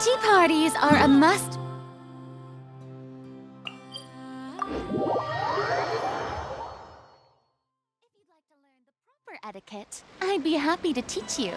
Tea parties are a must. If you'd like to learn the proper etiquette, I'd be happy to teach you.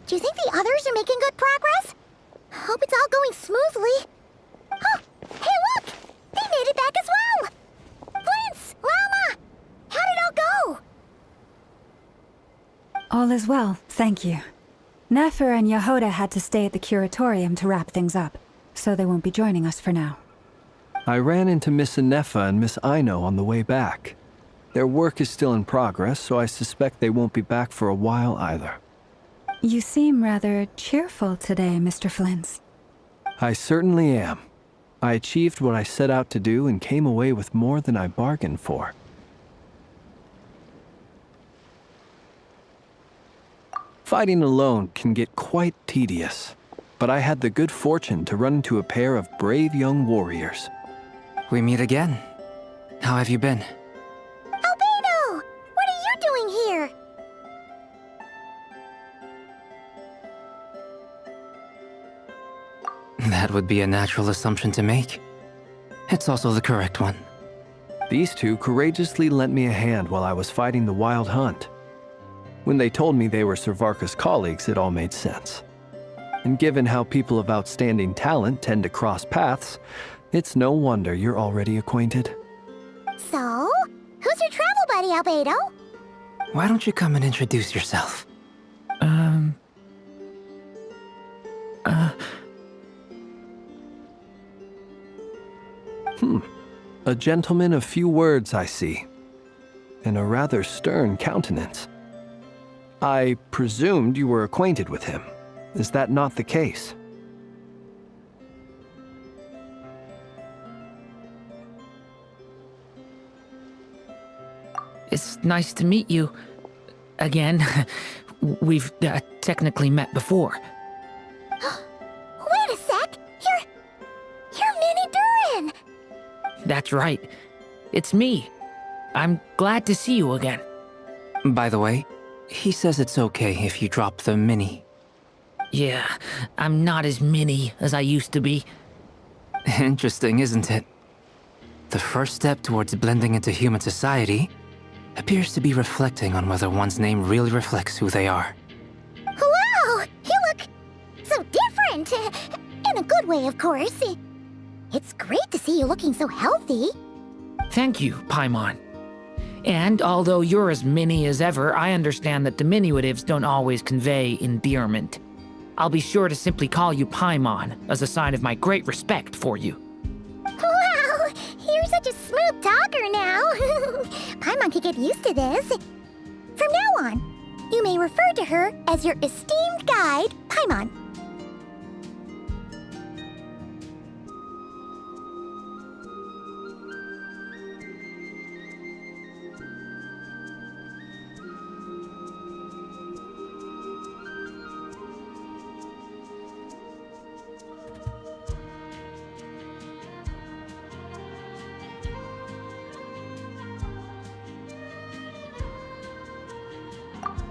Do you think the others are making good progress? Hope it's all going smoothly. Oh, hey look! They made it back as well! Prince! Lama! How did it all go? All is well, thank you. Nefer and Yehoda had to stay at the curatorium to wrap things up, so they won't be joining us for now. I ran into Miss Inefa and Miss Aino on the way back. Their work is still in progress, so I suspect they won't be back for a while either. You seem rather cheerful today, Mr. Flintz. I certainly am. I achieved what I set out to do and came away with more than I bargained for. Fighting alone can get quite tedious, but I had the good fortune to run into a pair of brave young warriors. We meet again. How have you been? Albedo! What are you doing here? That would be a natural assumption to make. It's also the correct one. These two courageously lent me a hand while I was fighting the Wild Hunt. When they told me they were Sir Varka's colleagues, it all made sense. And given how people of outstanding talent tend to cross paths, it's no wonder you're already acquainted. So, who's your travel buddy, Albedo? Why don't you come and introduce yourself? A gentleman of few words, I see, and a rather stern countenance. I presumed you were acquainted with him. Is that not the case? It's nice to meet you. Again. We've technically met before. Wait a sec! You're Minnie Durin! That's right. It's me. I'm glad to see you again. By the way, he says it's okay if you drop the mini. Yeah, I'm not as mini as I used to be. Interesting, isn't it? The first step towards blending into human society appears to be reflecting on whether one's name really reflects who they are. In a good way, of course. It's great to see you looking so healthy. Thank you, Paimon. And although you're as mini as ever, I understand that diminutives don't always convey endearment. I'll be sure to simply call you Paimon, as a sign of my great respect for you. Wow, you're such a smooth talker now. Paimon could get used to this. From now on, you may refer to her as your esteemed guide, Paimon.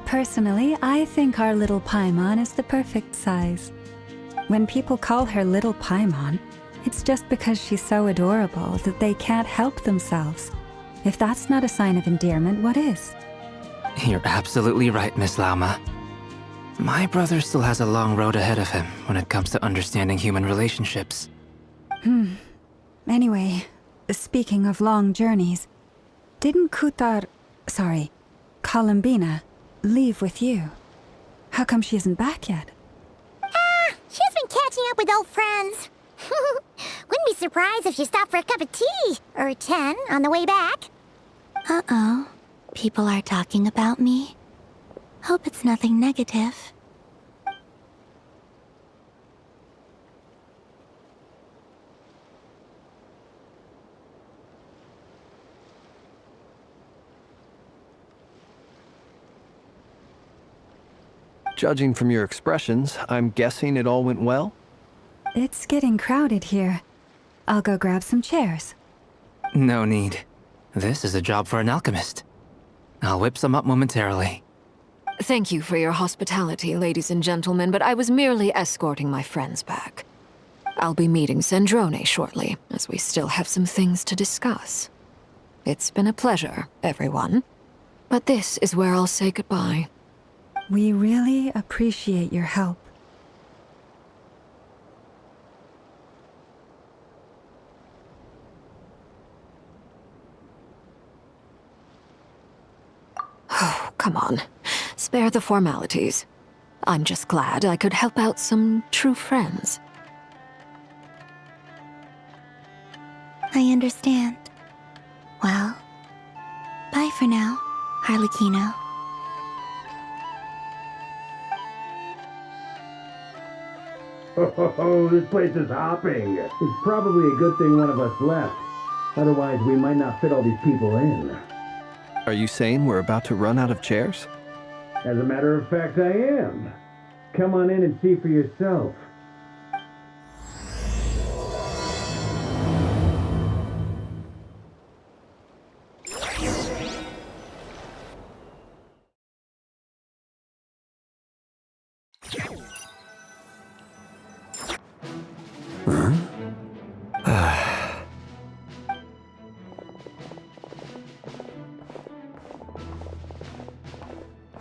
Personally, I think our little Paimon is the perfect size. When people call her Little Paimon, it's just because she's so adorable that they can't help themselves. If that's not a sign of endearment, what is? You're absolutely right, Miss Lauma. My brother still has a long road ahead of him when it comes to understanding human relationships. Anyway, speaking of long journeys, didn't Columbina, leave with you? How come she isn't back yet? She's been catching up with old friends. Wouldn't be surprised if she stopped for a cup of tea or 10 on the way back. Uh-oh. People are talking about me. Hope it's nothing negative. Judging from your expressions, I'm guessing it all went well? It's getting crowded here. I'll go grab some chairs. No need. This is a job for an alchemist. I'll whip some up momentarily. Thank you for your hospitality, ladies and gentlemen, but I was merely escorting my friends back. I'll be meeting Sandrone shortly, as we still have some things to discuss. It's been a pleasure, everyone. But this is where I'll say goodbye. We really appreciate your help. Oh, come on. Spare the formalities. I'm just glad I could help out some true friends. I understand. Well, bye for now, Harlequino. Oh, this place is hopping. It's probably a good thing one of us left. Otherwise, we might not fit all these people in. Are you saying we're about to run out of chairs? As a matter of fact, I am. Come on in and see for yourself.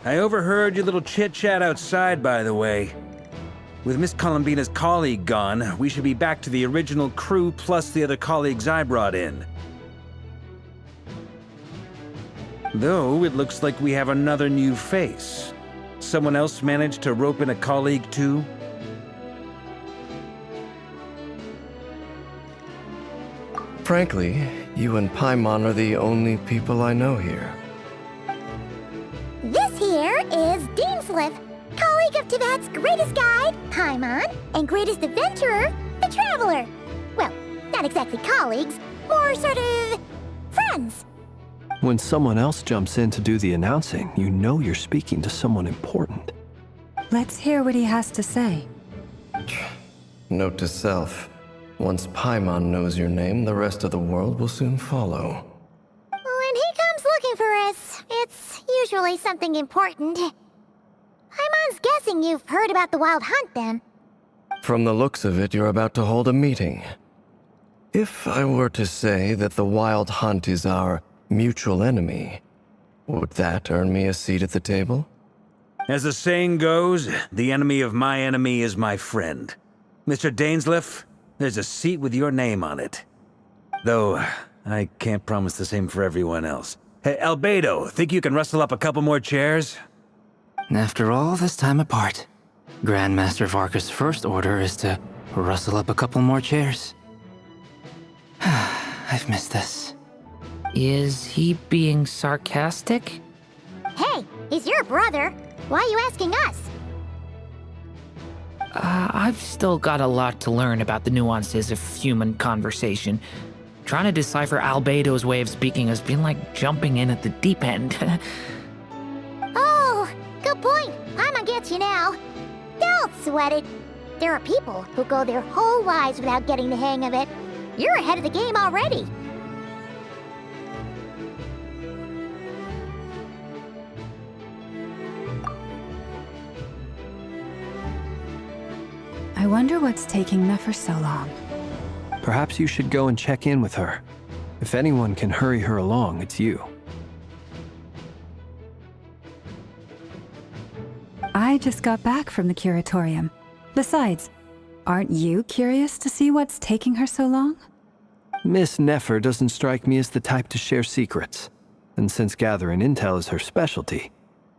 I overheard your little chit-chat outside, by the way. With Miss Columbina's colleague gone, we should be back to the original crew plus the other colleagues I brought in. Though, it looks like we have another new face. Someone else managed to rope in a colleague too? Frankly, you and Paimon are the only people I know here. This here is Deanslip, colleague of Tibet's greatest guide, Paimon, and greatest adventurer, the Traveler. Well, not exactly colleagues, more sort of friends. When someone else jumps in to do the announcing, you know you're speaking to someone important. Let's hear what he has to say. Note to self. Once Paimon knows your name, the rest of the world will soon follow. When he comes looking for us, it's usually something important. Paimon's guessing you've heard about the Wild Hunt, then. From the looks of it, you're about to hold a meeting. If I were to say that the Wild Hunt is our mutual enemy, would that earn me a seat at the table? As the saying goes, the enemy of my enemy is my friend. Mr. Dainsleif, there's a seat with your name on it. Though, I can't promise the same for everyone else. Hey, Albedo, think you can rustle up a couple more chairs? After all this time apart, Grandmaster Varka's first order is to rustle up a couple more chairs. I've missed this. Is he being sarcastic? Hey, he's your brother. Why are you asking us? I've still got a lot to learn about the nuances of human conversation. Trying to decipher Albedo's way of speaking has been like jumping in at the deep end. Oh, good point. Paimon gets you now. Don't sweat it. There are people who go their whole lives without getting the hang of it. You're ahead of the game already. I wonder what's taking Nefer so long. Perhaps you should go and check in with her. If anyone can hurry her along, it's you. I just got back from the curatorium. Besides, aren't you curious to see what's taking her so long? Miss Nefer doesn't strike me as the type to share secrets. And since gathering intel is her specialty,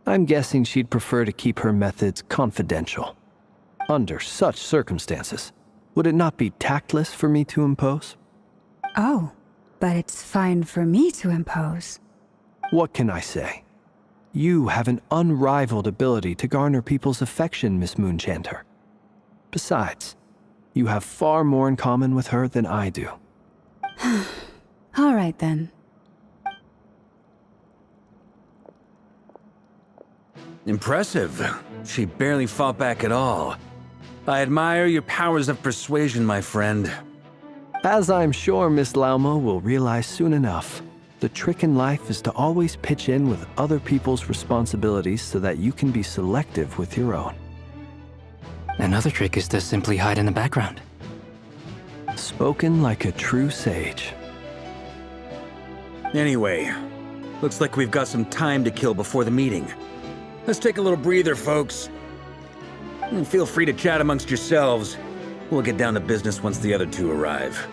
I'm guessing she'd prefer to keep her methods confidential. Under such circumstances, would it not be tactless for me to impose? Oh, but it's fine for me to impose. What can I say? You have an unrivaled ability to garner people's affection, Miss Moonchanter. Besides, you have far more in common with her than I do. All right then. Impressive. She barely fought back at all. I admire your powers of persuasion, my friend. As I'm sure Miss Lauma will realize soon enough, the trick in life is to always pitch in with other people's responsibilities so that you can be selective with your own. Another trick is to simply hide in the background. Spoken like a true sage. Anyway, looks like we've got some time to kill before the meeting. Let's take a little breather, folks. And feel free to chat amongst yourselves. We'll get down to business once the other two arrive.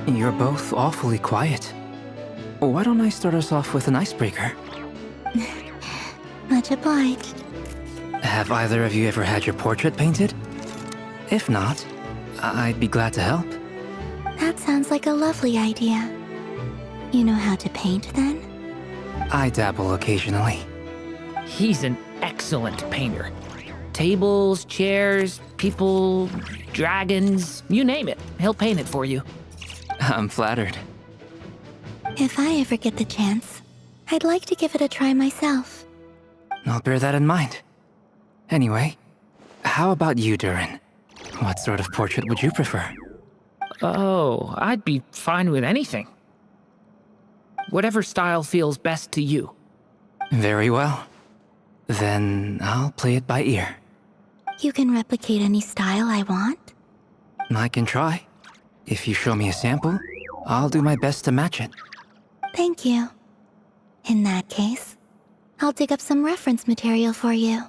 You're both awfully quiet. Why don't I start us off with an icebreaker? Much obliged. Have either of you ever had your portrait painted? If not, I'd be glad to help. That sounds like a lovely idea. You know how to paint, then? I dabble occasionally. He's an excellent painter. Tables, chairs, people, dragons, you name it. He'll paint it for you. I'm flattered. If I ever get the chance, I'd like to give it a try myself. I'll bear that in mind. Anyway, how about you, Durin? What sort of portrait would you prefer? Oh, I'd be fine with anything. Whatever style feels best to you. Very well. Then I'll play it by ear. You can replicate any style I want? I can try. If you show me a sample, I'll do my best to match it. Thank you. In that case, I'll dig up some reference material for you.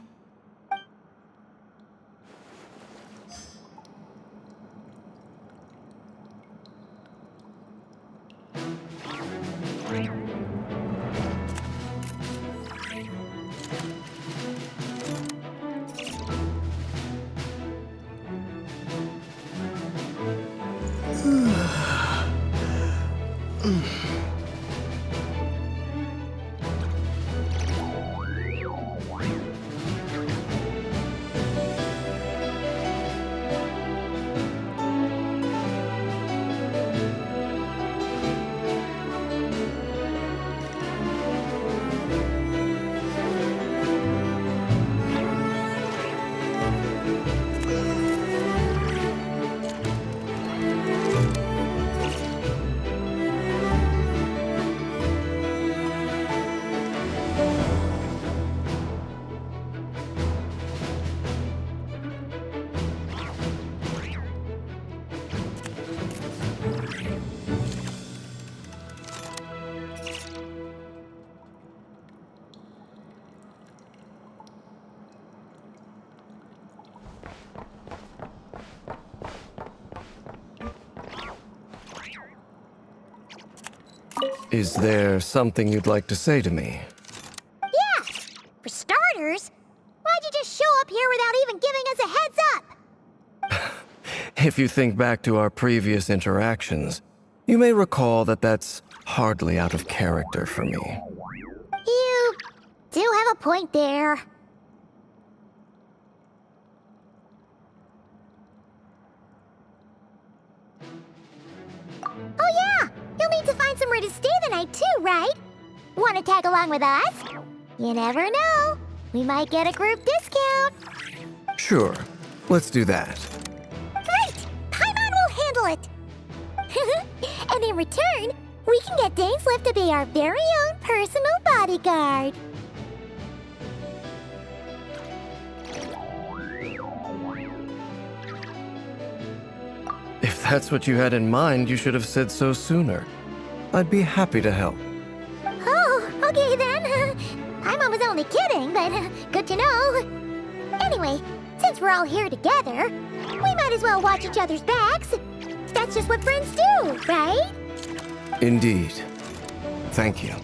Is there something you'd like to say to me? Yeah! For starters, why'd you just show up here without even giving us a heads up? If you think back to our previous interactions, you may recall that that's hardly out of character for me. You do have a point there. Oh yeah! You'll need to find somewhere to stay the night too, right? Want to tag along with us? You never know. We might get a group discount. Sure, let's do that. Great! Paimon will handle it! And in return, we can get Dainslift to be our very own personal bodyguard. If that's what you had in mind, you should have said so sooner. I'd be happy to help. Oh, okay then. Paimon was only kidding, but good to know. Anyway, since we're all here together, we might as well watch each other's backs. That's just what friends do, right? Indeed. Thank you.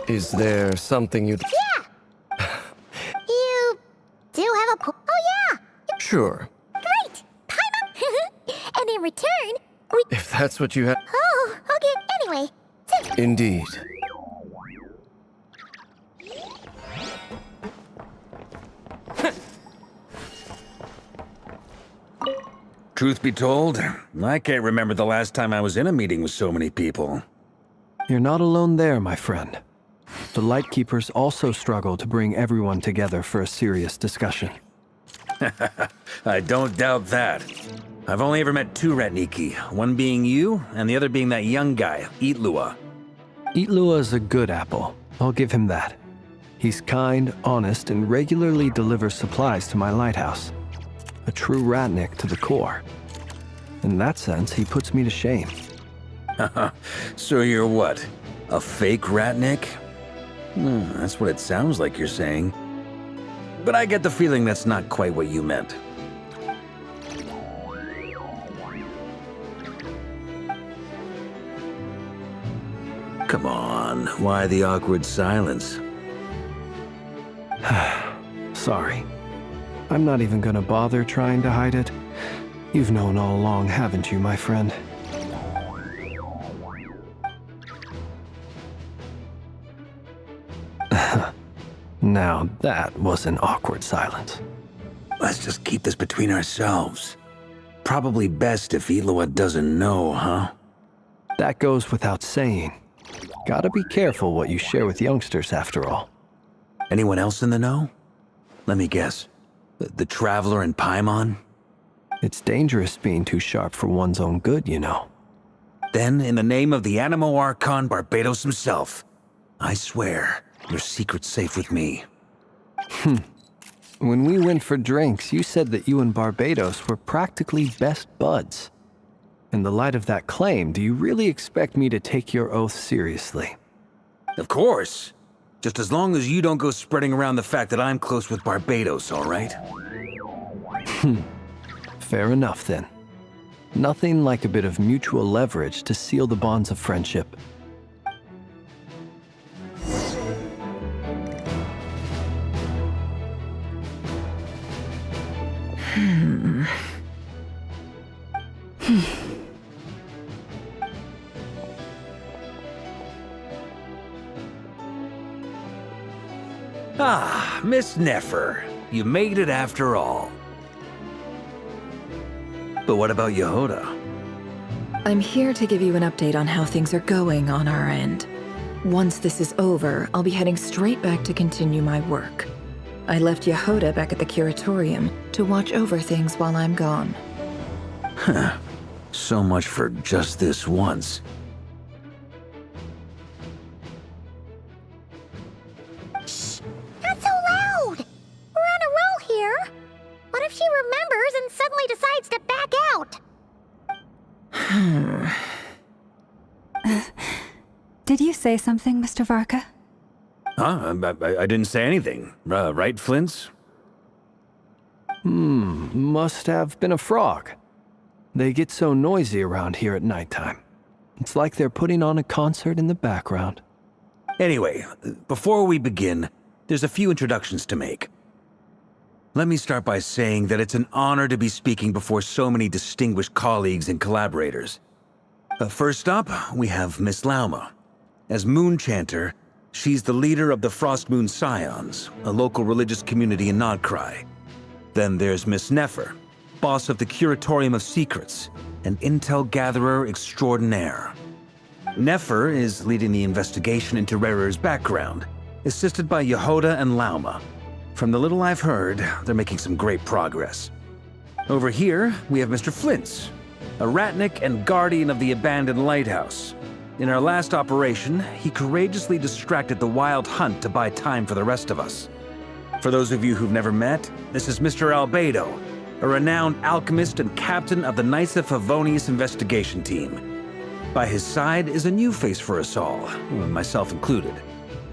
Is there something you'd... Yeah! You do have a Oh yeah! Sure. Great! Paimon! And in return, we... If that's what you had... Oh, okay. Anyway, since... Indeed. Truth be told, I can't remember the last time I was in a meeting with so many people. You're not alone there, my friend. The Lightkeepers also struggle to bring everyone together for a serious discussion. I don't doubt that. I've only ever met two Ratniki, one being you, and the other being that young guy, Itlua. Itlua is a good apple. I'll give him that. He's kind, honest, and regularly delivers supplies to my lighthouse. A true Ratnik to the core. In that sense, he puts me to shame. So you're what? A fake Ratnik? That's what it sounds like you're saying. But I get the feeling that's not quite what you meant. Come on, why the awkward silence? Sorry. I'm not even gonna bother trying to hide it. You've known all along, haven't you, my friend? Now that was an awkward silence. Let's just keep this between ourselves. Probably best if Itlua doesn't know, huh? That goes without saying. Gotta be careful what you share with youngsters, after all. Anyone else in the know? Let me guess. The Traveler and Paimon? It's dangerous being too sharp for one's own good, you know. Then, in the name of the Animo Archon Barbados himself, I swear your secret's safe with me. When we went for drinks, you said that you and Barbados were practically best buds. In the light of that claim, do you really expect me to take your oath seriously? Of course. Just as long as you don't go spreading around the fact that I'm close with Barbados, all right? Fair enough, then. Nothing like a bit of mutual leverage to seal the bonds of friendship. Ah, Miss Nefer. You made it after all. But what about Yehoda? I'm here to give you an update on how things are going on our end. Once this is over, I'll be heading straight back to continue my work. I left Yehoda back at the curatorium to watch over things while I'm gone. Huh. So much for just this once. Shh! Not so loud! We're on a roll here. What if she remembers and suddenly decides to back out? Did you say something, Mr. Varka? Huh? I didn't say anything. Right, Flint's? Must have been a frog. They get so noisy around here at nighttime. It's like they're putting on a concert in the background. Anyway, before we begin, there's a few introductions to make. Let me start by saying that it's an honor to be speaking before so many distinguished colleagues and collaborators. First up, we have Miss Lauma. As Moon Chanter, she's the leader of the Frost Moon Scions, a local religious community in Krai. Then there's Miss Nefer, boss of the Curatorium of Secrets, an intel gatherer extraordinaire. Nefer is leading the investigation into Rerer's background, assisted by Yehoda and Lauma. From the little I've heard, they're making some great progress. Over here, we have Mr. Flint's, a ratnik and guardian of the abandoned lighthouse. In our last operation, he courageously distracted the Wild Hunt to buy time for the rest of us. For those of you who've never met, this is Mr. Albedo, a renowned alchemist and captain of the Knights of Favonius investigation team. By his side is a new face for us all, myself included,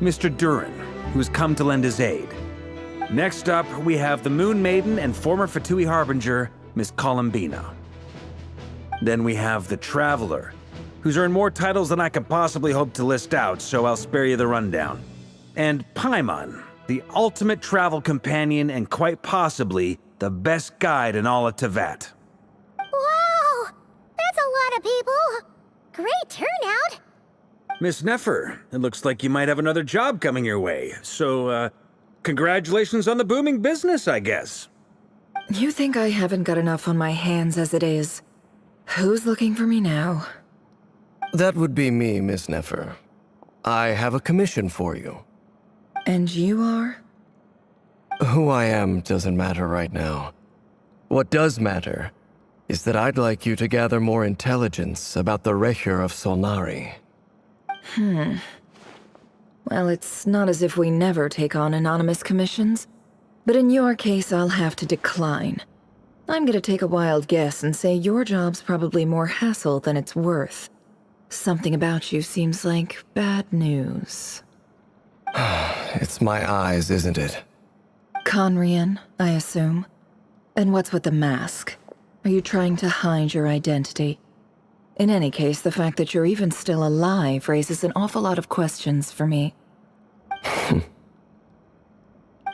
Mr. Durin, who's come to lend his aid. Next up, we have the Moon Maiden and former Fatui Harbinger, Miss Columbina. Then we have the Traveler, who's earned more titles than I could possibly hope to list out, so I'll spare you the rundown. And Paimon, the ultimate travel companion and quite possibly the best guide in all of Tevat. Wow! That's a lot of people! Great turnout! Miss Nefer, it looks like you might have another job coming your way, so, congratulations on the booming business, I guess. You think I haven't got enough on my hands as it is? Who's looking for me now? That would be me, Miss Nefer. I have a commission for you. And you are? Who I am doesn't matter right now. What does matter is that I'd like you to gather more intelligence about the Recher of Solnari. Well, it's not as if we never take on anonymous commissions. But in your case, I'll have to decline. I'm gonna take a wild guess and say your job's probably more hassle than it's worth. Something about you seems like bad news. It's my eyes, isn't it? Conrian, I assume. And what's with the mask? Are you trying to hide your identity? In any case, the fact that you're even still alive raises an awful lot of questions for me.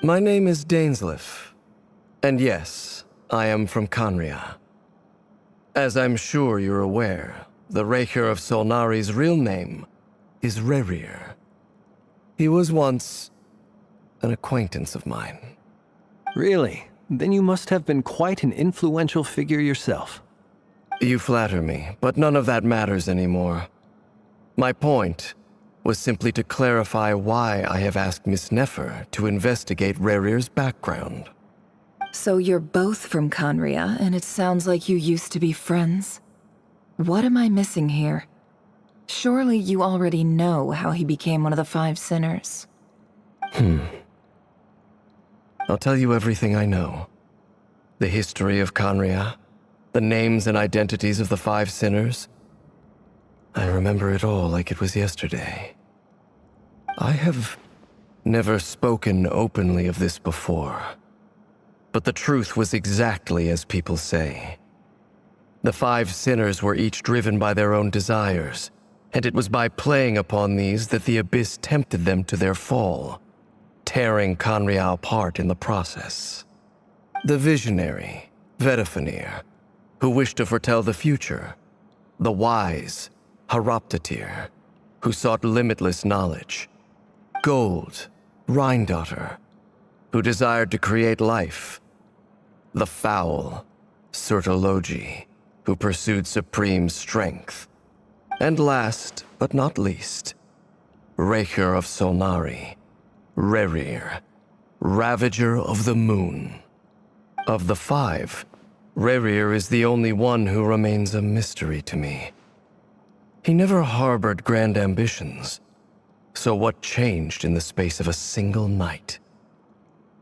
My name is Dainsleif. And yes, I am from Conria. As I'm sure you're aware, the Recher of Solnari's real name is Rerir. He was once an acquaintance of mine. Really? Then you must have been quite an influential figure yourself. You flatter me, but none of that matters anymore. My point was simply to clarify why I have asked Miss Nefer to investigate Rerir's background. So you're both from Conria, and it sounds like you used to be friends? What am I missing here? Surely you already know how he became one of the Five Sinners. I'll tell you everything I know. The history of Conria, the names and identities of the Five Sinners. I remember it all like it was yesterday. I have never spoken openly of this before, but the truth was exactly as people say. The Five Sinners were each driven by their own desires, and it was by playing upon these that the Abyss tempted them to their fall, tearing Conria apart in the process. The visionary, Vedifenir, who wished to foretell the future. The wise, Haroptatir, who sought limitless knowledge. Gold, Rhindaughter, who desired to create life. The foul, Sertologi, who pursued supreme strength. And last, but not least, Raker of Solnari, Rerir, Ravager of the Moon. Of the five, Rerir is the only one who remains a mystery to me. He never harbored grand ambitions, so what changed in the space of a single night?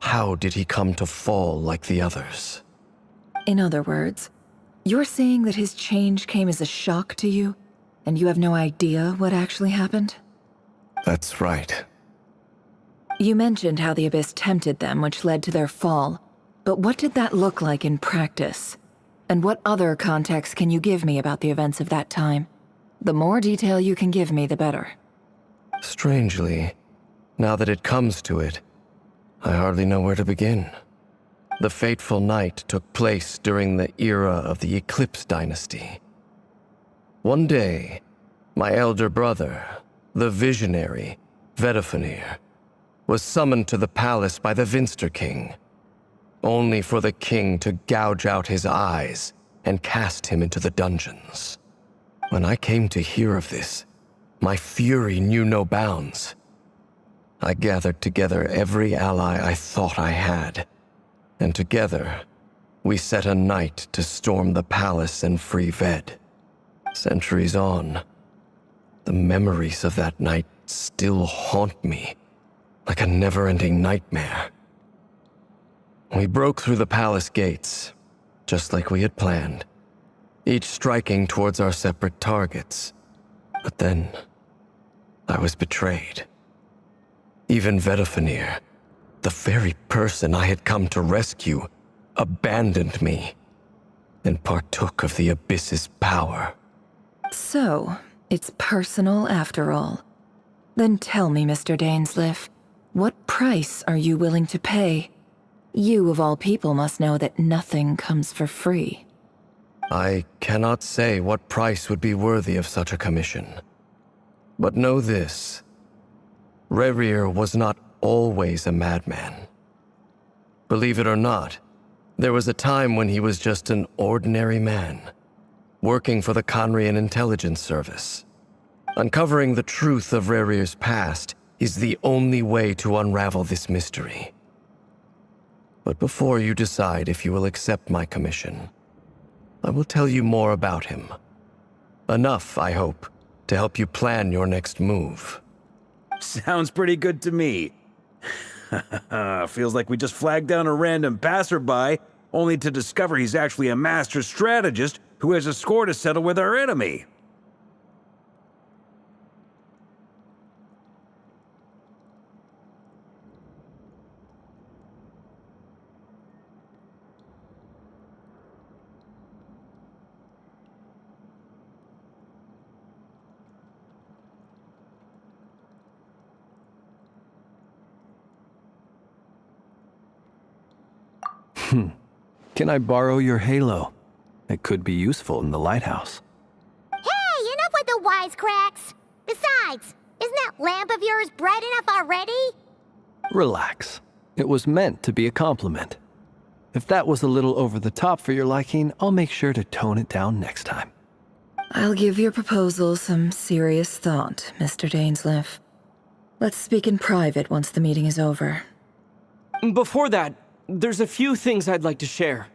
How did he come to fall like the others? In other words, you're saying that his change came as a shock to you, and you have no idea what actually happened? That's right. You mentioned how the Abyss tempted them, which led to their fall. But what did that look like in practice? And what other context can you give me about the events of that time? The more detail you can give me, the better. Strangely, now that it comes to it, I hardly know where to begin. The fateful night took place during the era of the Eclipse Dynasty. One day, my elder brother, the visionary, Vedifenir, was summoned to the palace by the Vinster King, only for the king to gouge out his eyes and cast him into the dungeons. When I came to hear of this, my fury knew no bounds. I gathered together every ally I thought I had, and together, we set a night to storm the palace and free Ved. Centuries on, the memories of that night still haunt me like a never-ending nightmare. We broke through the palace gates, just like we had planned, each striking towards our separate targets. But then, I was betrayed. Even Vedifenir, the very person I had come to rescue, abandoned me and partook of the Abyss's power. So, it's personal after all. Then tell me, Mr. Dainsleif, what price are you willing to pay? You, of all people, must know that nothing comes for free. I cannot say what price would be worthy of such a commission. But know this. Rerir was not always a madman. Believe it or not, there was a time when he was just an ordinary man, working for the Conrian Intelligence Service. Uncovering the truth of Rerir's past is the only way to unravel this mystery. But before you decide if you will accept my commission, I will tell you more about him. Enough, I hope, to help you plan your next move. Sounds pretty good to me. Feels like we just flagged down a random passerby, only to discover he's actually a master strategist who has a score to settle with our enemy. Can I borrow your halo? It could be useful in the lighthouse. Hey, enough with the wisecracks! Besides, isn't that lamp of yours bright enough already? Relax. It was meant to be a compliment. If that was a little over the top for your liking, I'll make sure to tone it down next time. I'll give your proposal some serious thought, Mr. Dainsleif. Let's speak in private once the meeting is over. Before that, there's a few things I'd like to share.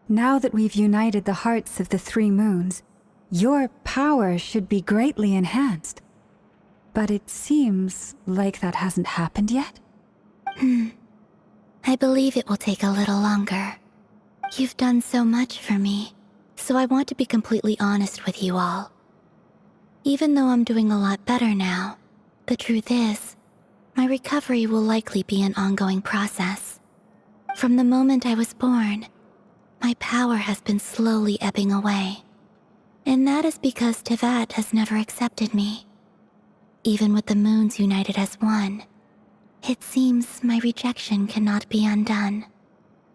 Now that we've united the hearts of the three moons, your power should be greatly enhanced. But it seems like that hasn't happened yet? I believe it will take a little longer. You've done so much for me, so I want to be completely honest with you all. Even though I'm doing a lot better now, the truth is, my recovery will likely be an ongoing process. From the moment I was born, my power has been slowly ebbing away. And that is because Tevat has never accepted me. Even with the moons united as one, it seems my rejection cannot be undone.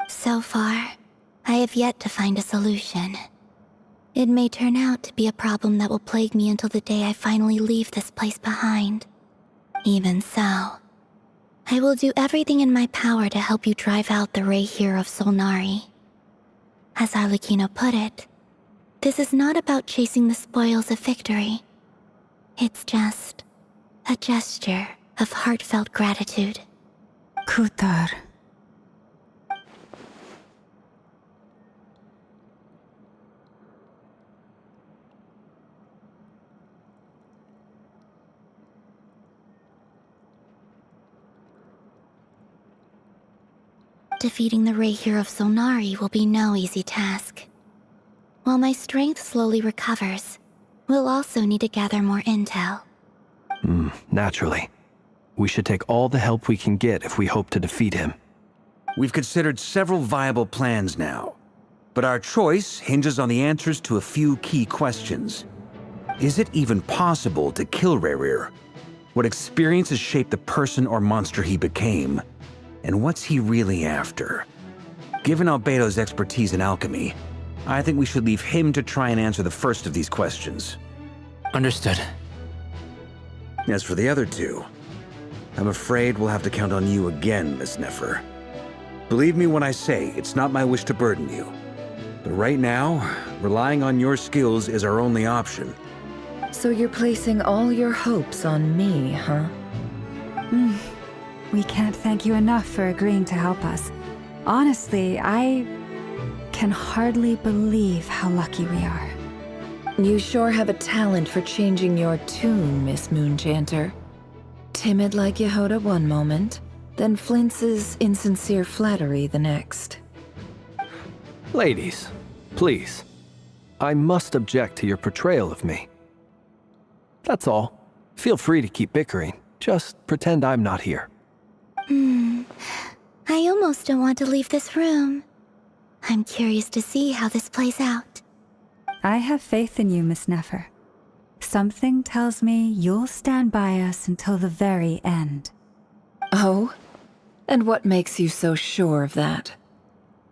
So far, I have yet to find a solution. It may turn out to be a problem that will plague me until the day I finally leave this place behind. Even so, I will do everything in my power to help you drive out the Ray here of Solnari. As Arlecchino put it, this is not about chasing the spoils of victory. It's just a gesture of heartfelt gratitude. Kutar. Defeating the Ray here of Solnari will be no easy task. While my strength slowly recovers, we'll also need to gather more intel. Naturally. We should take all the help we can get if we hope to defeat him. We've considered several viable plans now, but our choice hinges on the answers to a few key questions. Is it even possible to kill Rerir? What experiences shaped the person or monster he became? And what's he really after? Given Albedo's expertise in alchemy, I think we should leave him to try and answer the first of these questions. Understood. As for the other two, I'm afraid we'll have to count on you again, Miss Nefer. Believe me when I say it's not my wish to burden you. But right now, relying on your skills is our only option. So you're placing all your hopes on me, huh? We can't thank you enough for agreeing to help us. Honestly, I can hardly believe how lucky we are. You sure have a talent for changing your tune, Miss Moonchanter. Timid like Yehoda one moment, then flinches insincere flattery the next. Ladies, please. I must object to your portrayal of me. That's all. Feel free to keep bickering. Just pretend I'm not here. I almost don't want to leave this room. I'm curious to see how this plays out. I have faith in you, Miss Nefer. Something tells me you'll stand by us until the very end. Oh? And what makes you so sure of that?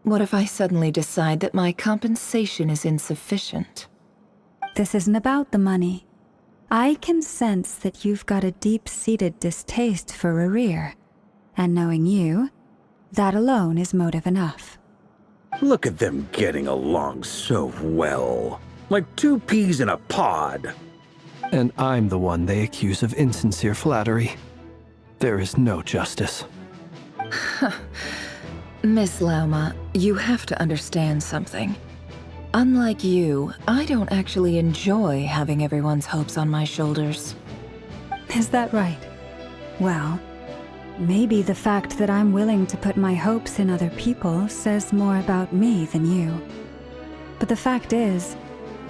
What if I suddenly decide that my compensation is insufficient? This isn't about the money. I can sense that you've got a deep-seated distaste for Rerir. And knowing you, that alone is motive enough. Look at them getting along so well. Like two peas in a pod. And I'm the one they accuse of insincere flattery. There is no justice. Miss Lauma, you have to understand something. Unlike you, I don't actually enjoy having everyone's hopes on my shoulders. Is that right? Well, maybe the fact that I'm willing to put my hopes in other people says more about me than you. But the fact is,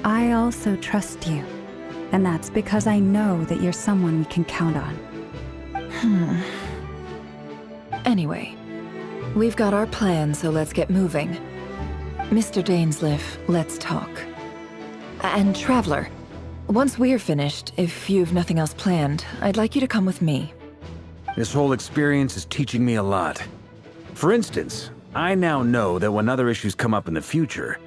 I also trust you. And that's because I know that you're someone we can count on. Anyway, we've got our plan, so let's get moving. Mr. Dainsleif, let's talk. And Traveler, once we're finished, if you've nothing else planned, I'd like you to come with me. This whole experience is teaching me a lot. For instance, I now know that when other issues come up in the future,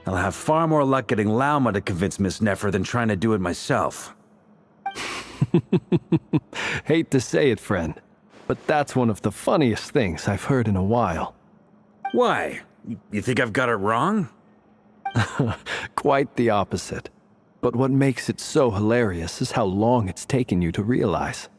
I'll have far more luck getting Lauma to convince Miss Nefer than trying to do it myself. Hate to say it, friend, but that's one of the funniest things I've heard in a while. Why? You think I've got it wrong? Quite the opposite. But what makes it so hilarious is how long it's taken you to realize.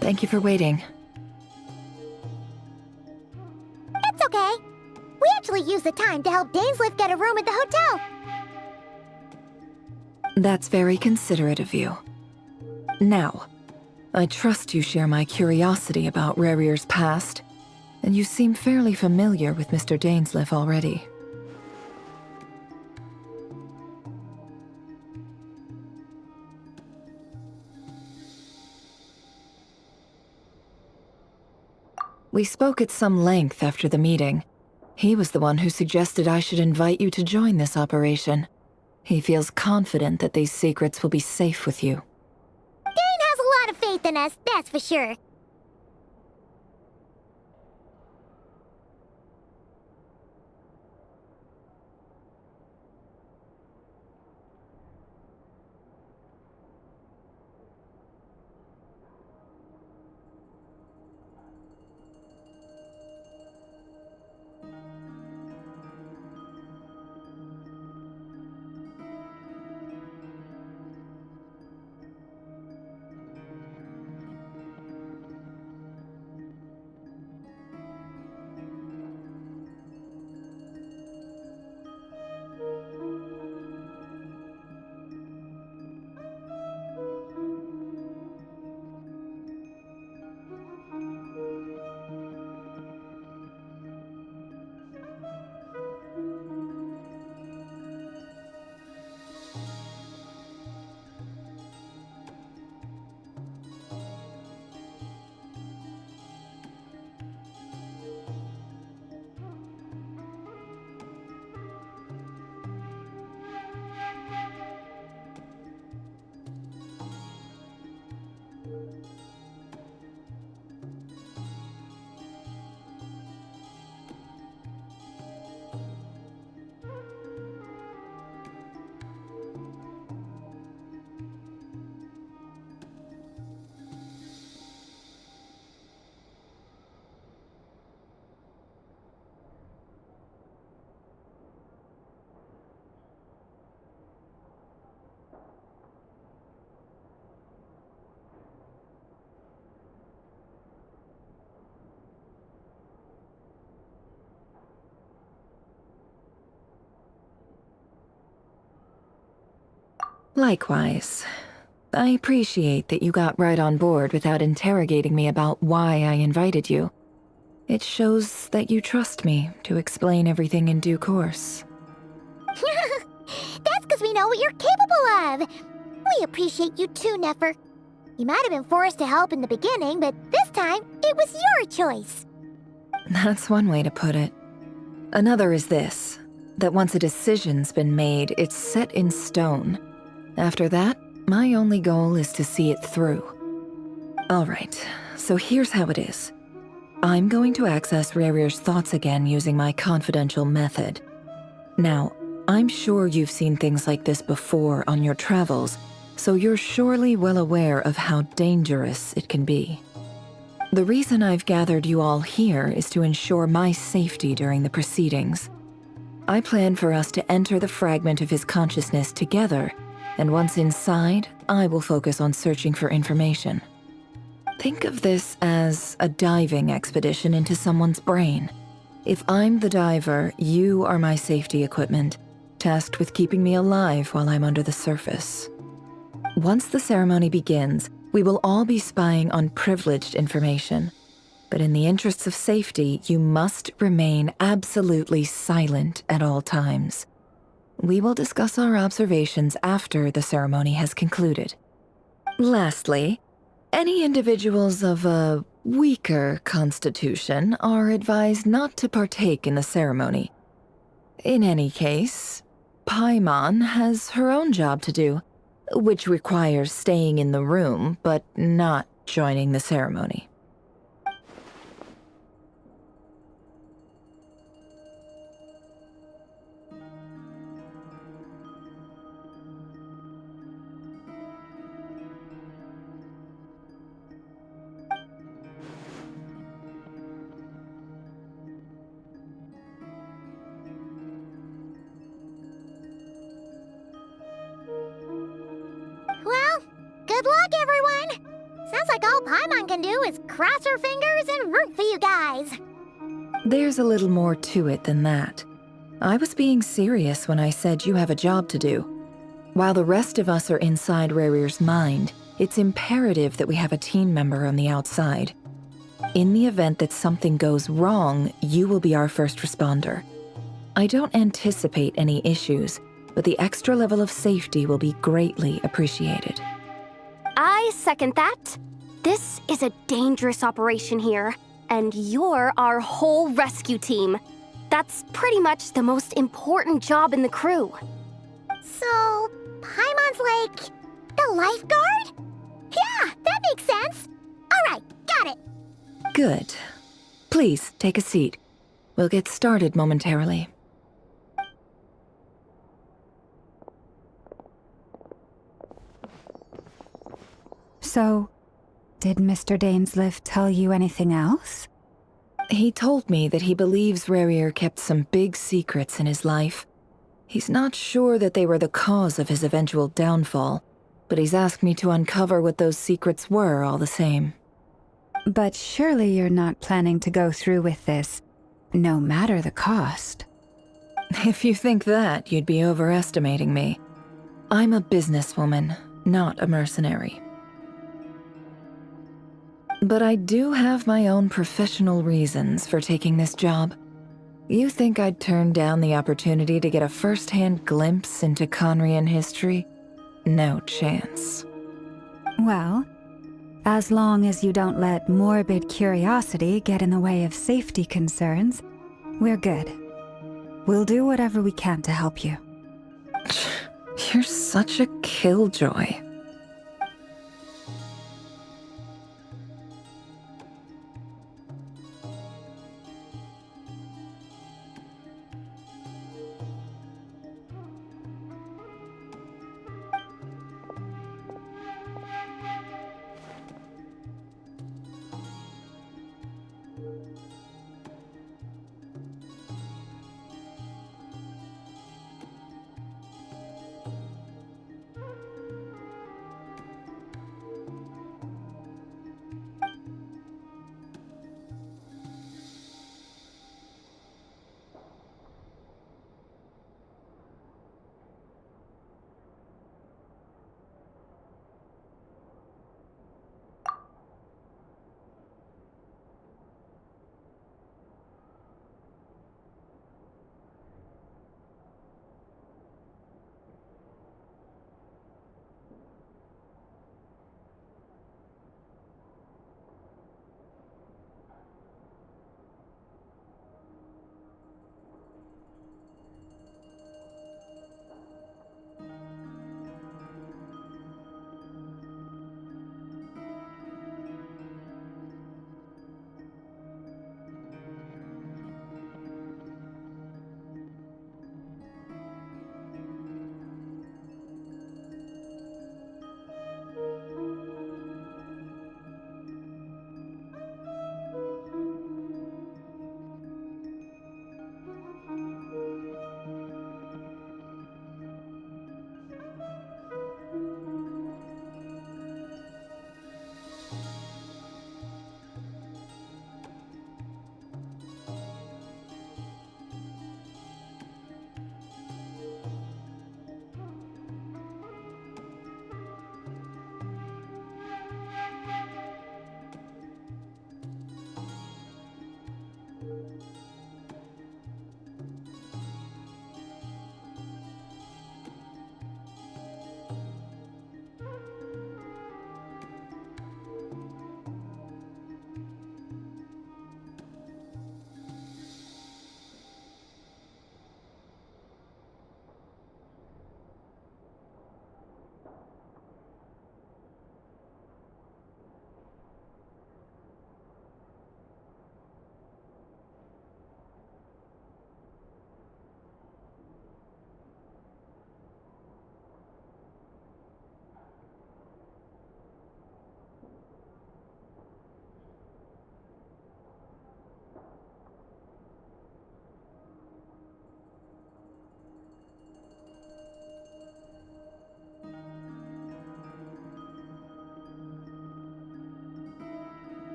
Thank you for waiting. actually use the time to help Dainsleif get a room at the hotel. That's very considerate of you. Now, I trust you share my curiosity about Rarier's past, and you seem fairly familiar with Mr. Dainsleif already. We spoke at some length after the meeting. He was the one who suggested I should invite you to join this operation. He feels confident that these secrets will be safe with you. Dane has a lot of faith in us, that's for sure. Likewise. I appreciate that you got right on board without interrogating me about why I invited you. It shows that you trust me to explain everything in due course. That's because we know what you're capable of. We appreciate you too, Nefer. You might have been forced to help in the beginning, but this time, it was your choice. That's one way to put it. Another is this, that once a decision's been made, it's set in stone. After that, my only goal is to see it through. Alright, so here's how it is. I'm going to access Rarier's thoughts again using my confidential method. Now, I'm sure you've seen things like this before on your travels, so you're surely well aware of how dangerous it can be. The reason I've gathered you all here is to ensure my safety during the proceedings. I plan for us to enter the fragment of his consciousness together, and once inside, I will focus on searching for information. Think of this as a diving expedition into someone's brain. If I'm the diver, you are my safety equipment, tasked with keeping me alive while I'm under the surface. Once the ceremony begins, we will all be spying on privileged information. But in the interests of safety, you must remain absolutely silent at all times. We will discuss our observations after the ceremony has concluded. Lastly, any individuals of a weaker constitution are advised not to partake in the ceremony. In any case, Paimon has her own job to do, which requires staying in the room but not joining the ceremony. Well, good luck, everyone. Sounds like all Paimon can do is cross her fingers and root for you guys. There's a little more to it than that. I was being serious when I said you have a job to do. While the rest of us are inside Rarir's mind, it's imperative that we have a team member on the outside. In the event that something goes wrong, you will be our first responder. I don't anticipate any issues, but the extra level of safety will be greatly appreciated. I second that. This is a dangerous operation here, and you're our whole rescue team. That's pretty much the most important job in the crew. So, Paimon's like the lifeguard? Yeah, that makes sense. All right, got it. Good. Please, take a seat. We'll get started momentarily. So, did Mr. Dainsleif tell you anything else? He told me that he believes Rarir kept some big secrets in his life. He's not sure that they were the cause of his eventual downfall, but he's asked me to uncover what those secrets were all the same. But surely you're not planning to go through with this, no matter the cost. If you think that, you'd be overestimating me. I'm a businesswoman, not a mercenary. But I do have my own professional reasons for taking this job. You think I'd turn down the opportunity to get a first-hand glimpse into Conrian history? No chance. Well, as long as you don't let morbid curiosity get in the way of safety concerns, we're good. We'll do whatever we can to help you. You're such a killjoy.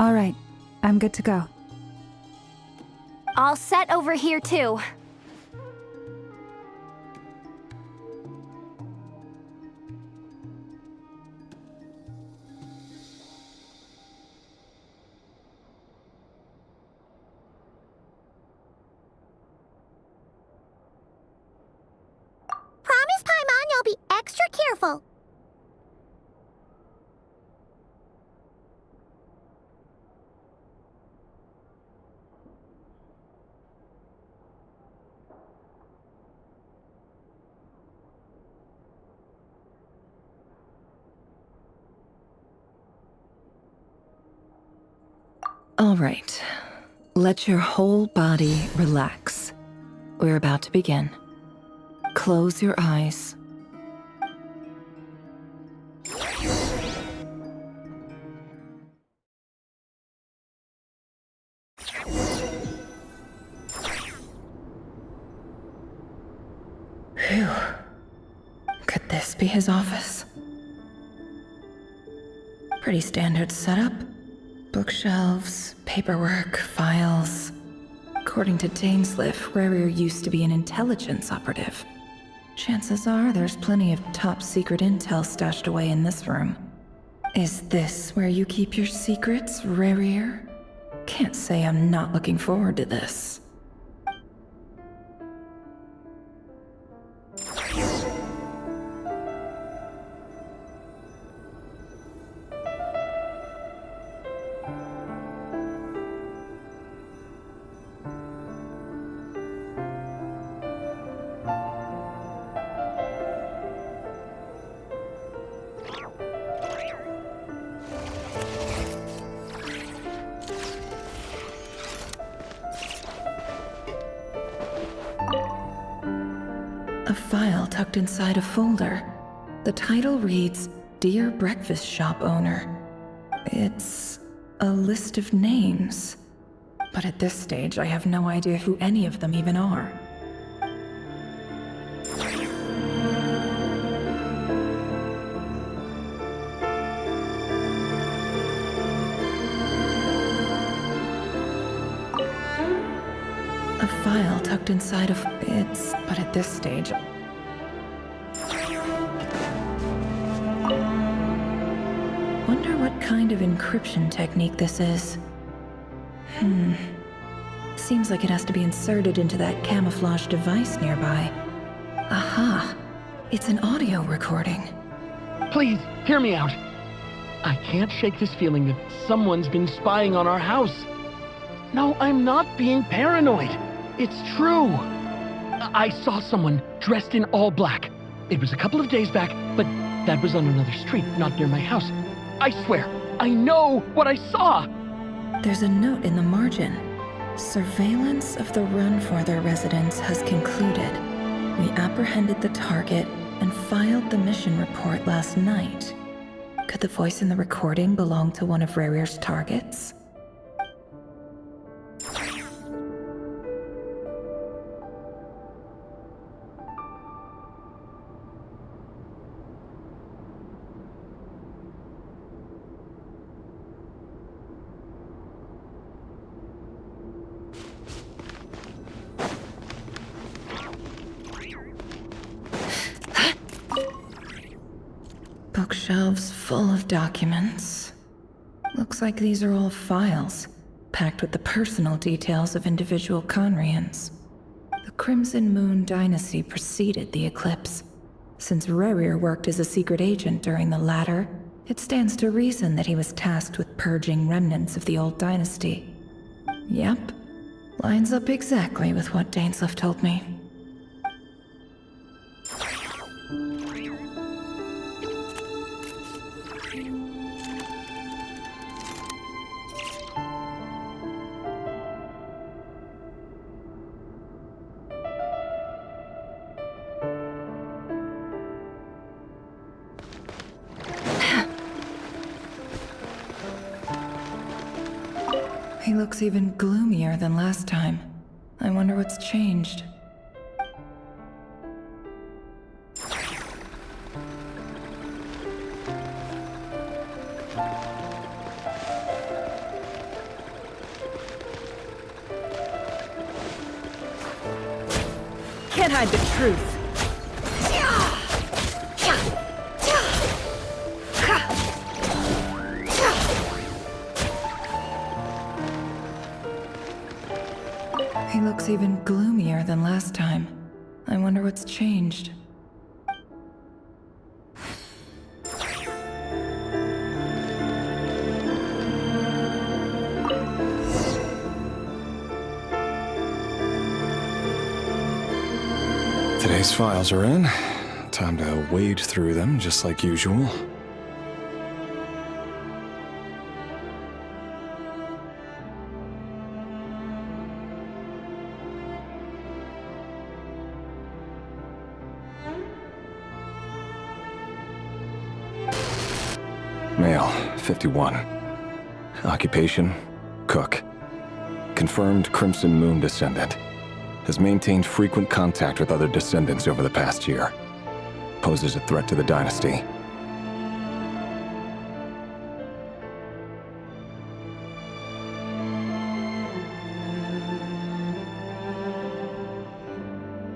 All right, I'm good to go. All set over here, too. Promise, Paimon, you'll be extra careful. All right. Let your whole body relax. We're about to begin. Close your eyes. Phew. Could this be his office? Pretty standard setup. Bookshelves, paperwork, files. According to Dainsliff, Rarier used to be an intelligence operative. Chances are there's plenty of top-secret intel stashed away in this room. Is this where you keep your secrets, Rarier? Can't say I'm not looking forward to this. A file tucked inside a folder. The title reads, Dear Breakfast Shop Owner. It's a list of names. But at this stage, I have no idea who any of them even are. A file tucked inside of but at this stage. Wonder what kind of encryption technique this is. Seems like it has to be inserted into that camouflage device nearby. Aha! It's an audio recording. Please, hear me out. I can't shake this feeling that someone's been spying on our house. No, I'm not being paranoid. It's true. I saw someone dressed in all black. It was a couple of days back, but that was on another street, not near my house. I swear, I know what I saw! There's a note in the margin. Surveillance of the run for their residence has concluded. We apprehended the target and filed the mission report last night. Could the voice in the recording belong to one of Rarier's targets? Bookshelves full of documents. Looks like these are all files, packed with the personal details of individual Conrians. The Crimson Moon dynasty preceded the eclipse. Since Rarier worked as a secret agent during the latter, it stands to reason that he was tasked with purging remnants of the old dynasty. Yep, lines up exactly with what Dainsliff told me. He looks even gloomier than last time. I wonder what's changed. hide the truth. He looks even gloomier than last time. I wonder what's changed. Today's files are in. Time to wade through them, just like usual. Male, 51. Occupation, cook. Confirmed Crimson Moon descendant. Has maintained frequent contact with other descendants over the past year. Poses a threat to the dynasty.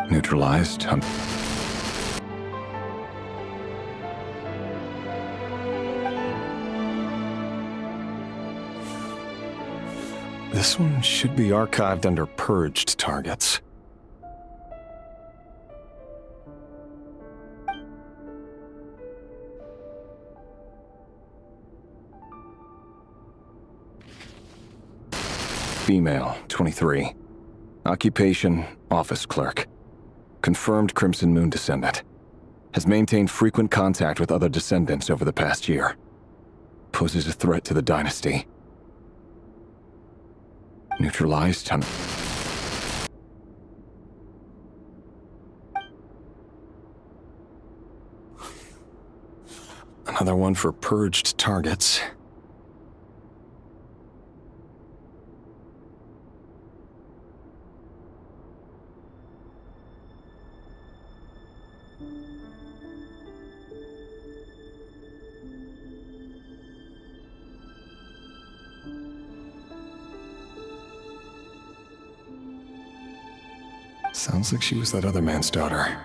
Neutralized. This one should be archived under purged targets. Female, 23. Occupation, office clerk. Confirmed Crimson Moon descendant. Has maintained frequent contact with other descendants over the past year. Poses a threat to the dynasty. Neutralized. Another one for purged targets. Sounds like she was that other man's daughter.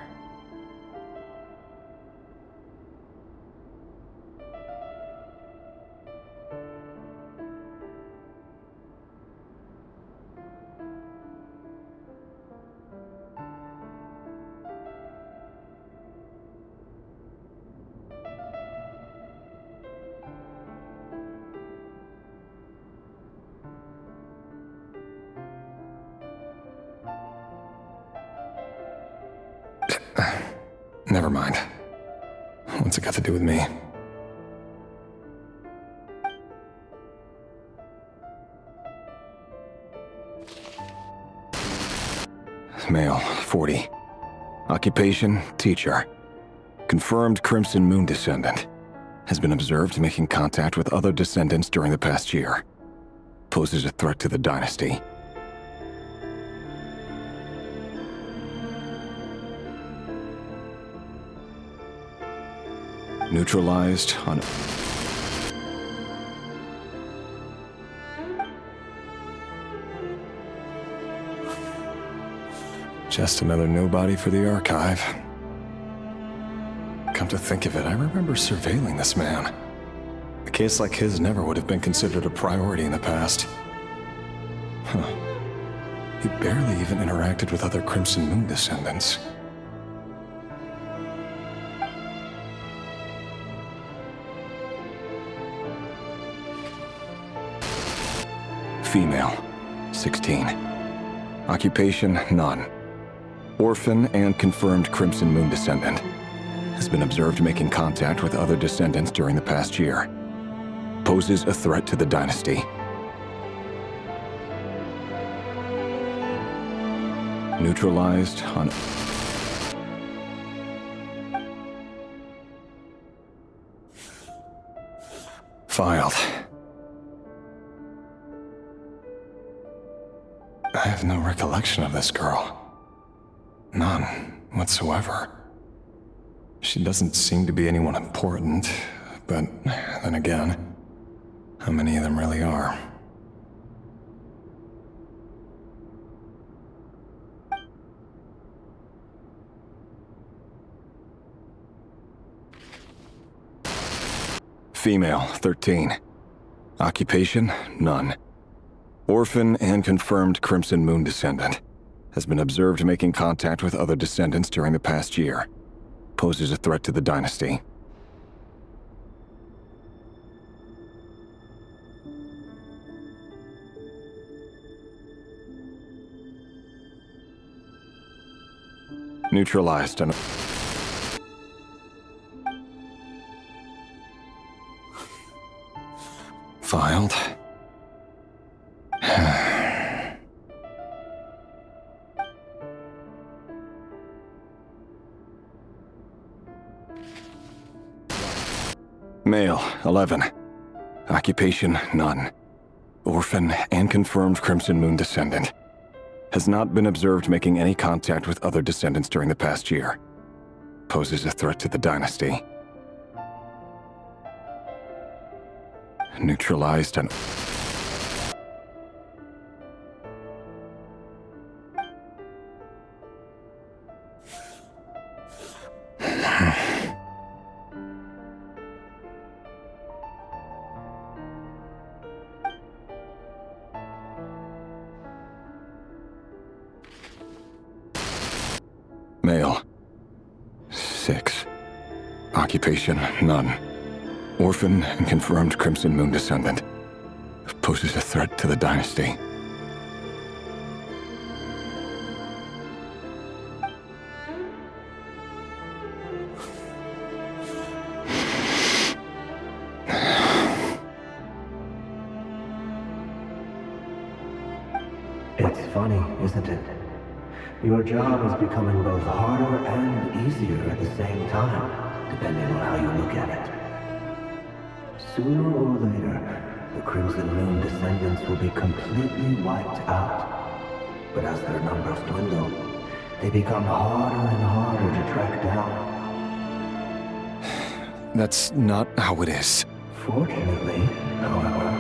Never mind. What's it got to do with me? Male, 40. Occupation, teacher. Confirmed Crimson Moon descendant. Has been observed making contact with other descendants during the past year. Poses a threat to the dynasty. Neutralized on... Just another nobody for the archive. Come to think of it, I remember surveilling this man. A case like his never would have been considered a priority in the past. Huh. He barely even interacted with other Crimson Moon descendants. Female, 16. Occupation, none. Orphan and confirmed Crimson Moon descendant. Has been observed making contact with other descendants during the past year. Poses a threat to the dynasty. Neutralized on... Filed. I have no recollection of this girl. None whatsoever. She doesn't seem to be anyone important, but then again, how many of them really are? Female, 13. Occupation, none. Orphan and confirmed Crimson Moon descendant. Has been observed making contact with other descendants during the past year. Poses a threat to the dynasty. Neutralized and... Filed. Male, 11. Occupation, none. Orphan and confirmed Crimson Moon descendant. Has not been observed making any contact with other descendants during the past year. Poses a threat to the dynasty. Neutralized and... Male. 6. Occupation, none. Orphan and confirmed Crimson Moon descendant. Poses a threat to the dynasty. It's funny, isn't it? Your job is becoming both harder and easier at the same time, depending on how you look at it. Sooner or later, the Crimson Moon descendants will be completely wiped out. But as their numbers dwindle, they become harder and harder to track down. That's not how it is. Fortunately, however,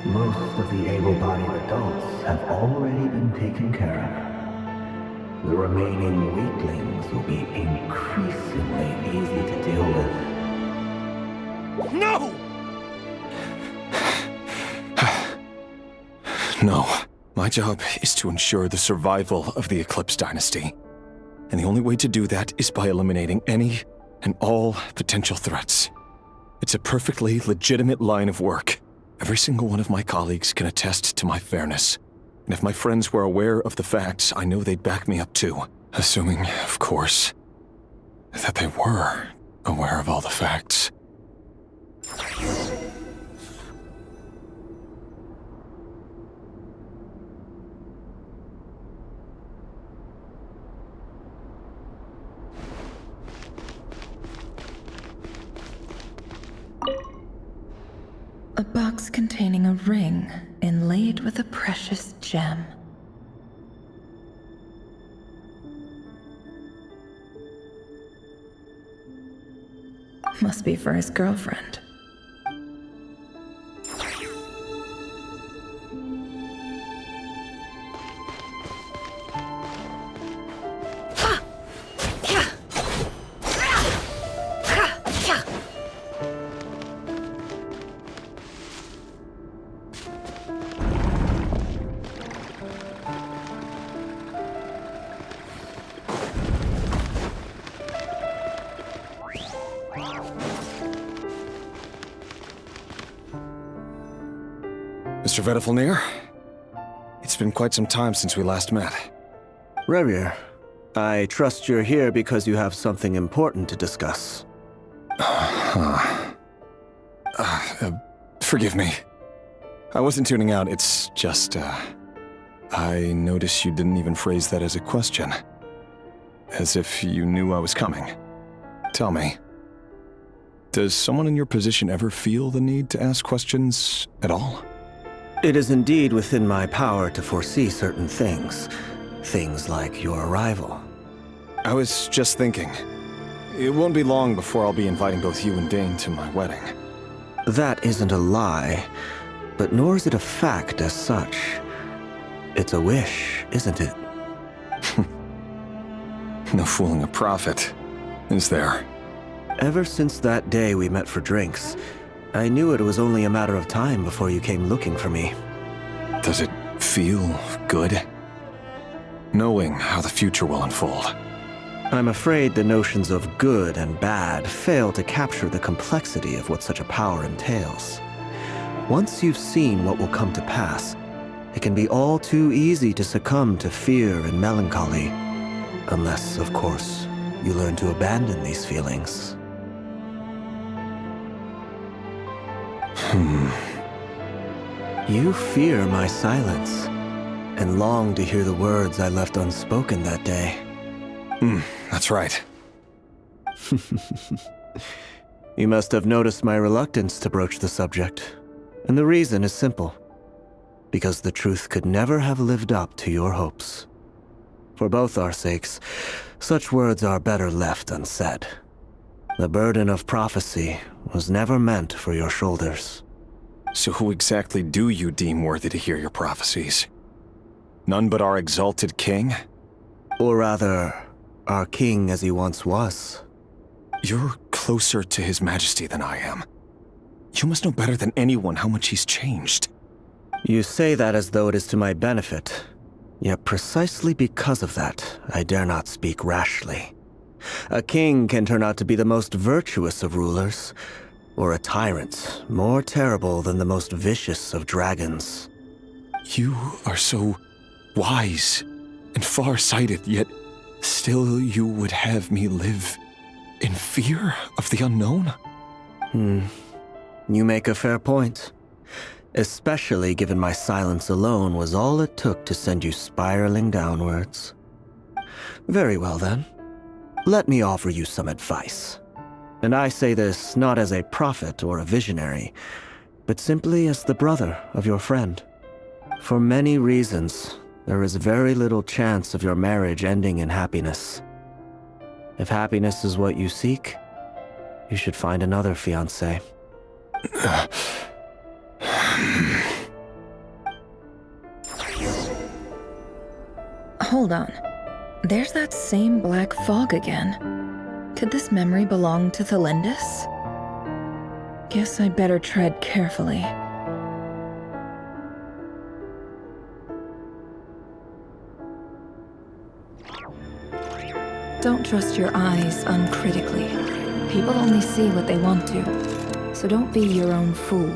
most of the able-bodied adults have already been taken care of. The remaining weaklings will be increasingly easy to deal with. No! No. My job is to ensure the survival of the Eclipse Dynasty. And the only way to do that is by eliminating any and all potential threats. It's a perfectly legitimate line of work. Every single one of my colleagues can attest to my fairness. And if my friends were aware of the facts, I know they'd back me up too. Assuming, of course, that they were aware of all the facts. A box containing a ring inlaid with a precious gem. Must be for his girlfriend. Mr. Vedifalnir, it's been quite some time since we last met. Rerir, I trust you're here because you have something important to discuss. Forgive me. I wasn't tuning out, it's just, I noticed you didn't even phrase that as a question. As if you knew I was coming. Tell me, does someone in your position ever feel the need to ask questions at all? It is indeed within my power to foresee certain things. Things like your arrival. I was just thinking. It won't be long before I'll be inviting both you and Dane to my wedding. That isn't a lie, but nor is it a fact as such. It's a wish, isn't it? No fooling a prophet, is there? Ever since that day we met for drinks, I knew it was only a matter of time before you came looking for me. Does it feel good? Knowing how the future will unfold. I'm afraid the notions of good and bad fail to capture the complexity of what such a power entails. Once you've seen what will come to pass, it can be all too easy to succumb to fear and melancholy. Unless, of course, you learn to abandon these feelings. You fear my silence, and long to hear the words I left unspoken that day. That's right. You must have noticed my reluctance to broach the subject, and the reason is simple. Because the truth could never have lived up to your hopes. For both our sakes, such words are better left unsaid. The burden of prophecy was never meant for your shoulders. So who exactly do you deem worthy to hear your prophecies? None but our exalted king? Or rather, our king as he once was. You're closer to his majesty than I am. You must know better than anyone how much he's changed. You say that as though it is to my benefit. Yet precisely because of that, I dare not speak rashly. A king can turn out to be the most virtuous of rulers, or a tyrant more terrible than the most vicious of dragons. You are so wise and far-sighted, yet still you would have me live in fear of the unknown? You make a fair point. Especially given my silence alone was all it took to send you spiraling downwards. Very well then. Let me offer you some advice. And I say this not as a prophet or a visionary, but simply as the brother of your friend. For many reasons, there is very little chance of your marriage ending in happiness. If happiness is what you seek, you should find another fiancé. Hold on. There's that same black fog again. Could this memory belong to Thelindis? Guess I'd better tread carefully. Don't trust your eyes uncritically. People only see what they want to, so don't be your own fool.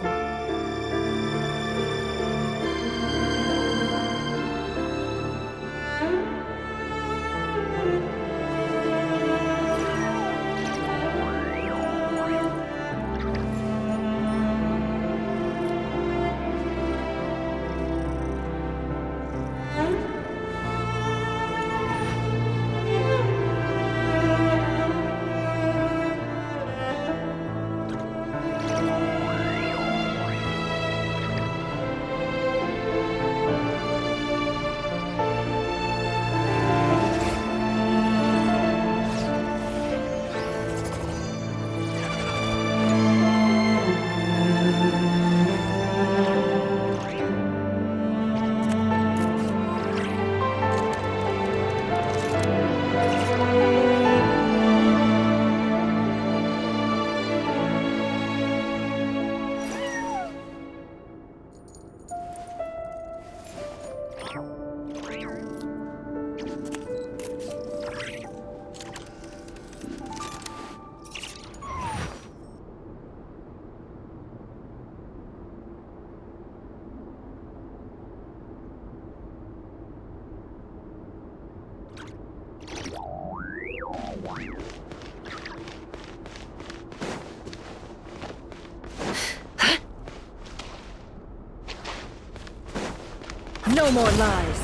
No more lies.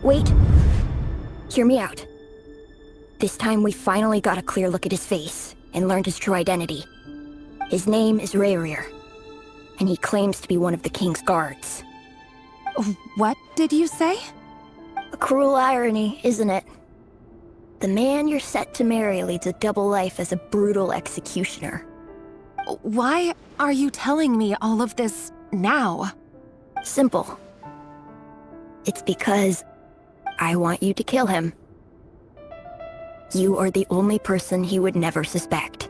Wait. Hear me out. This time we finally got a clear look at his face and learned his true identity. His name is Rayrir, and he claims to be one of the king's guards. What did you say? A cruel irony, isn't it? The man you're set to marry leads a double life as a brutal executioner. Why are you telling me all of this now? Simple. It's because I want you to kill him. You are the only person he would never suspect.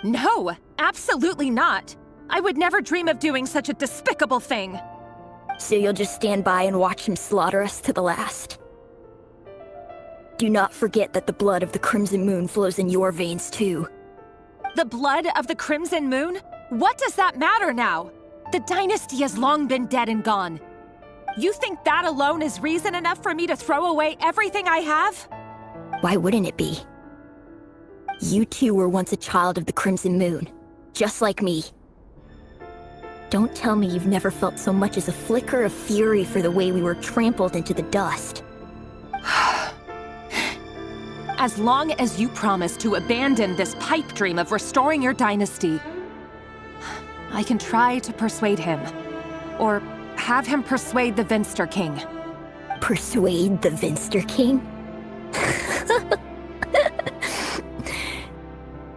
No, absolutely not. I would never dream of doing such a despicable thing. So you'll just stand by and watch him slaughter us to the last? Do not forget that the blood of the Crimson Moon flows in your veins too. The blood of the Crimson Moon? What does that matter now? The dynasty has long been dead and gone. You think that alone is reason enough for me to throw away everything I have? Why wouldn't it be? You two were once a child of the Crimson Moon, just like me. Don't tell me you've never felt so much as a flicker of fury for the way we were trampled into the dust. As long as you promise to abandon this pipe dream of restoring your dynasty, I can try to persuade him. Or have him persuade the Vinster King. Persuade the Vinster King?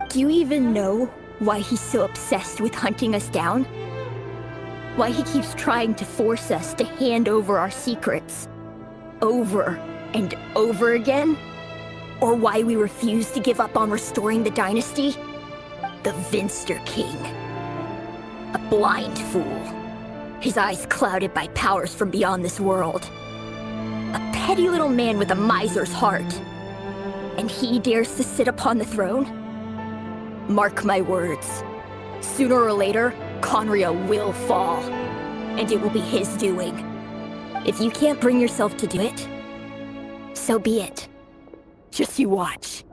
Do you even know why he's so obsessed with hunting us down? Why he keeps trying to force us to hand over our secrets over and over again? Or why we refuse to give up on restoring the dynasty? The Vinster King. A blind fool. His eyes clouded by powers from beyond this world. A petty little man with a miser's heart. And he dares to sit upon the throne? Mark my words. Sooner or later, Khaenri'ah will fall. And it will be his doing. If you can't bring yourself to do it, so be it. Just you watch.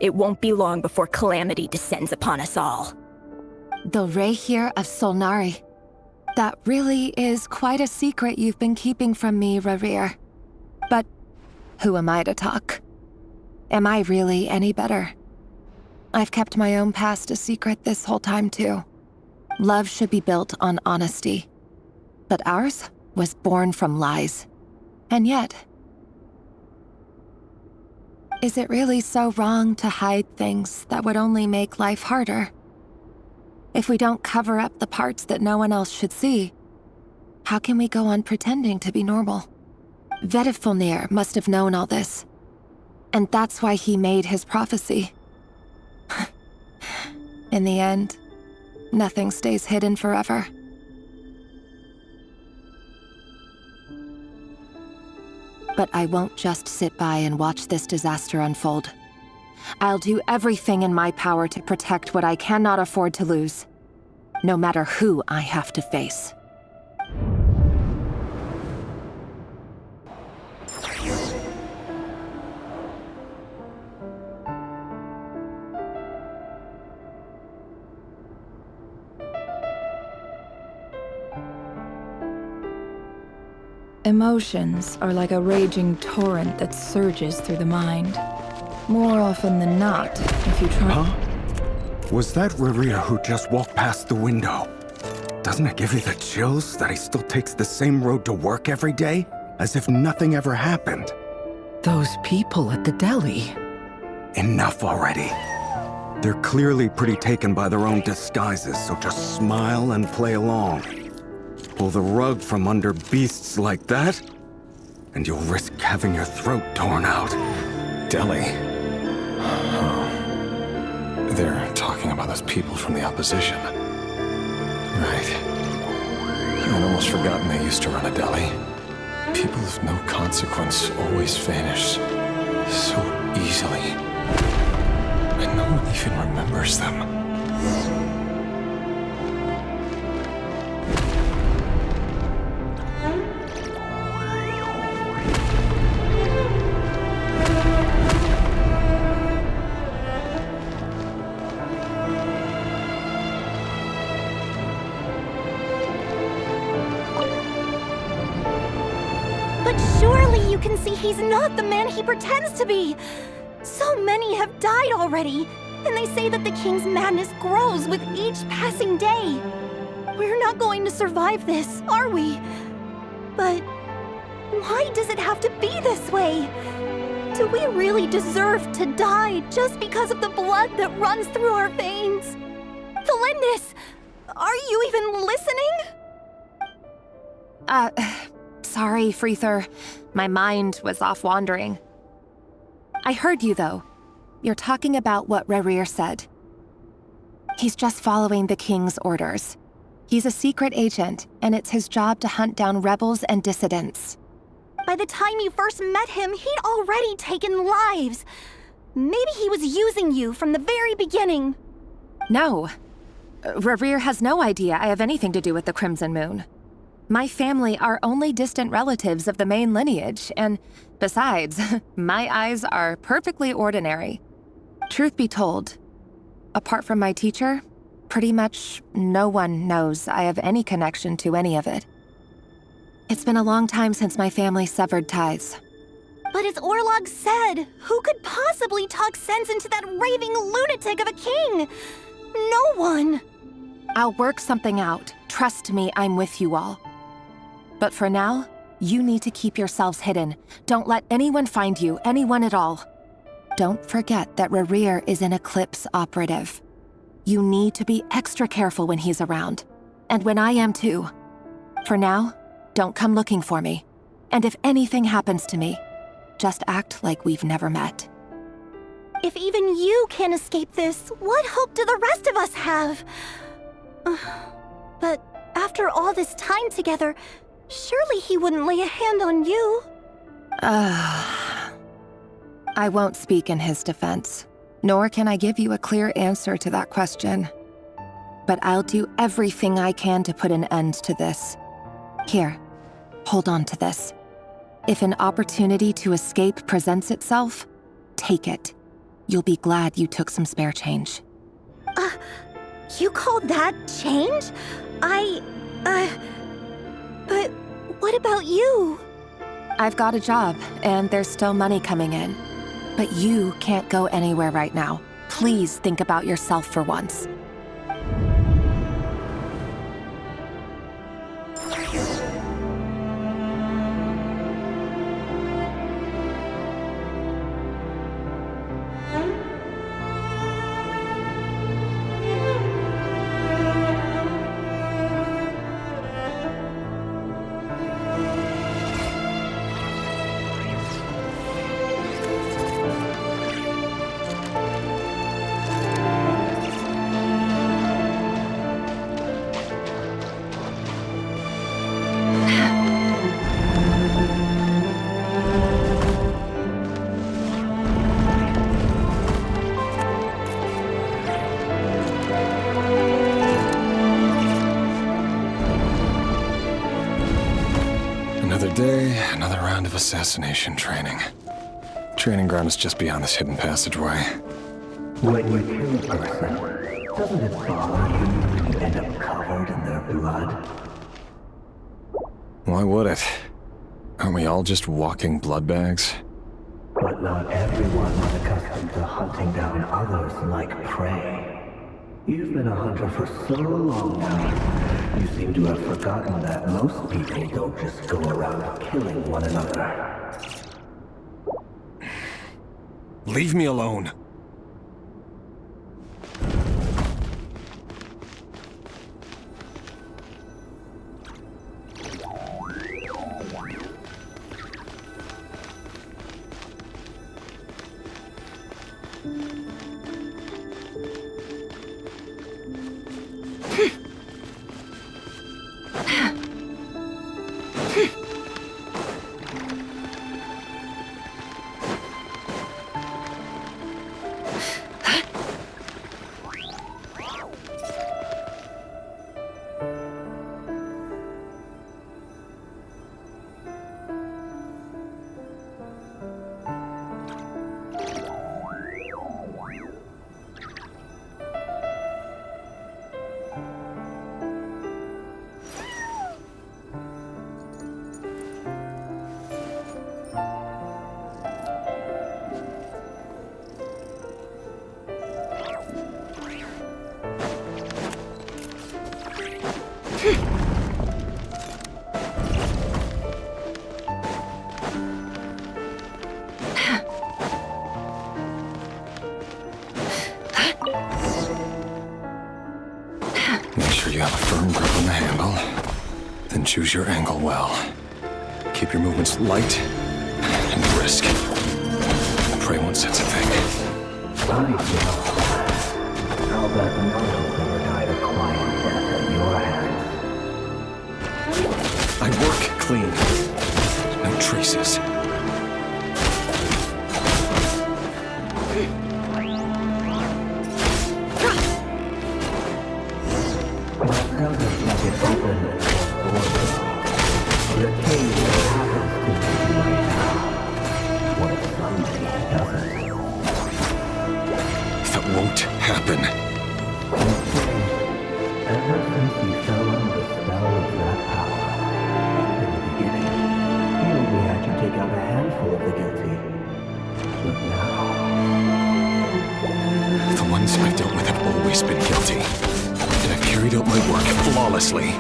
It won't be long before calamity descends upon us all. The Rehir of Solnari. That really is quite a secret you've been keeping from me, Rarir. But who am I to talk? Am I really any better? I've kept my own past a secret this whole time, too. Love should be built on honesty. But ours was born from lies. And yet, is it really so wrong to hide things that would only make life harder? If we don't cover up the parts that no one else should see, how can we go on pretending to be normal? Vedifulnir must have known all this. And that's why he made his prophecy. In the end, nothing stays hidden forever. But I won't just sit by and watch this disaster unfold. I'll do everything in my power to protect what I cannot afford to lose, no matter who I have to face. Emotions are like a raging torrent that surges through the mind. More often than not, if you try— Huh? Was that Rarir who just walked past the window? Doesn't it give you the chills that he still takes the same road to work every day? As if nothing ever happened. Those people at the deli. Enough already. They're clearly pretty taken by their own disguises, so just smile and play along. Pull the rug from under beasts like that, and you'll risk having your throat torn out. Deli? Oh. They're talking about those people from the opposition. Right. I'd almost forgotten they used to run a deli. People of no consequence always vanish so easily. And no one even remembers them. Surely you can see he's not the man he pretends to be! So many have died already, and they say that the king's madness grows with each passing day. We're not going to survive this, are we? But why does it have to be this way? Do we really deserve to die just because of the blood that runs through our veins? Thelindis! Are you even listening? Sorry, Freether. My mind was off wandering. I heard you, though. You're talking about what Rerir said. He's just following the king's orders. He's a secret agent, and it's his job to hunt down rebels and dissidents. By the time you first met him, he'd already taken lives. Maybe he was using you from the very beginning. No. Rerir has no idea I have anything to do with the Crimson Moon. My family are only distant relatives of the main lineage, and besides, my eyes are perfectly ordinary. Truth be told, apart from my teacher, pretty much no one knows I have any connection to any of it. It's been a long time since my family severed ties. But as Orlog said, who could possibly talk sense into that raving lunatic of a king? No one. I'll work something out. Trust me, I'm with you all. But for now, you need to keep yourselves hidden. Don't let anyone find you, anyone at all. Don't forget that Rerir is an Eclipse operative. You need to be extra careful when he's around. And when I am too. For now, don't come looking for me. And if anything happens to me, just act like we've never met. If even you can't escape this, what hope do the rest of us have? But after all this time together, surely he wouldn't lay a hand on you. I won't speak in his defense, nor can I give you a clear answer to that question. But I'll do everything I can to put an end to this. Here, hold on to this. If an opportunity to escape presents itself, take it. You'll be glad you took some spare change. You call that change? But what about you? I've got a job, and there's still money coming in. But you can't go anywhere right now. Please think about yourself for once. Another day, another round of assassination training. Training ground is just beyond this hidden passageway. When you kill a person, doesn't it bother you when you end up covered in their blood? Why would it? Aren't we all just walking blood bags? But not everyone is accustomed to hunting down others like prey. You've been a hunter for so long now, you seem to have forgotten that most people don't just go around killing one another. Leave me alone. Make sure you have a firm grip on the handle, then choose your angle well. Keep your movements light and brisk. Pray won't sense a thing. I'll bet no one's ever died a quiet death at your hands. I work clean. No traces. That won't happen. Ever since you fell under the spell of that power, in the beginning, you only had to take out a handful of the guilty. But now... The ones I've dealt with have always been guilty. And I've carried out my work flawlessly.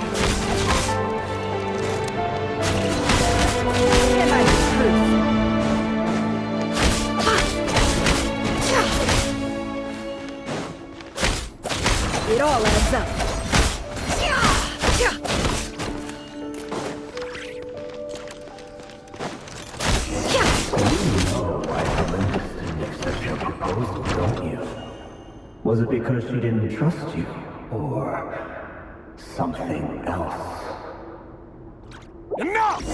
It all adds up. Was it because she didn't trust you? Or something else? Enough!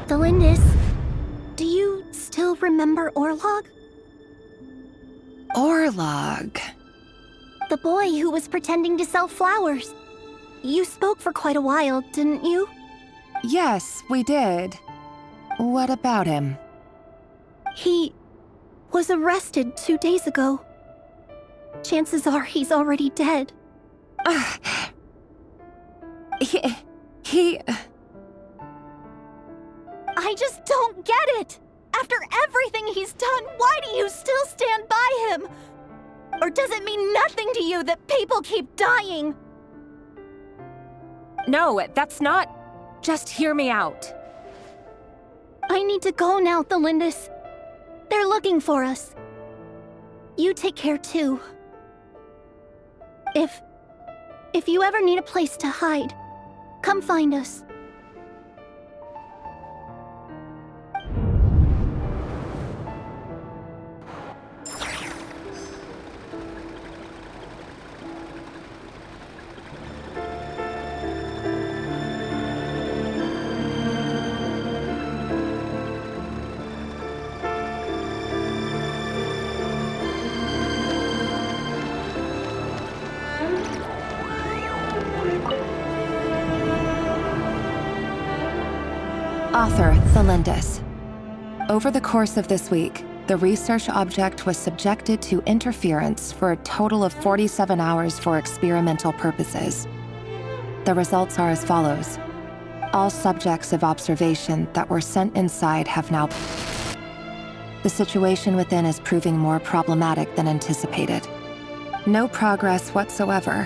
Delindis, do you still remember Orlog? Orlog. The boy who was pretending to sell flowers. You spoke for quite a while, didn't you? Yes, we did. What about him? He was arrested 2 days ago. Chances are he's already dead. He... I just don't get it! After everything he's done, why do you still stand by him? Or does it mean nothing to you that people keep dying? No, that's not... Just hear me out. I need to go now, Delindis. They're looking for us. You take care too. If you ever need a place to hide, come find us. Author, Thelindis. Over the course of this week, the research object was subjected to interference for a total of 47 hours for experimental purposes. The results are as follows. All subjects of observation that were sent inside have now... The situation within is proving more problematic than anticipated. No progress whatsoever.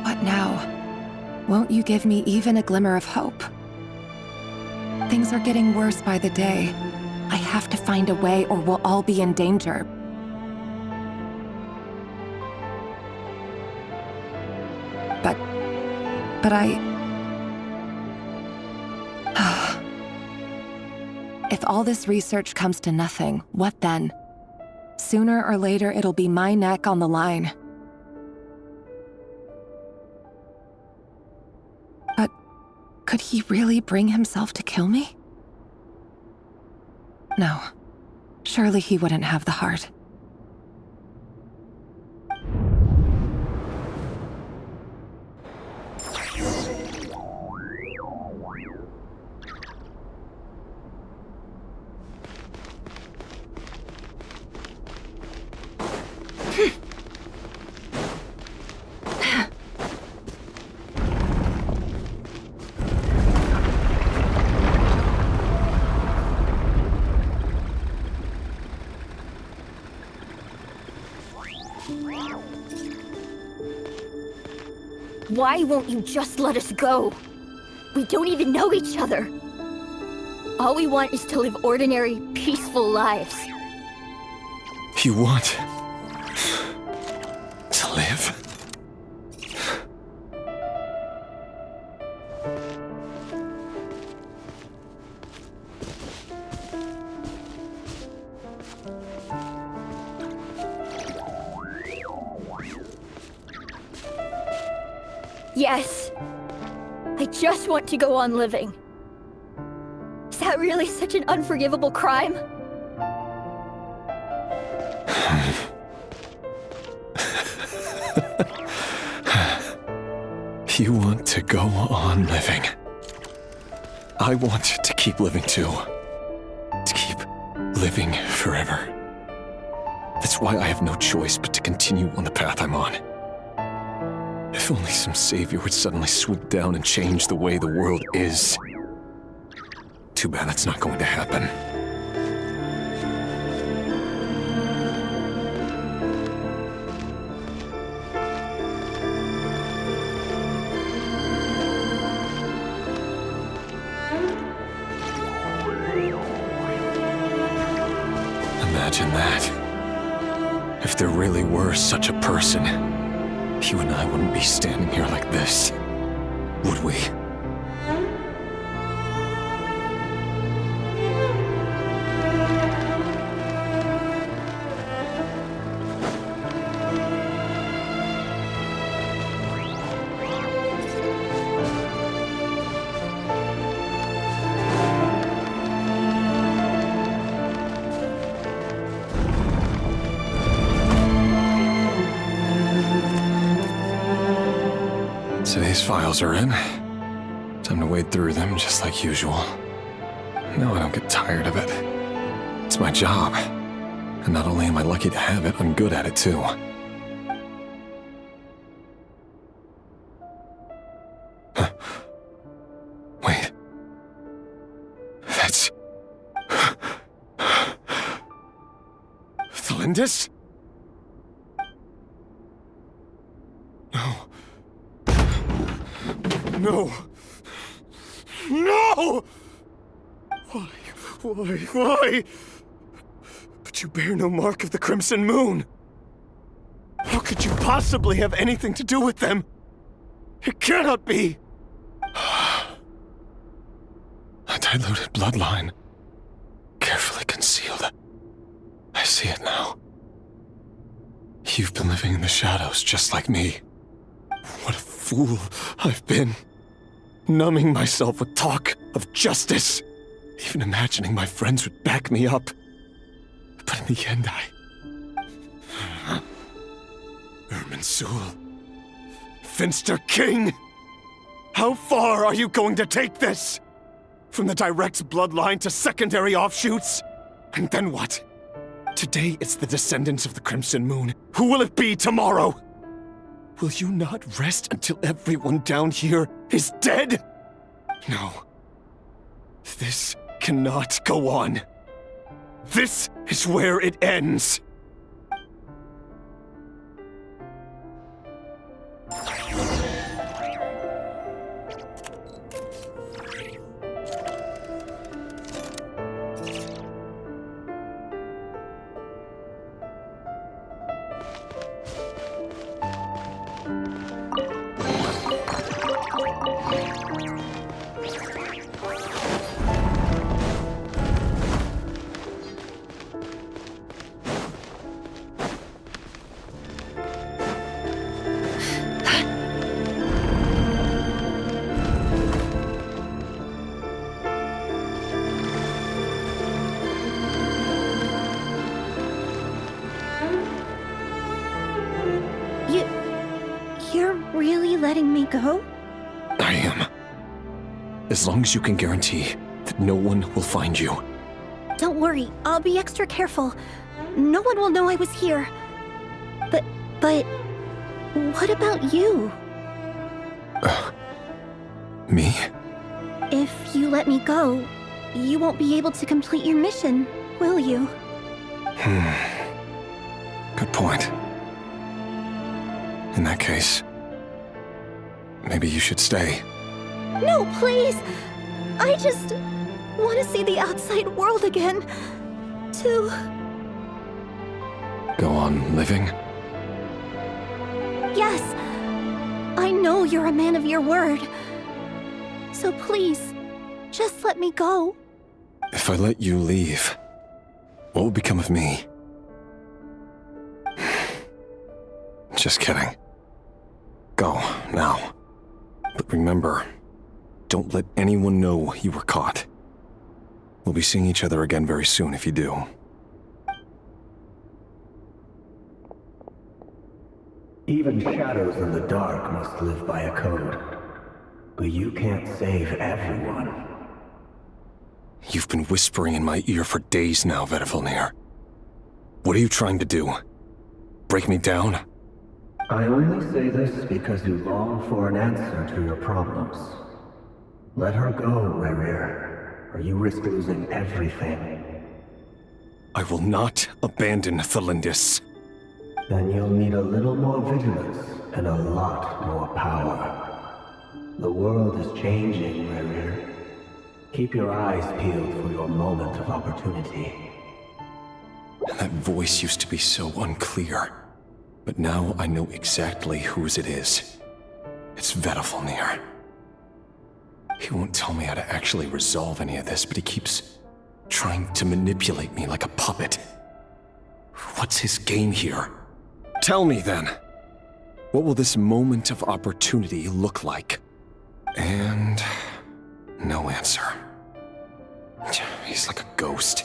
What now? Won't you give me even a glimmer of hope? Things are getting worse by the day. I have to find a way or we'll all be in danger. But I... If all this research comes to nothing, what then? Sooner or later, it'll be my neck on the line. But could he really bring himself to kill me? No. Surely he wouldn't have the heart. Why won't you just let us go? We don't even know each other. All we want is to live ordinary, peaceful lives. You want to live? Yes. I just want to go on living. Is that really such an unforgivable crime? You want to go on living. I want to keep living too. To keep living forever. That's why I have no choice but to continue on the path I'm on. If only some savior would suddenly swoop down and change the way the world is. Too bad that's not going to happen. Imagine that. If there really were such a person, you and I wouldn't be standing here like this, would we? Today's files are in. Time to wade through them just like usual. No, I don't get tired of it. It's my job. And not only am I lucky to have it, I'm good at it too. Huh. Wait. That's... Thalindis? No! No! Why? But you bear no mark of the Crimson Moon. How could you possibly have anything to do with them? It cannot be! A diluted bloodline. Carefully concealed. I see it now. You've been living in the shadows just like me. What a fool I've been. Numbing myself with talk of justice. Even imagining my friends would back me up. But in the end, Irminsul. Finster King! How far are you going to take this? From the direct bloodline to secondary offshoots? And then what? Today it's the descendants of the Crimson Moon. Who will it be tomorrow? Will you not rest until everyone down here is dead? No. This cannot go on. This is where it ends. You're really letting me go? I am. As long as you can guarantee that no one will find you. Don't worry, I'll be extra careful. No one will know I was here. But what about you? Me? If you let me go, you won't be able to complete your mission, will you? Good point. In that case, Maybe you should stay. No, please! I just want to see the outside world again. To... Go on living? Yes! I know you're a man of your word. So please, just let me go. If I let you leave, what will become of me? Just kidding. Go, now. But remember, don't let anyone know you were caught. We'll be seeing each other again very soon if you do. Even shadows in the dark must live by a code. But you can't save everyone. You've been whispering in my ear for days now, Vedifilnir. What are you trying to do? Break me down? I only say this because you long for an answer to your problems. Let her go, Rerir, or you risk losing everything. I will not abandon Thelindis. Then you'll need a little more vigilance and a lot more power. The world is changing, Rerir. Keep your eyes peeled for your moment of opportunity. That voice used to be so unclear. But now I know exactly whose it is. It's Vedifilnir. He won't tell me how to actually resolve any of this, but he keeps trying to manipulate me like a puppet. What's his game here? Tell me then! What will this moment of opportunity look like? And... no answer. He's like a ghost.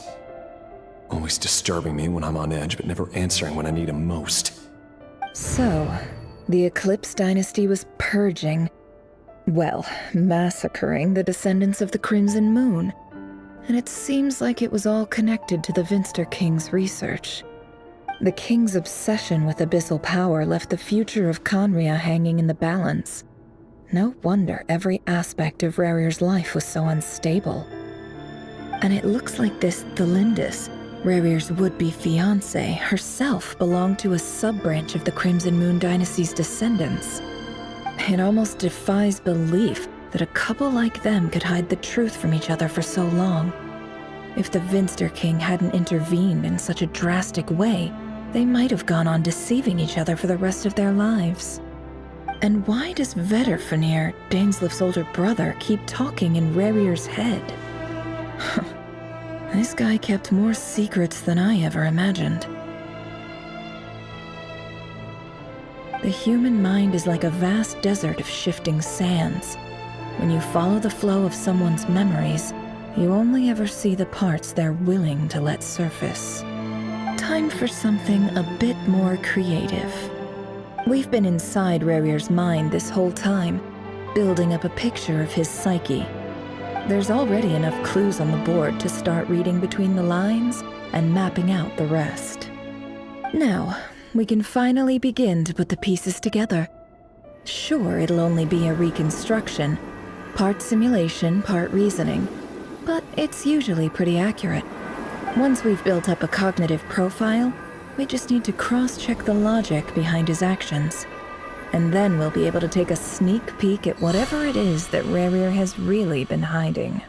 Always disturbing me when I'm on edge, but never answering when I need him most. So, the Eclipse Dynasty was purging, well, massacring the descendants of the Crimson Moon. And it seems like it was all connected to the Vinster King's research. The King's obsession with abyssal power left the future of Khaenri'ah hanging in the balance. No wonder every aspect of Rerir's life was so unstable. And it looks like this Thelindis, Rerir's would-be fiancée, herself belonged to a sub-branch of the Crimson Moon Dynasty's descendants. It almost defies belief that a couple like them could hide the truth from each other for so long. If the Vinster King hadn't intervened in such a drastic way, they might have gone on deceiving each other for the rest of their lives. And why does Vedifilnir, Dainslif's older brother, keep talking in Rerir's head? This guy kept more secrets than I ever imagined. The human mind is like a vast desert of shifting sands. When you follow the flow of someone's memories, you only ever see the parts they're willing to let surface. Time for something a bit more creative. We've been inside Rerir's mind this whole time, building up a picture of his psyche. There's already enough clues on the board to start reading between the lines and mapping out the rest. Now, we can finally begin to put the pieces together. Sure, it'll only be a reconstruction, part simulation, part reasoning, but it's usually pretty accurate. Once we've built up a cognitive profile, we just need to cross-check the logic behind his actions. And then we'll be able to take a sneak peek at whatever it is that Rerir has really been hiding.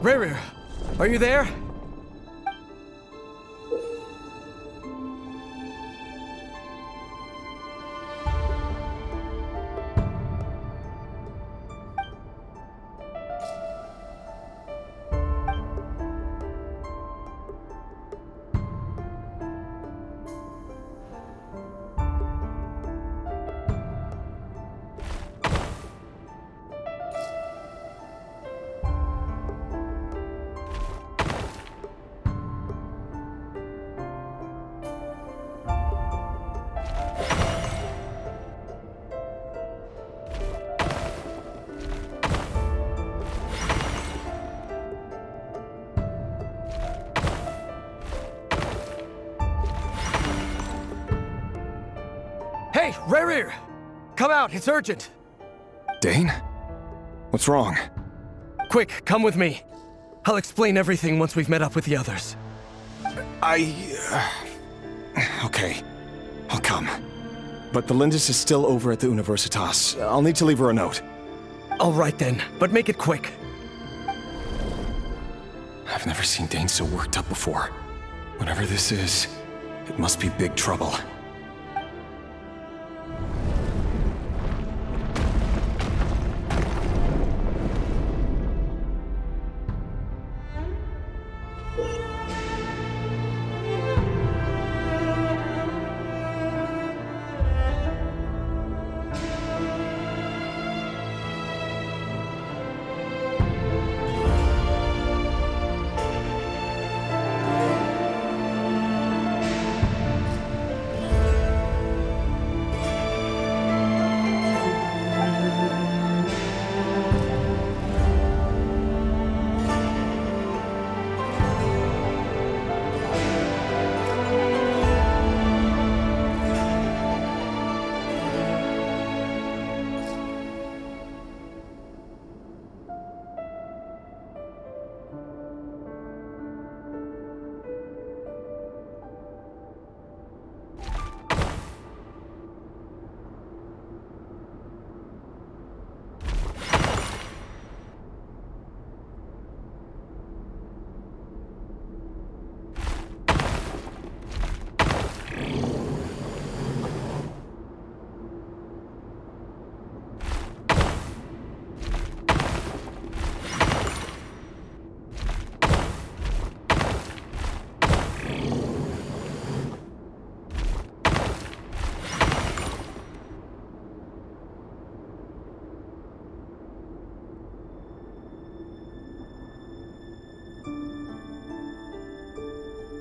Rerir, are you there? Hey, Rerir! Come out, it's urgent! Dane? What's wrong? Quick, come with me. I'll explain everything once we've met up with the others. Okay, I'll come. But Belindis is still over at the Universitas. I'll need to leave her a note. All right then, but make it quick. I've never seen Dane so worked up before. Whatever this is, it must be big trouble.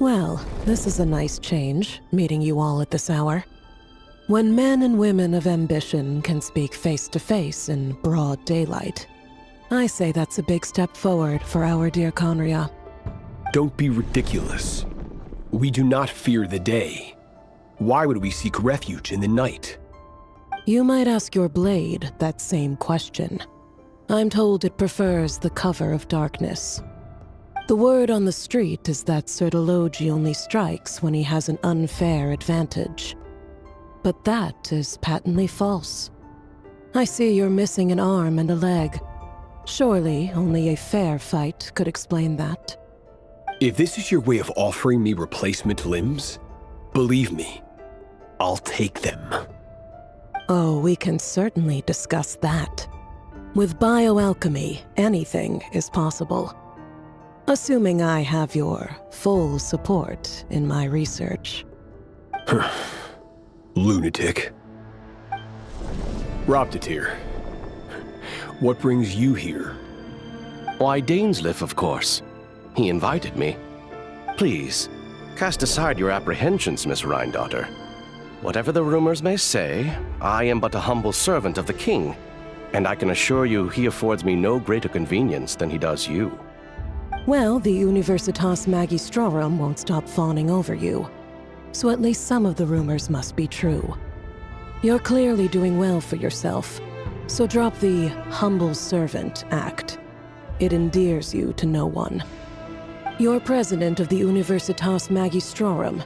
Well, this is a nice change, meeting you all at this hour. When men and women of ambition can speak face to face in broad daylight, I say that's a big step forward for our dear Conria. Don't be ridiculous. We do not fear the day. Why would we seek refuge in the night? You might ask your blade that same question. I'm told it prefers the cover of darkness. The word on the street is that Sertologi only strikes when he has an unfair advantage. But that is patently false. I see you're missing an arm and a leg. Surely only a fair fight could explain that. If this is your way of offering me replacement limbs, believe me, I'll take them. Oh, we can certainly discuss that. With bioalchemy, anything is possible. Assuming I have your full support in my research. Lunatic. Roptatir, what brings you here? Why, Dainsleif, of course. He invited me. Please, cast aside your apprehensions, Miss Rhindaughter. Whatever the rumors may say, I am but a humble servant of the king, and I can assure you he affords me no greater convenience than he does you. Well, the Universitas Magistrorum won't stop fawning over you, so at least some of the rumors must be true. You're clearly doing well for yourself, so drop the humble servant act. It endears you to no one. You're president of the Universitas Magistrorum,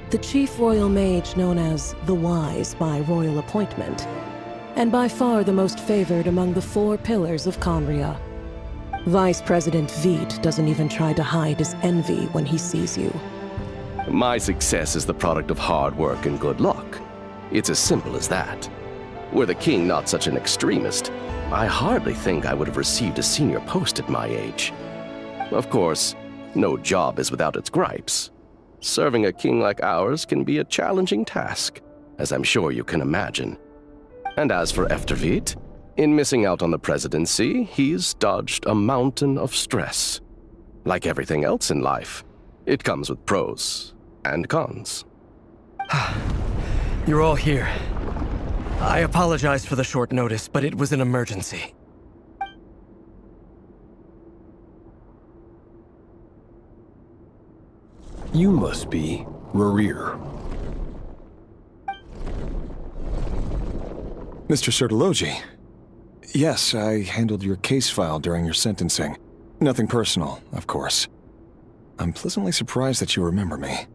the chief royal mage known as the Wise by royal appointment, and by far the most favored among the 4 pillars of Conria. Vice President Veit doesn't even try to hide his envy when he sees you. My success is the product of hard work and good luck. It's as simple as that. Were the king not such an extremist, I hardly think I would have received a senior post at my age. Of course, no job is without its gripes. Serving a king like ours can be a challenging task, as I'm sure you can imagine. And as for Efterveit, in missing out on the presidency, he's dodged a mountain of stress. Like everything else in life, it comes with pros and cons. You're all here. I apologize for the short notice, but it was an emergency. You must be Rerir. Mr. Sertologi. Yes, I handled your case file during your sentencing. Nothing personal, of course. I'm pleasantly surprised that you remember me.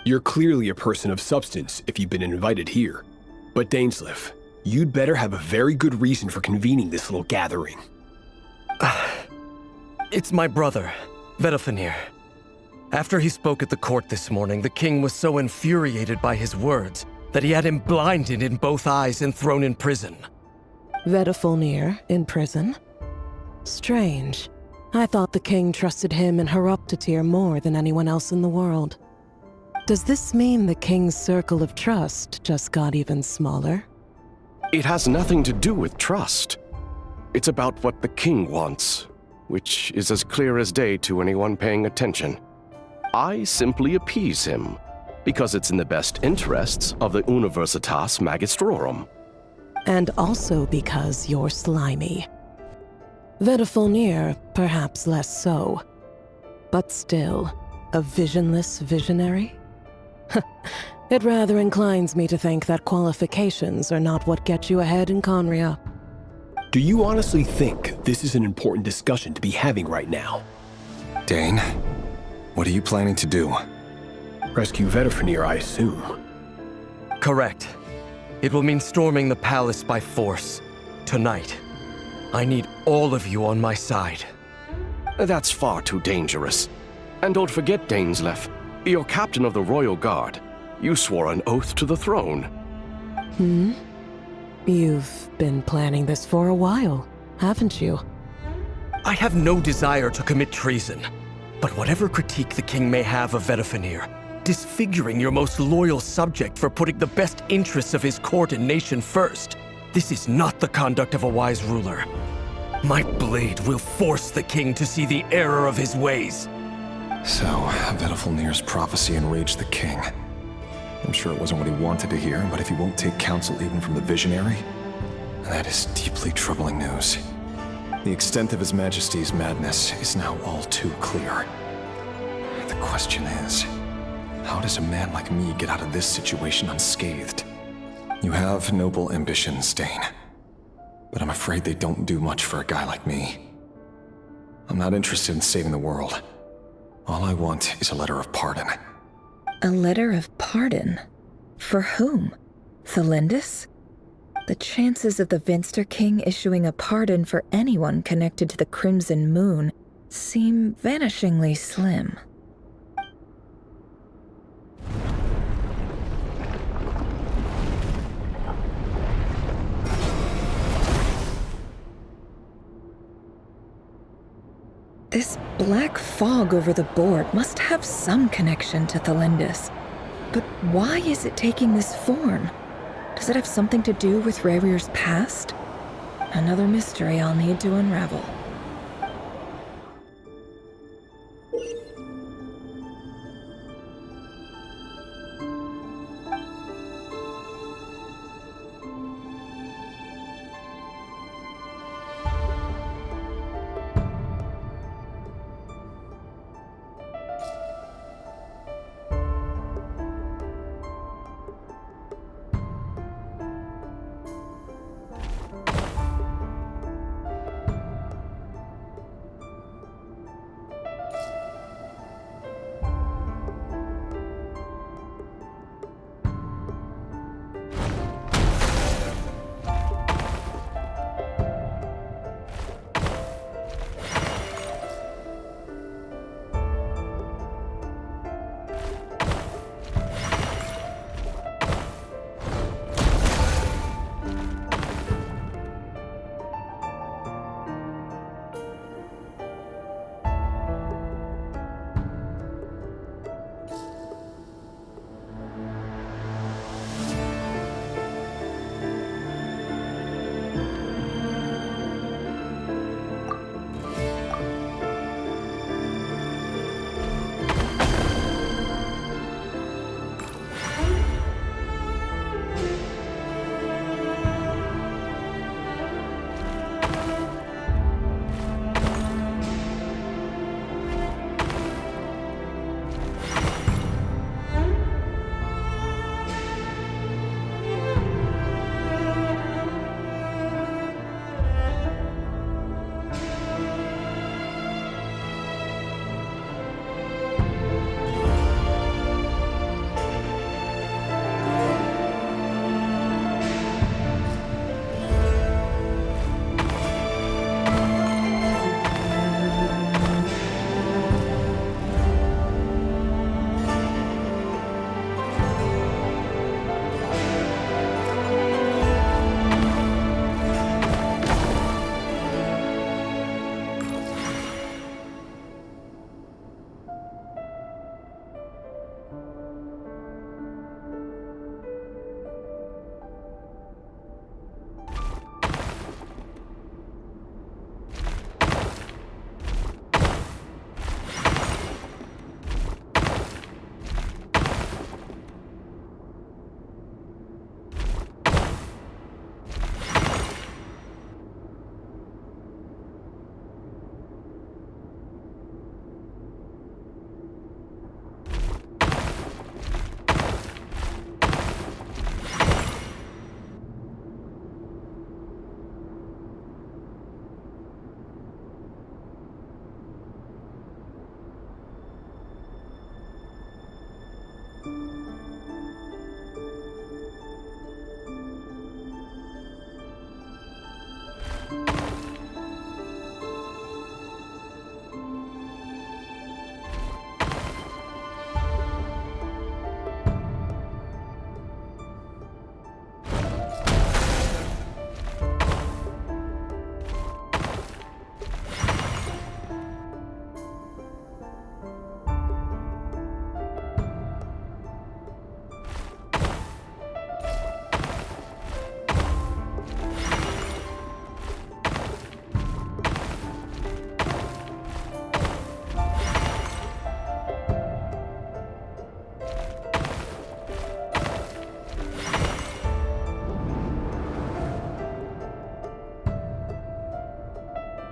You're clearly a person of substance if you've been invited here. But Dainsleif, you'd better have a very good reason for convening this little gathering. It's my brother, Vedalfenir. After he spoke at the court this morning, the king was so infuriated by his words that he had him blinded in both eyes and thrown in prison. Vedalfenir in prison? Strange. I thought the king trusted him and Heroptatir more than anyone else in the world. Does this mean the king's circle of trust just got even smaller? It has nothing to do with trust. It's about what the king wants, which is as clear as day to anyone paying attention. I simply appease him, because it's in the best interests of the Universitas Magistrorum. And also because you're slimy. Vedalfenir, perhaps less so. But still, a visionless visionary? It rather inclines me to think that qualifications are not what get you ahead in Khaenri'ah. Do you honestly think this is an important discussion to be having right now? Dane, what are you planning to do? Rescue Vedalfenir, I assume. Correct. It will mean storming the palace by force. Tonight. I need all of you on my side. That's far too dangerous. And don't forget, Dainsleif, you're captain of the Royal Guard. You swore an oath to the throne. You've been planning this for a while, haven't you? I have no desire to commit treason. But whatever critique the king may have of Vedalfenir, disfiguring your most loyal subject for putting the best interests of his court and nation first, this is not the conduct of a wise ruler. My blade will force the king to see the error of his ways. So, Vedalfenir's prophecy enraged the king. I'm sure it wasn't what he wanted to hear, but if he won't take counsel even from the visionary, that is deeply troubling news. The extent of His Majesty's madness is now all too clear. The question is, how does a man like me get out of this situation unscathed? You have noble ambitions, Dane, but I'm afraid they don't do much for a guy like me. I'm not interested in saving the world. All I want is a letter of pardon. A letter of pardon? For whom? Thelindis? The chances of the Vinster King issuing a pardon for anyone connected to the Crimson Moon seem vanishingly slim. This black fog over the board must have some connection to Thelindis. But why is it taking this form? Does it have something to do with Rarir's past? Another mystery I'll need to unravel.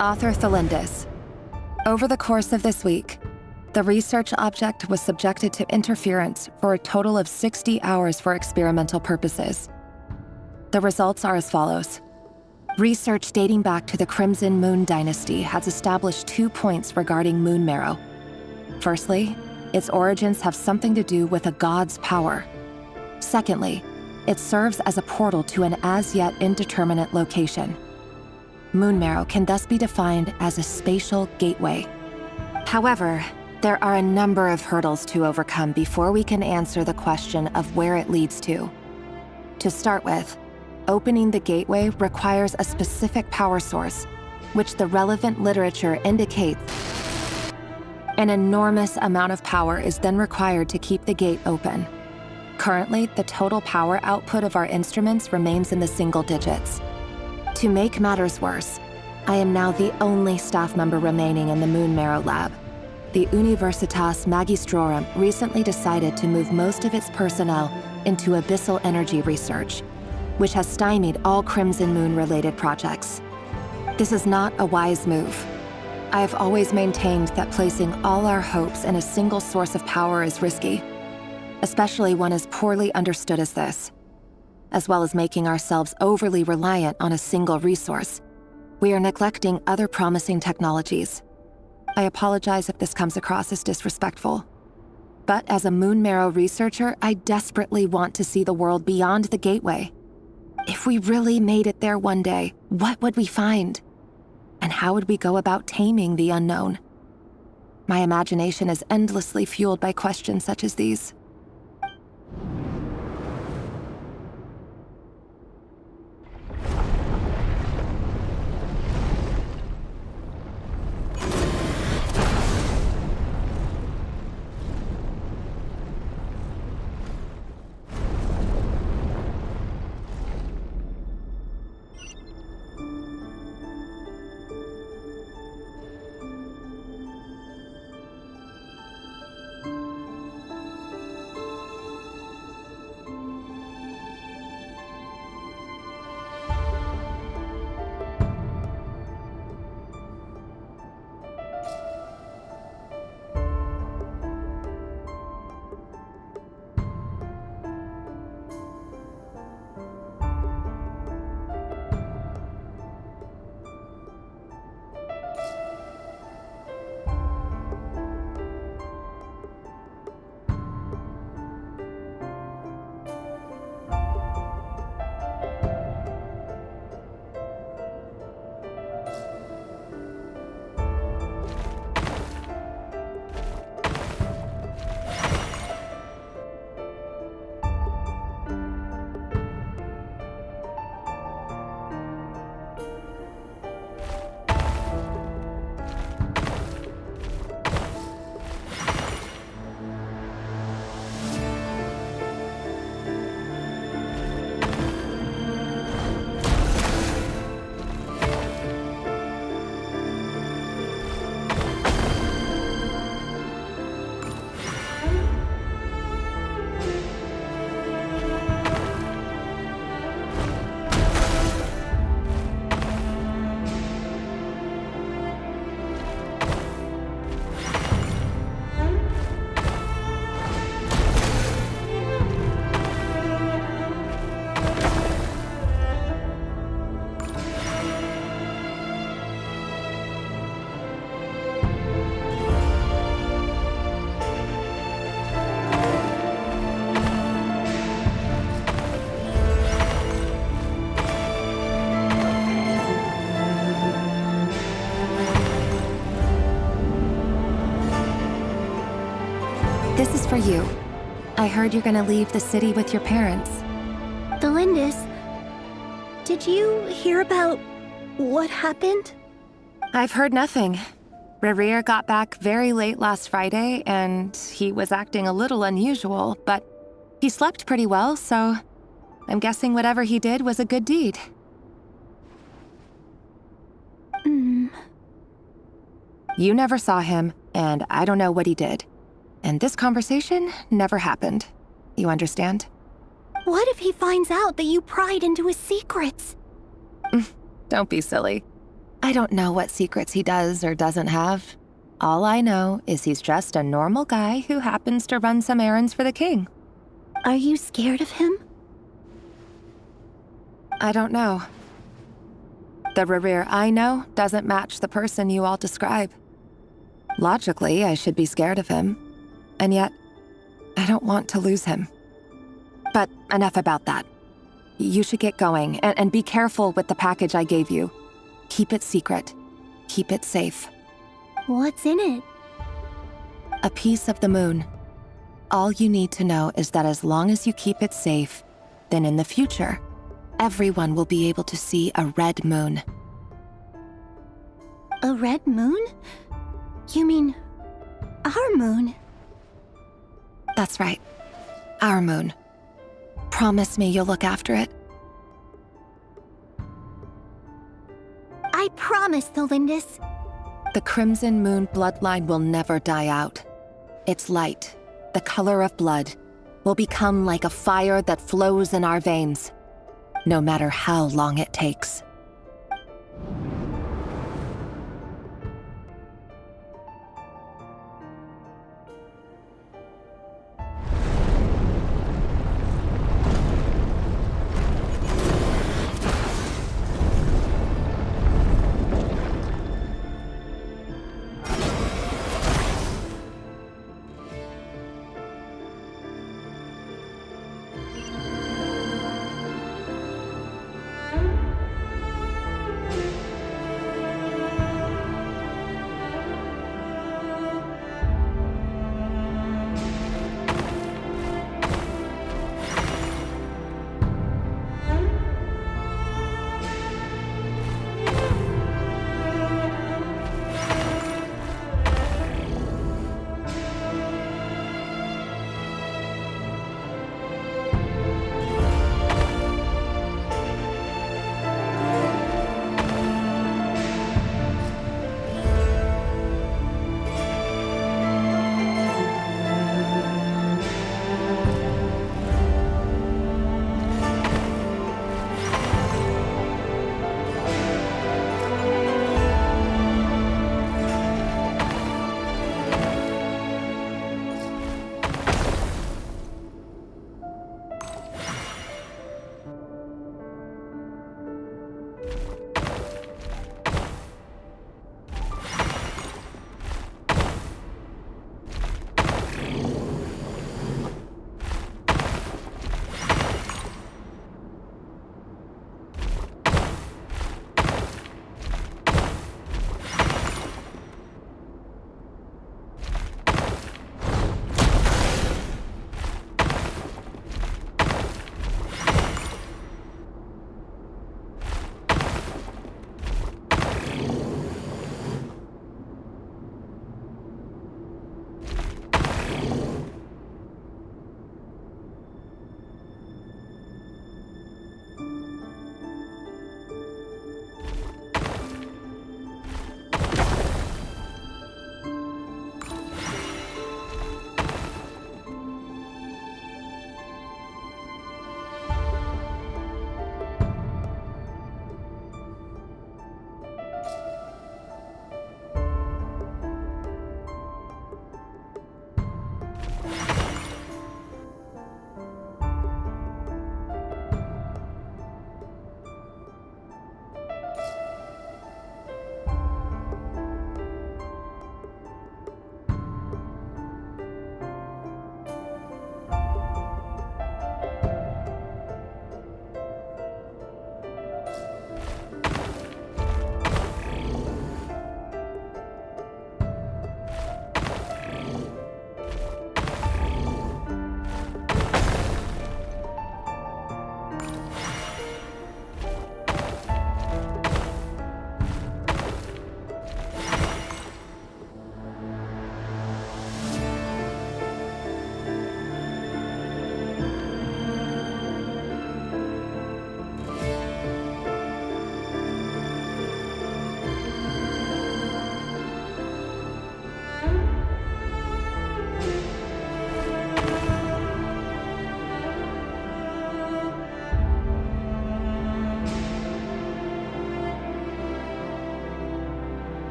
Author Thelindis. Over the course of this week, the research object was subjected to interference for a total of 60 hours for experimental purposes. The results are as follows. Research dating back to the Crimson Moon Dynasty has established 2 points regarding moon marrow. Firstly, its origins have something to do with a god's power. Secondly, it serves as a portal to an as-yet indeterminate location. Moon marrow can thus be defined as a spatial gateway. However, there are a number of hurdles to overcome before we can answer the question of where it leads to. To start with, opening the gateway requires a specific power source, which the relevant literature indicates. An enormous amount of power is then required to keep the gate open. Currently, the total power output of our instruments remains in the single digits. To make matters worse, I am now the only staff member remaining in the Moon Marrow lab. The Universitas Magistrorum recently decided to move most of its personnel into abyssal energy research, which has stymied all Crimson Moon-related projects. This is not a wise move. I have always maintained that placing all our hopes in a single source of power is risky, especially one as poorly understood as this. As well as making ourselves overly reliant on a single resource, we are neglecting other promising technologies. I apologize if this comes across as disrespectful. But as a Moon Marrow researcher, I desperately want to see the world beyond the gateway. If we really made it there one day, what would we find? And how would we go about taming the unknown? My imagination is endlessly fueled by questions such as these. This is for you. I heard you're gonna leave the city with your parents. Thelindis, did you hear about what happened? I've heard nothing. Rerir got back very late last Friday, and he was acting a little unusual, but he slept pretty well, so I'm guessing whatever he did was a good deed. You never saw him, and I don't know what he did. And this conversation never happened. You understand? What if he finds out that you pried into his secrets? Don't be silly. I don't know what secrets he does or doesn't have. All I know is he's just a normal guy who happens to run some errands for the king. Are you scared of him? I don't know. The Rerir I know doesn't match the person you all describe. Logically, I should be scared of him. And yet, I don't want to lose him. But enough about that. You should get going, and be careful with the package I gave you. Keep it secret. Keep it safe. What's in it? A piece of the moon. All you need to know is that as long as you keep it safe, then in the future, everyone will be able to see a red moon. A red moon? You mean our moon? That's right. Our moon. Promise me you'll look after it. I promise, Tholindis. The Crimson Moon bloodline will never die out. Its light, the color of blood, will become like a fire that flows in our veins, no matter how long it takes.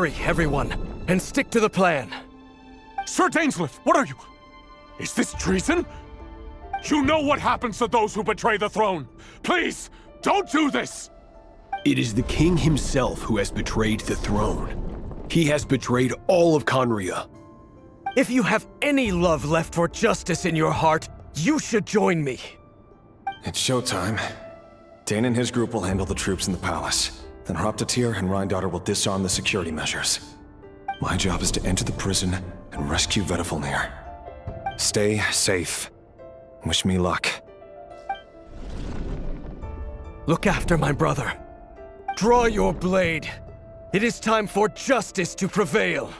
Hurry, everyone, and stick to the plan. Sir Dainsleif, what are you? Is this treason? You know what happens to those who betray the throne. Please, don't do this! It is the king himself who has betrayed the throne. He has betrayed all of Khaenri'ah. If you have any love left for justice in your heart, you should join me. It's showtime. Dane and his group will handle the troops in the palace. Then Hraptatir and Rhindaughter will disarm the security measures. My job is to enter the prison and rescue Vedifalnir. Stay safe. Wish me luck. Look after my brother. Draw your blade. It is time for justice to prevail.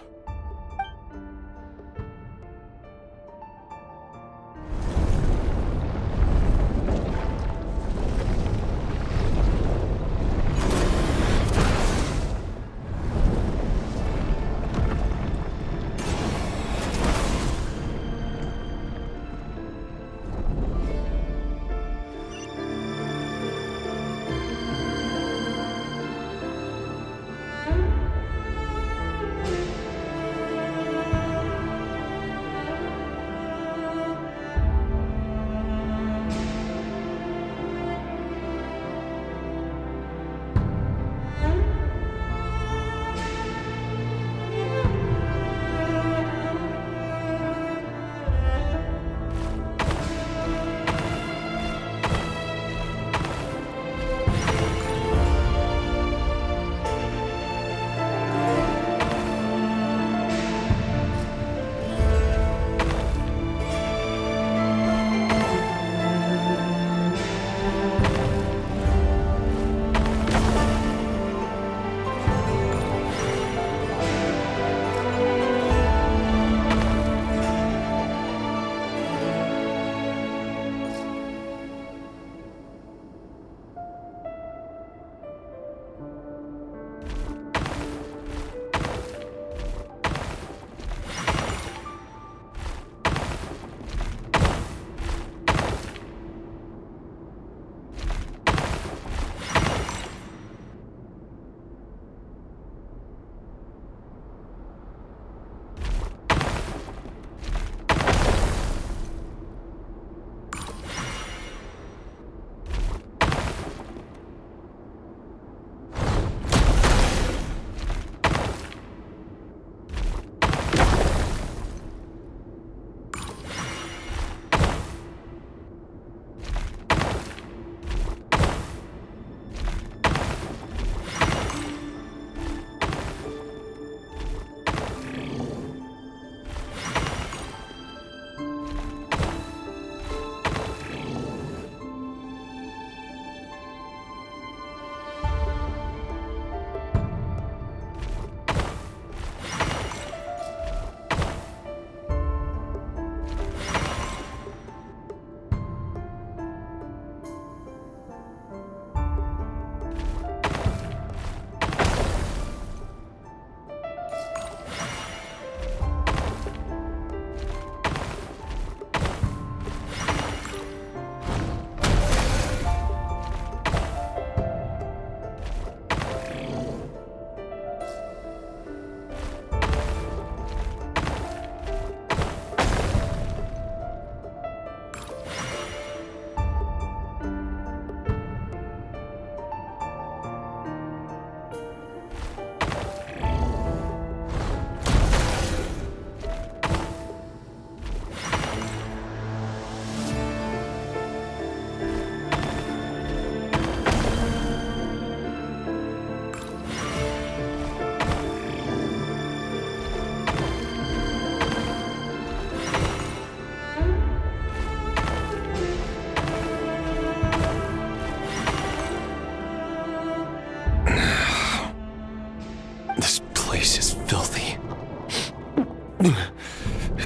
And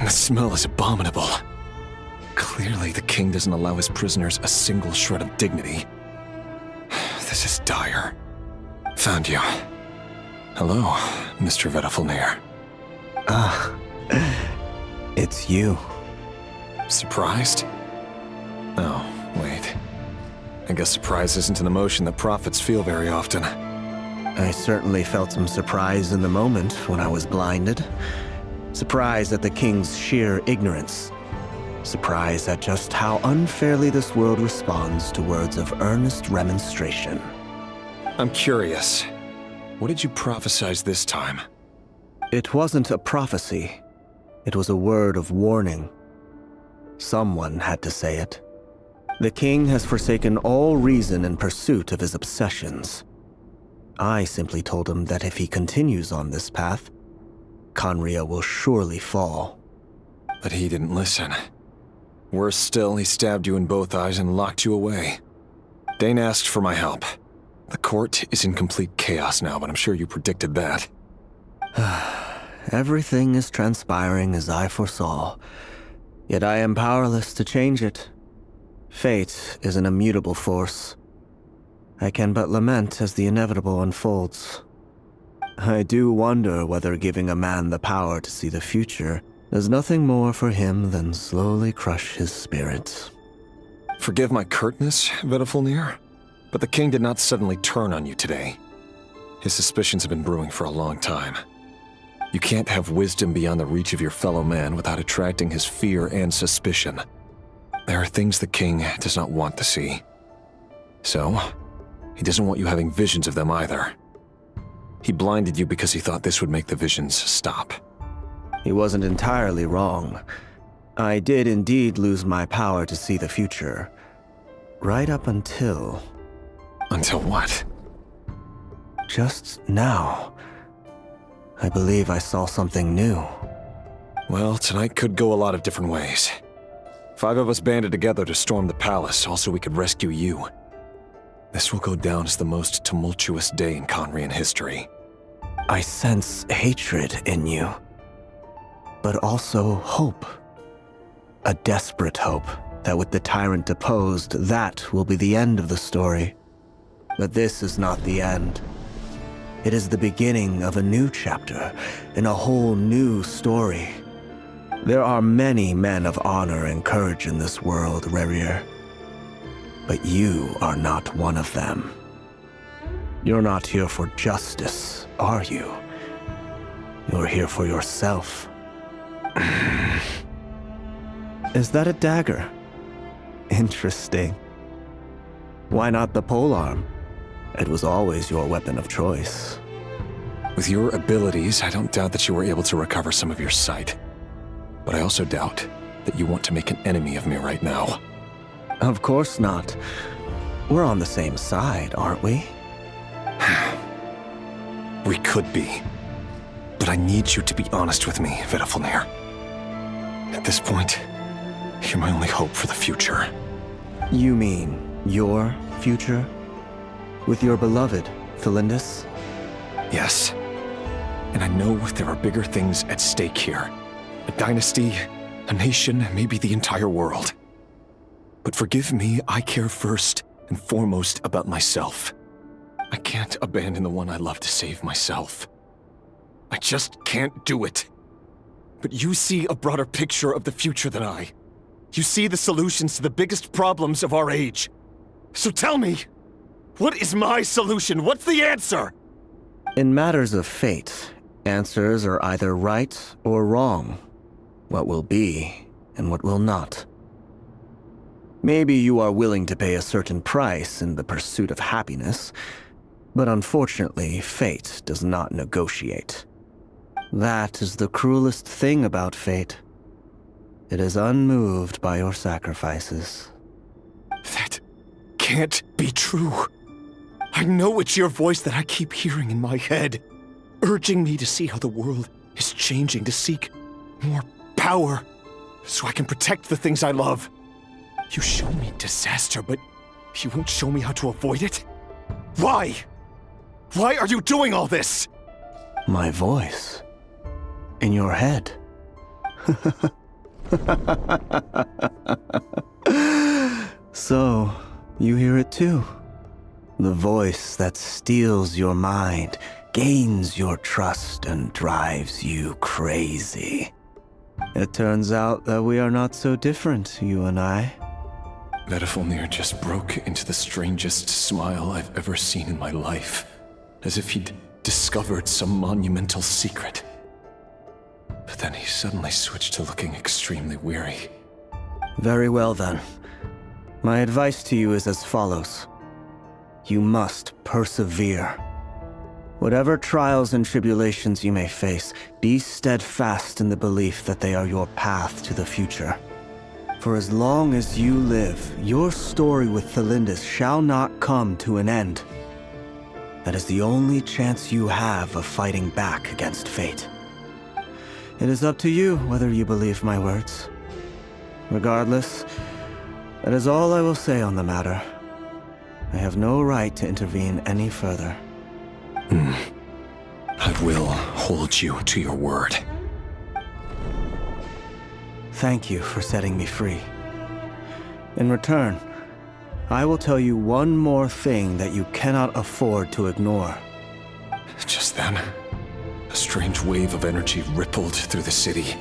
the smell is abominable. Clearly, the king doesn't allow his prisoners a single shred of dignity. This is dire. Found you. Hello, Mr. Vedifalnir. Ah, it's you. Surprised? Oh, wait. I guess surprise isn't an emotion that prophets feel very often. I certainly felt some surprise in the moment when I was blinded. Surprise at the king's sheer ignorance. Surprise at just how unfairly this world responds to words of earnest remonstration. I'm curious. What did you prophesize this time? It wasn't a prophecy. It was a word of warning. Someone had to say it. The king has forsaken all reason in pursuit of his obsessions. I simply told him that if he continues on this path, Khaenri'ah will surely fall. But he didn't listen. Worse still, he stabbed you in both eyes and locked you away. Dane asked for my help. The court is in complete chaos now, but I'm sure you predicted that. Everything is transpiring as I foresaw, yet I am powerless to change it. Fate is an immutable force. I can but lament as the inevitable unfolds. I do wonder whether giving a man the power to see the future does nothing more for him than slowly crush his spirit. Forgive my curtness, Vedifulnir, but the king did not suddenly turn on you today. His suspicions have been brewing for a long time. You can't have wisdom beyond the reach of your fellow man without attracting his fear and suspicion. There are things the king does not want to see. So, he doesn't want you having visions of them either. He blinded you because he thought this would make the visions stop. He wasn't entirely wrong. I did indeed lose my power to see the future. Right up until... Until what? Just now. I believe I saw something new. Well, tonight could go a lot of different ways. 5 of us banded together to storm the palace, all so we could rescue you. This will go down as the most tumultuous day in Khaenri'ah history. I sense hatred in you, but also hope. A desperate hope that with the tyrant deposed, that will be the end of the story. But this is not the end. It is the beginning of a new chapter in a whole new story. There are many men of honor and courage in this world, Rerir. But you are not one of them. You're not here for justice, are you? You're here for yourself. Is that a dagger? Interesting. Why not the polearm? It was always your weapon of choice. With your abilities, I don't doubt that you were able to recover some of your sight. But I also doubt that you want to make an enemy of me right now. Of course not. We're on the same side, aren't we? We could be. But I need you to be honest with me, Vedifulnir. At this point, you're my only hope for the future. You mean your future? With your beloved, Felindus? Yes. And I know there are bigger things at stake here. A dynasty, a nation, maybe the entire world. But forgive me, I care first and foremost about myself. I can't abandon the one I love to save myself. I just can't do it. But you see a broader picture of the future than I. You see the solutions to the biggest problems of our age. So tell me, what is my solution? What's the answer? In matters of fate, answers are either right or wrong. What will be and what will not. Maybe you are willing to pay a certain price in the pursuit of happiness, but unfortunately, fate does not negotiate. That is the cruelest thing about fate. It is unmoved by your sacrifices. That can't be true. I know it's your voice that I keep hearing in my head, urging me to see how the world is changing, to seek more power, so I can protect the things I love. You show me disaster, but you won't show me how to avoid it? Why? Why are you doing all this? My voice. In your head. So, you hear it too. The voice that steals your mind, gains your trust, and drives you crazy. It turns out that we are not so different, you and I. Vedifulnir just broke into the strangest smile I've ever seen in my life. as if he'd discovered some monumental secret. But then he suddenly switched to looking extremely weary. Very well then. My advice to you is as follows. You must persevere. Whatever trials and tribulations you may face, be steadfast in the belief that they are your path to the future. For as long as you live, your story with Thelindis shall not come to an end. That is the only chance you have of fighting back against fate. It is up to you whether you believe my words. Regardless, that is all I will say on the matter. I have no right to intervene any further. I will hold you to your word. Thank you for setting me free. In return, I will tell you one more thing that you cannot afford to ignore. Just then, a strange wave of energy rippled through the city.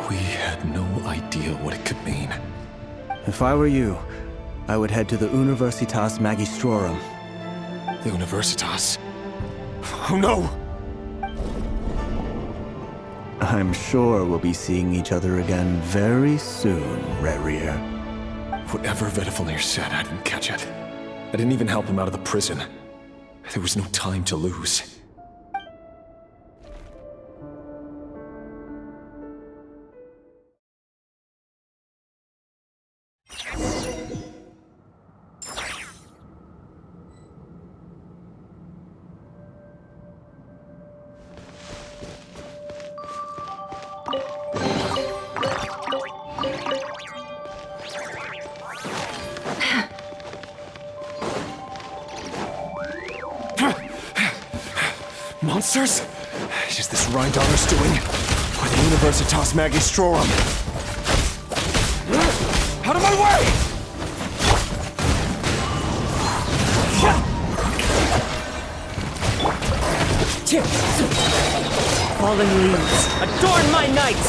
We had no idea what it could mean. If I were you, I would head to the Universitas Magistrorum. The Universitas? Oh no! I'm sure we'll be seeing each other again very soon, Rerir. Whatever Vedifalnir said, I didn't catch it. I didn't even help him out of the prison. There was no time to lose. Monsters? Is this Rhindaughter's doing? Or the Universitas Magistrorum? Out of my way! Fallen leaves, adorn my night!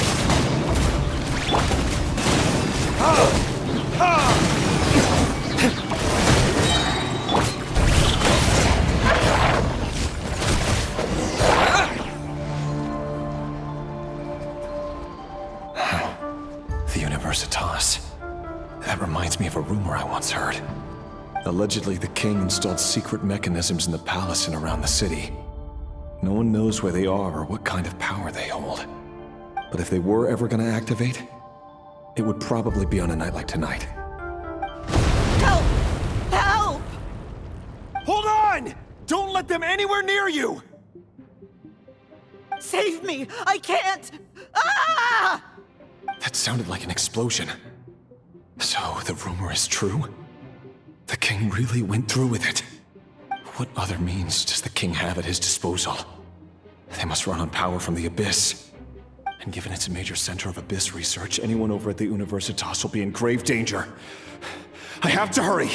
The Universitas. That reminds me of a rumor I once heard. Allegedly, the king installed secret mechanisms in the palace and around the city. No one knows where they are or what kind of power they hold. But if they were ever going to activate, it would probably be on a night like tonight. Help! Help! Hold on! Don't let them anywhere near you! Save me! I can't! Ah! That sounded like an explosion. So, the rumor is true? The king really went through with it? What other means does the king have at his disposal? They must run on power from the Abyss. And given it's a major center of Abyss research, anyone over at the Universitas will be in grave danger. I have to hurry!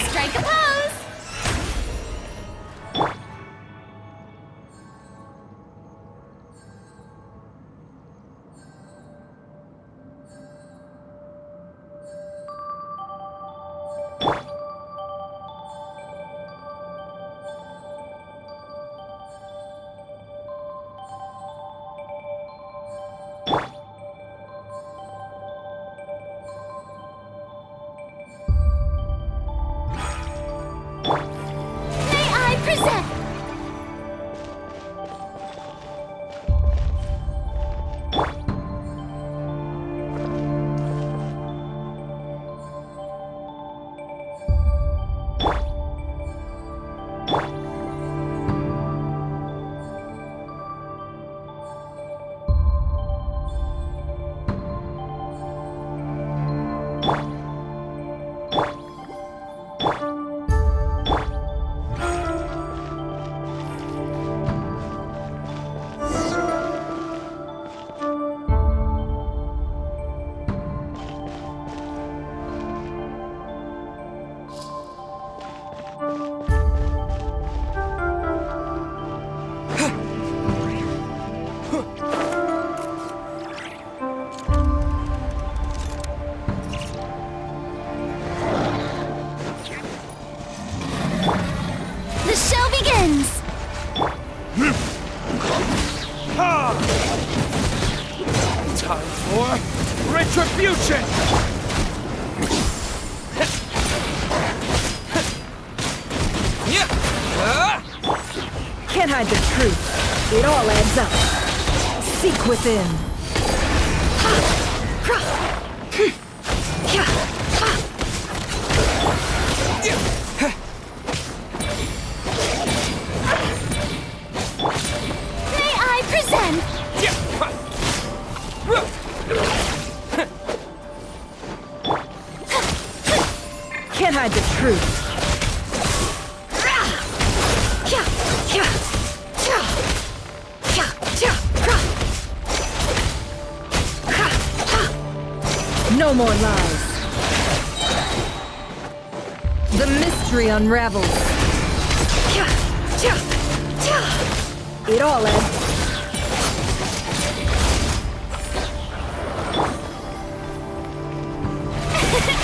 Strike a pose! May I present? hide the truth. It all adds up. Seek within. May I present? Can't hide the truth. No more lies. The mystery unravels. It all ends.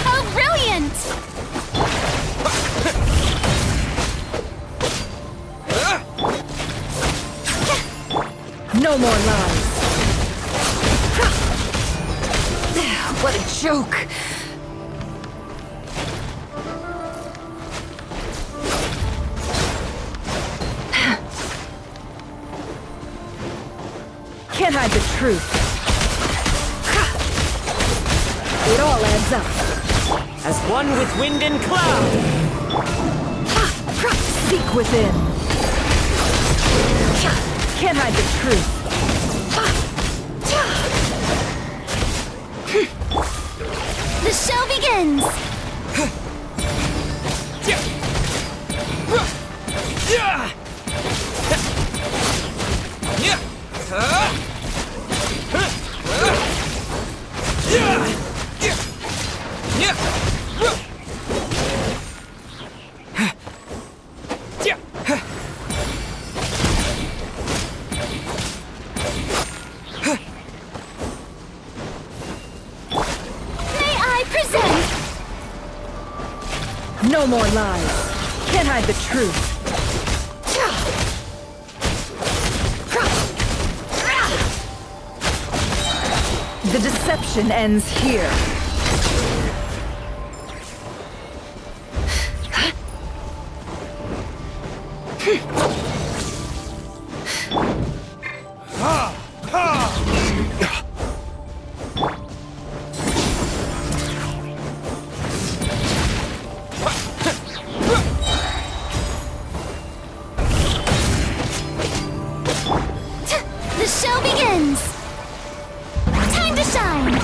How brilliant! No more lies. What a joke. Can't hide the truth. It all adds up. As one with wind and cloud! Seek within. Can't hide the truth. The show begins! May I present? No more lies. Can't hide the truth. The deception ends here. The show begins! Time to shine!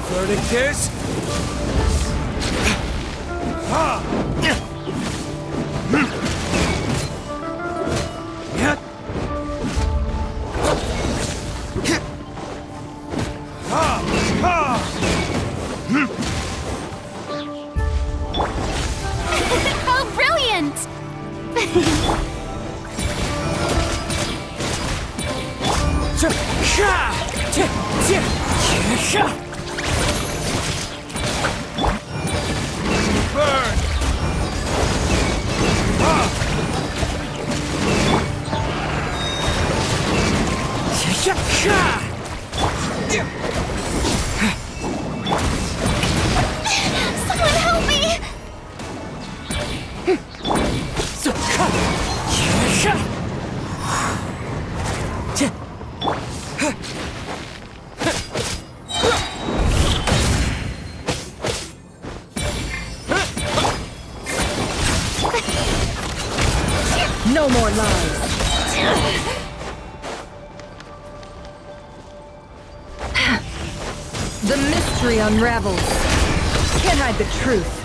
Verdict is... How brilliant! Burn! Someone help me! No more lies. The mystery unravels. Can't hide the truth.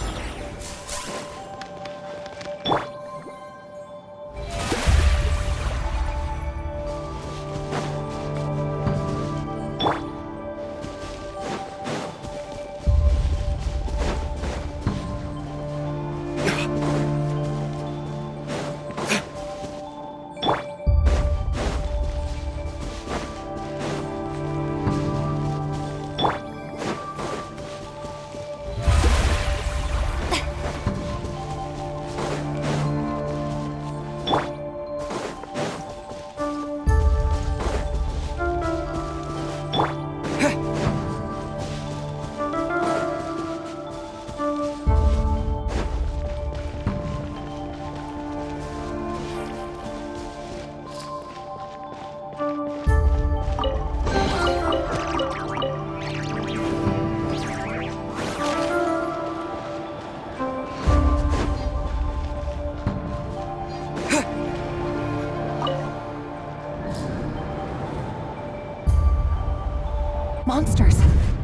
Monsters!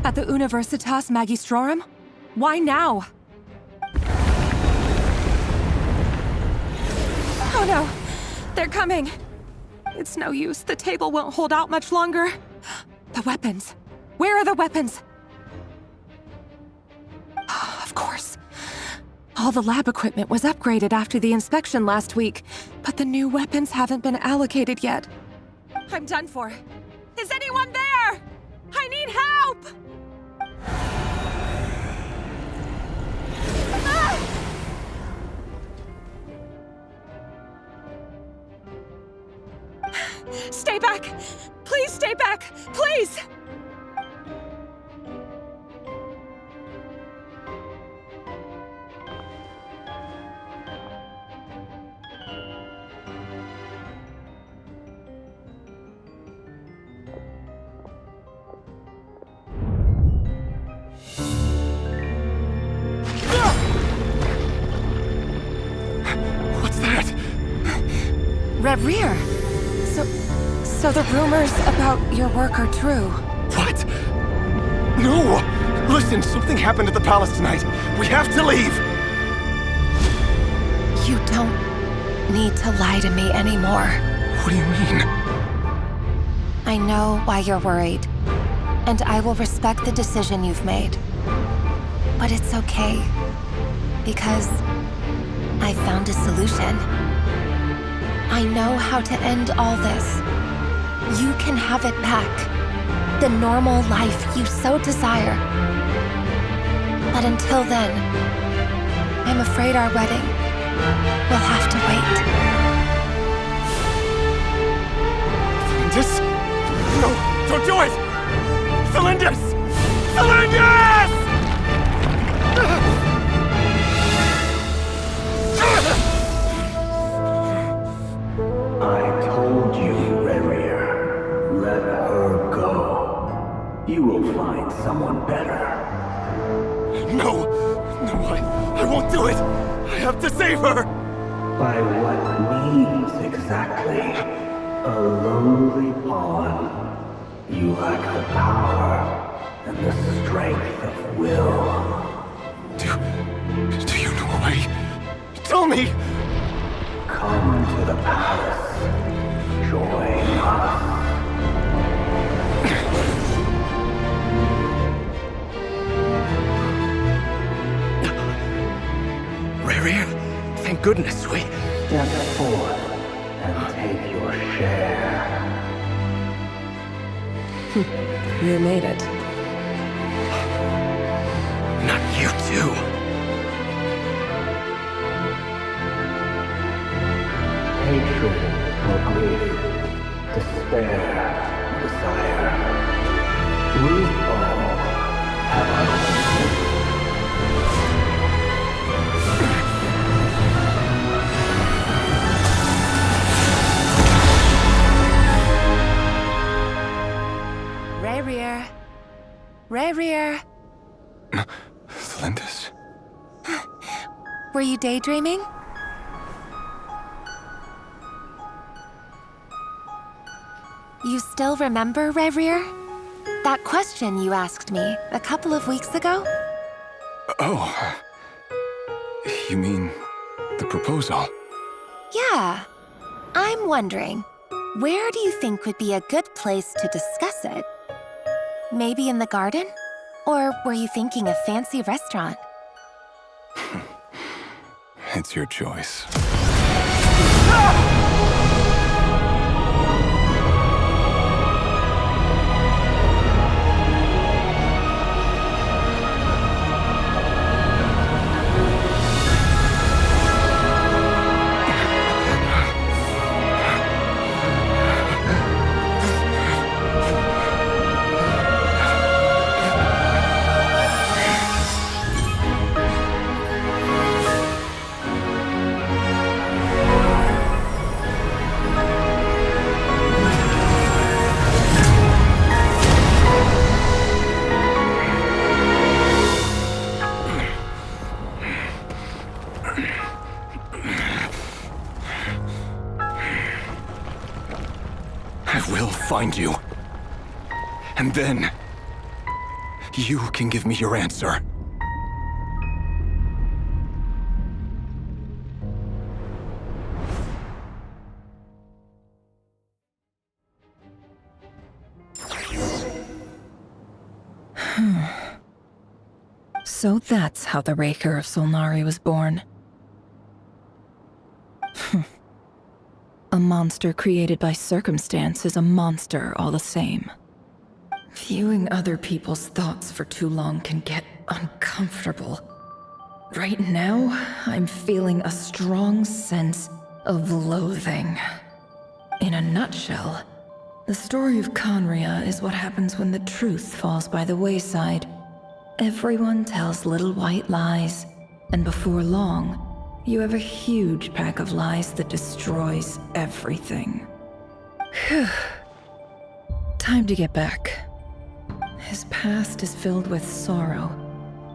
At the Universitas Magistrorum? Why now? Oh no! They're coming! It's no use. The table won't hold out much longer. The weapons. Where are the weapons? Of course. All the lab equipment was upgraded after the inspection last week, but the new weapons haven't been allocated yet. I'm done for. Is anyone there? I need help! Ah! Stay back! Please stay back! Please! What's that? Reverie! So the rumors about your work are true. What? No! Listen, something happened at the palace tonight. We have to leave! You don't need to lie to me anymore. What do you mean? I know why you're worried, and I will respect the decision you've made. But it's okay, because I found a solution. I know how to end all this. You can have it back. The normal life you so desire. But until then, I'm afraid our wedding will have to wait. Cylindus? No, don't do it! Cylindus! Cylindus! I told you, Reverie. Let her go. You will find someone better. No! No, I won't do it! I have to save her! By what means exactly? A lowly pawn. You lack the power and the strength of will. Do you know a way? Tell me! Come to the palace. Join us. Reverie, thank goodness we... Step forth and take your share. You made it. Not you too. Hatred or grief, despair, desire. We all have our own. Reverie. Reverie. Cylindus? Were you daydreaming? You still remember, Reverie? That question you asked me a couple of weeks ago? Oh. You mean the proposal? Yeah. I'm wondering, where do you think would be a good place to discuss it? Maybe in the garden? Or were you thinking a fancy restaurant? It's your choice. I will find you. And then, You can give me your answer. So that's how the Raker of Solnari was born. A monster created by circumstance is a monster all the same. Viewing other people's thoughts for too long can get uncomfortable. Right now, I'm feeling a strong sense of loathing. In a nutshell, the story of Conria is what happens when the truth falls by the wayside. Everyone tells little white lies, and before long, you have a huge pack of lies that destroys everything. Phew. Time to get back. His past is filled with sorrow,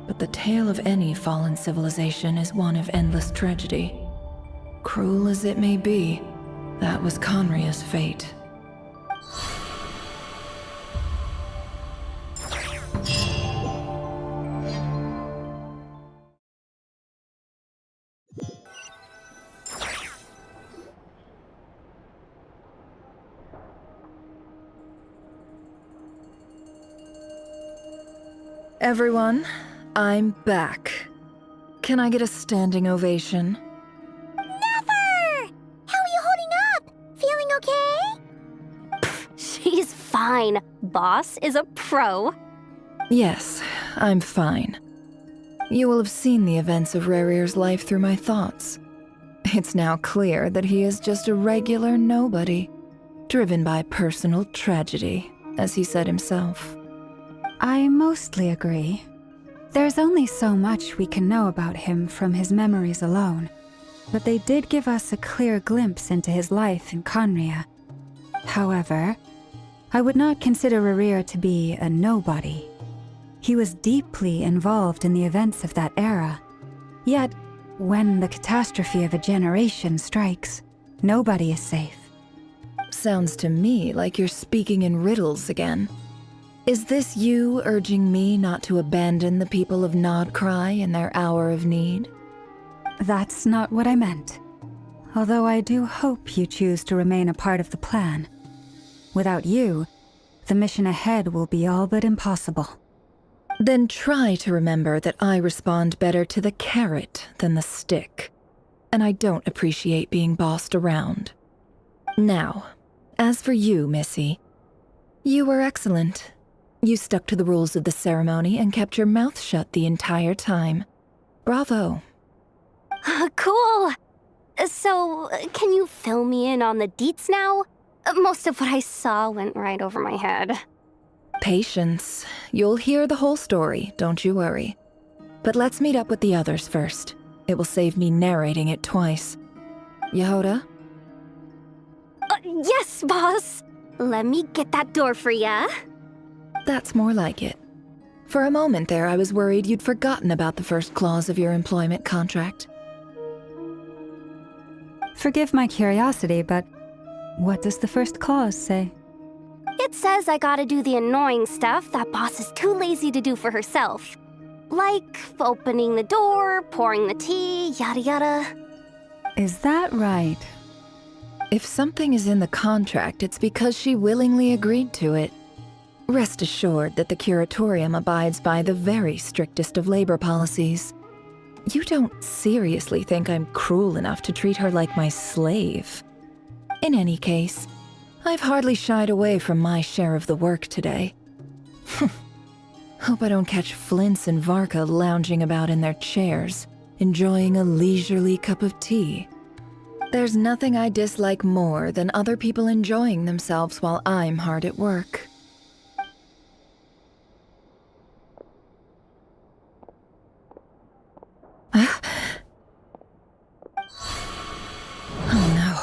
but the tale of any fallen civilization is one of endless tragedy. Cruel as it may be, that was Conria's fate. Everyone, I'm back. Can I get a standing ovation? Never! How are you holding up? Feeling okay? She's fine. Boss is a pro. Yes, I'm fine. You will have seen the events of Rarir's life through my thoughts. It's now clear that he is just a regular nobody, driven by personal tragedy, as he said himself. I mostly agree. There's only so much we can know about him from his memories alone, but they did give us a clear glimpse into his life in Conria. However, I would not consider Rarir to be a nobody. He was deeply involved in the events of that era. Yet, when the catastrophe of a generation strikes, nobody is safe. Sounds to me like you're speaking in riddles again. Is this you urging me not to abandon the people of Krai in their hour of need? That's not what I meant. Although I do hope you choose to remain a part of the plan. Without you, the mission ahead will be all but impossible. Then try to remember that I respond better to the carrot than the stick. And I don't appreciate being bossed around. Now, as for you, Missy, you were excellent. You stuck to the rules of the ceremony and kept your mouth shut the entire time. Bravo. Cool. So, can you fill me in on the deets now? Most of what I saw went right over my head. Patience. You'll hear the whole story, don't you worry. But let's meet up with the others first. It will save me narrating it twice. Yehoda? Yes, boss. Let me get that door for ya. That's more like it. For a moment there, I was worried you'd forgotten about the first clause of your employment contract. Forgive my curiosity, but what does the first clause say? It says I gotta do the annoying stuff that boss is too lazy to do for herself. Like opening the door, pouring the tea, yada yada. Is that right? If something is in the contract, it's because she willingly agreed to it. Rest assured that the Curatorium abides by the very strictest of labor policies. You don't seriously think I'm cruel enough to treat her like my slave? In any case, I've hardly shied away from my share of the work today. Hope I don't catch Flintz and Varka lounging about in their chairs, enjoying a leisurely cup of tea. There's nothing I dislike more than other people enjoying themselves while I'm hard at work. Oh no.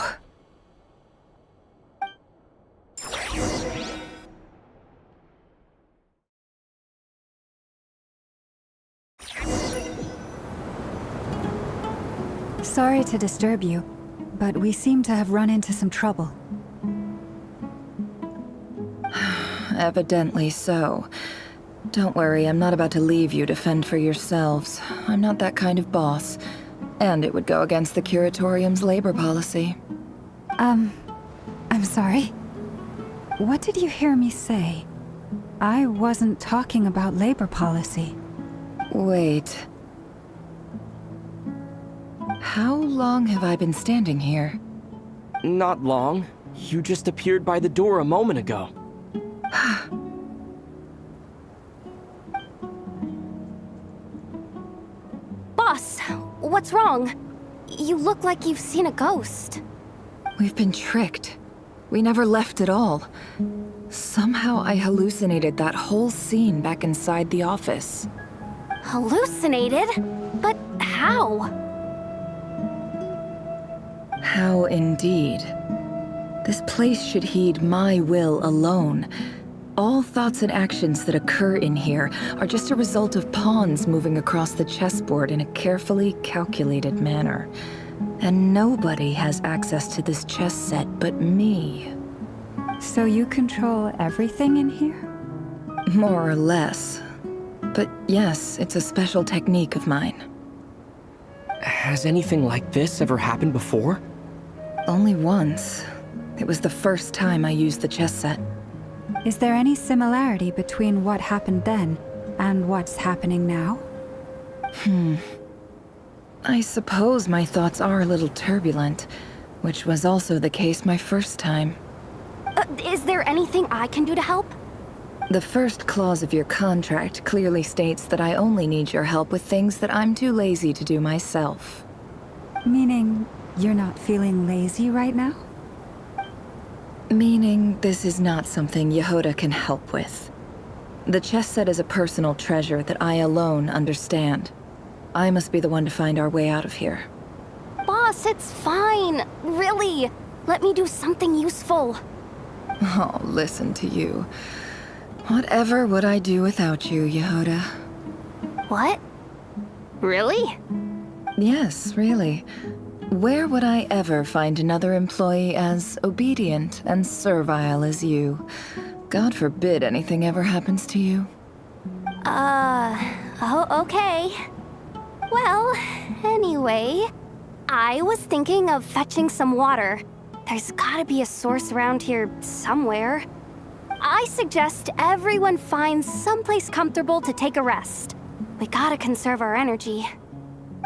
Sorry to disturb you, but we seem to have run into some trouble. Evidently so. Don't worry, I'm not about to leave you to fend for yourselves. I'm not that kind of boss. And it would go against the Curatorium's labor policy. I'm sorry. What did you hear me say? I wasn't talking about labor policy. Wait. How long have I been standing here? Not long. You just appeared by the door a moment ago. Boss, what's wrong? You look like you've seen a ghost. We've been tricked. We never left at all. Somehow I hallucinated that whole scene back inside the office. Hallucinated? But how? How indeed. This place should heed my will alone. All thoughts and actions that occur in here are just a result of pawns moving across the chessboard in a carefully calculated manner. And nobody has access to this chess set but me. So you control everything in here? More or less. But yes, it's a special technique of mine. Has anything like this ever happened before? Only once. It was the first time I used the chess set. Is there any similarity between what happened then and what's happening now? I suppose my thoughts are a little turbulent, which was also the case my first time. Is there anything I can do to help? The first clause of your contract clearly states that I only need your help with things that I'm too lazy to do myself. Meaning, you're not feeling lazy right now? Meaning, this is not something Yehoda can help with. The chess set is a personal treasure that I alone understand. I must be the one to find our way out of here. Boss, it's fine. Really. Let me do something useful. Oh, listen to you. Whatever would I do without you, Yehoda? What? Really? Yes, really. Where would I ever find another employee as obedient and servile as you? God forbid anything ever happens to you. Oh, okay. Well, anyway, I was thinking of fetching some water. There's gotta be a source around here somewhere. I suggest everyone finds someplace comfortable to take a rest. We gotta conserve our energy.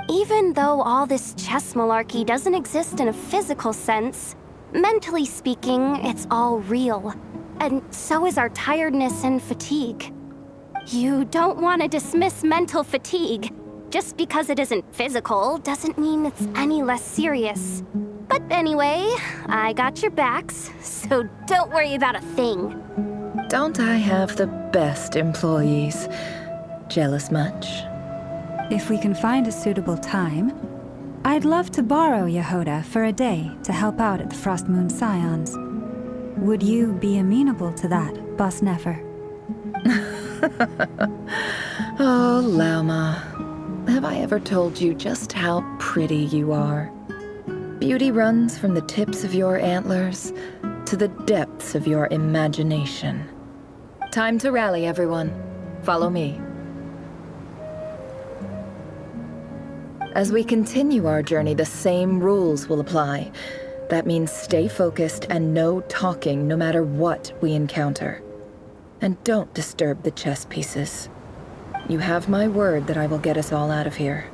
Even though all this chess malarkey doesn't exist in a physical sense, mentally speaking, it's all real. And so is our tiredness and fatigue. You don't want to dismiss mental fatigue. Just because it isn't physical doesn't mean it's any less serious. But anyway, I got your backs, so don't worry about a thing. Don't I have the best employees? Jealous much? If we can find a suitable time, I'd love to borrow Yehoda for a day to help out at the Frostmoon Scions. Would you be amenable to that, Boss Nefer? Oh, Lauma. Have I ever told you just how pretty you are? Beauty runs from the tips of your antlers to the depths of your imagination. Time to rally, everyone. Follow me. As we continue our journey, the same rules will apply. That means stay focused and no talking no matter what we encounter. And don't disturb the chess pieces. You have my word that I will get us all out of here.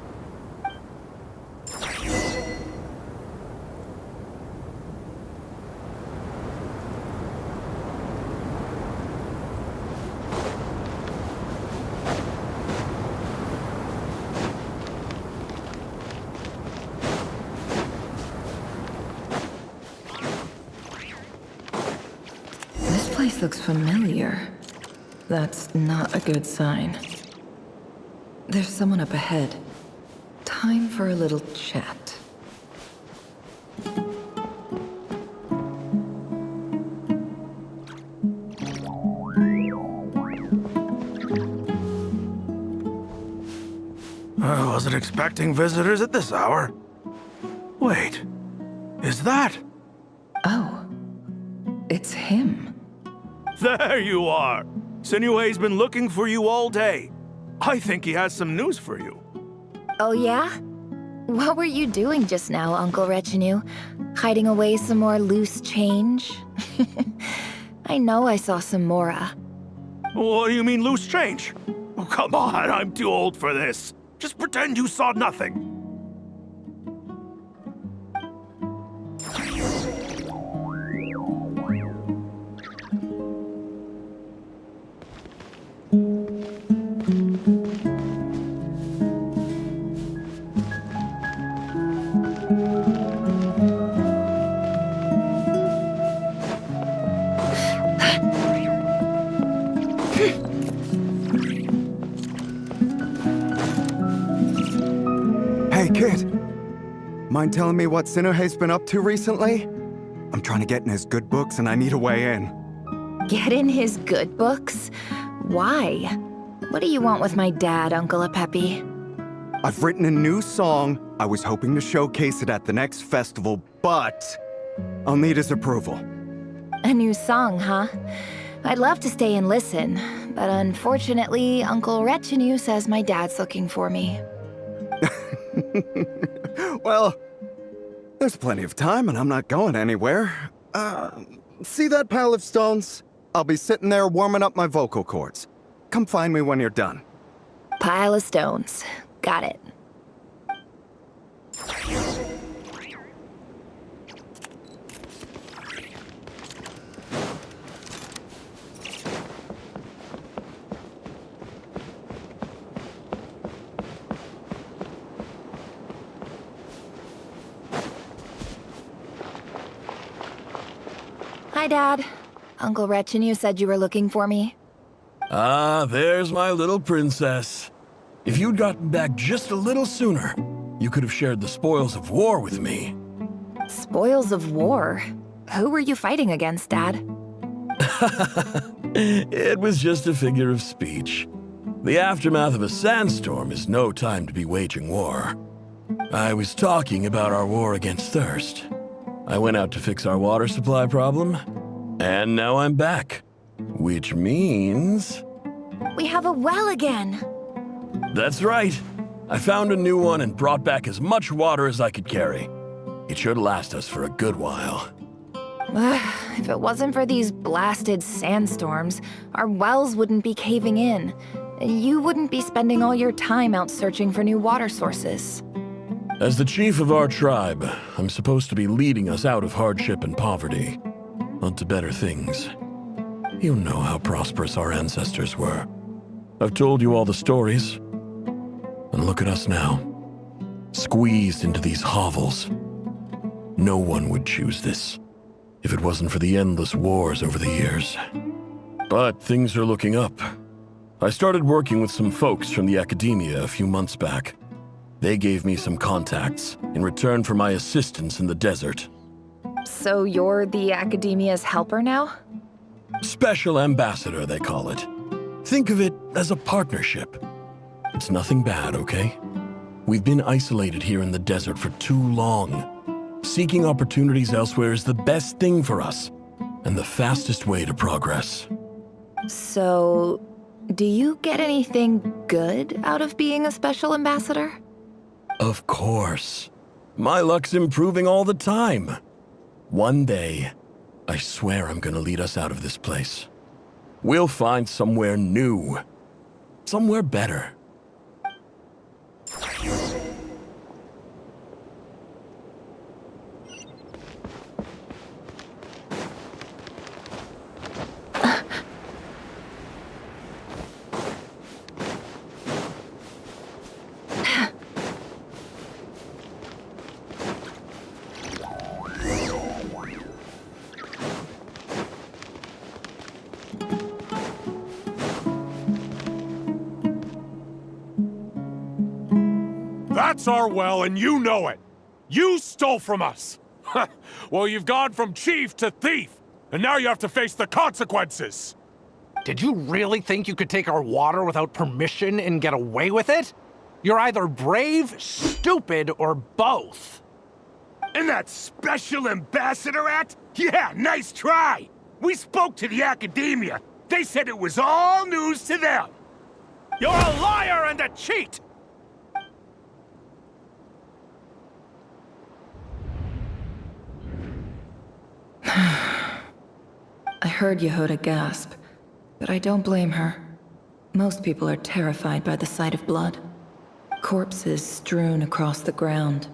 This place looks familiar. That's not a good sign. There's someone up ahead. Time for a little chat. I wasn't expecting visitors at this hour. Wait, is that? Oh, it's him. There you are! Sinuhe's been looking for you all day. I think he has some news for you. Oh yeah? What were you doing just now, Uncle Retinue? Hiding away some more loose change? I know I saw some Mora. What do you mean, loose change? Oh, come on, I'm too old for this. Just pretend you saw nothing. Hey, kid. Mind telling me what Sinuhe's been up to recently? I'm trying to get in his good books and I need a way in. Get in his good books? Why? What do you want with my dad, Uncle Apepi? I've written a new song. I was hoping to showcase it at the next festival, but I'll need his approval. A new song, huh? I'd love to stay and listen, but unfortunately, Uncle Retinue says my dad's looking for me. Well, there's plenty of time and I'm not going anywhere. See that pile of stones? I'll be sitting there warming up my vocal cords. Come find me when you're done. Pile of stones. Got it. Hi, Dad. Uncle Retinue said you were looking for me. Ah, there's my little princess. If you'd gotten back just a little sooner, you could have shared the spoils of war with me. Spoils of war? Who were you fighting against, Dad? It was just a figure of speech. The aftermath of a sandstorm is no time to be waging war. I was talking about our war against thirst. I went out to fix our water supply problem, and now I'm back. Which means... We have a well again! That's right. I found a new one and brought back as much water as I could carry. It should last us for a good while. If it wasn't for these blasted sandstorms, our wells wouldn't be caving in. You wouldn't be spending all your time out searching for new water sources. As the chief of our tribe, I'm supposed to be leading us out of hardship and poverty, onto better things. You know how prosperous our ancestors were. I've told you all the stories. And look at us now, squeezed into these hovels. No one would choose this, if it wasn't for the endless wars over the years. But things are looking up. I started working with some folks from the academia a few months back. They gave me some contacts in return for my assistance in the desert. So you're the academia's helper now? Special ambassador, they call it. Think of it as a partnership. It's nothing bad, okay? We've been isolated here in the desert for too long. Seeking opportunities elsewhere is the best thing for us, and the fastest way to progress. So, do you get anything good out of being a special ambassador? Of course. My luck's improving all the time. One day, I swear I'm gonna lead us out of this place. We'll find somewhere new. Somewhere better. That's our well, and you know it! You stole from us! Well, you've gone from chief to thief, and now you have to face the consequences! Did you really think you could take our water without permission and get away with it? You're either brave, stupid, or both. And that special ambassador act? Yeah, nice try! We spoke to the academia. They said it was all news to them! You're a liar and a cheat! I heard Yehuda gasp, but I don't blame her. Most people are terrified by the sight of blood. Corpses strewn across the ground.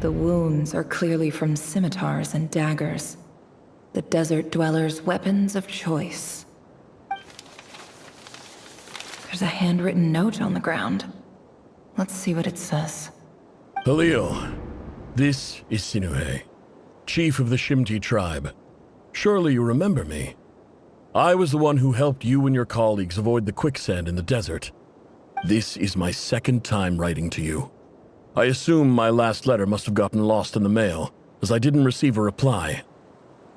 The wounds are clearly from scimitars and daggers. The desert dwellers' weapons of choice. There's a handwritten note on the ground. Let's see what it says. Halil, this is Sinuhe, chief of the Shimti tribe. Surely you remember me. I was the one who helped you and your colleagues avoid the quicksand in the desert. This is my second time writing to you. I assume my last letter must have gotten lost in the mail, as I didn't receive a reply.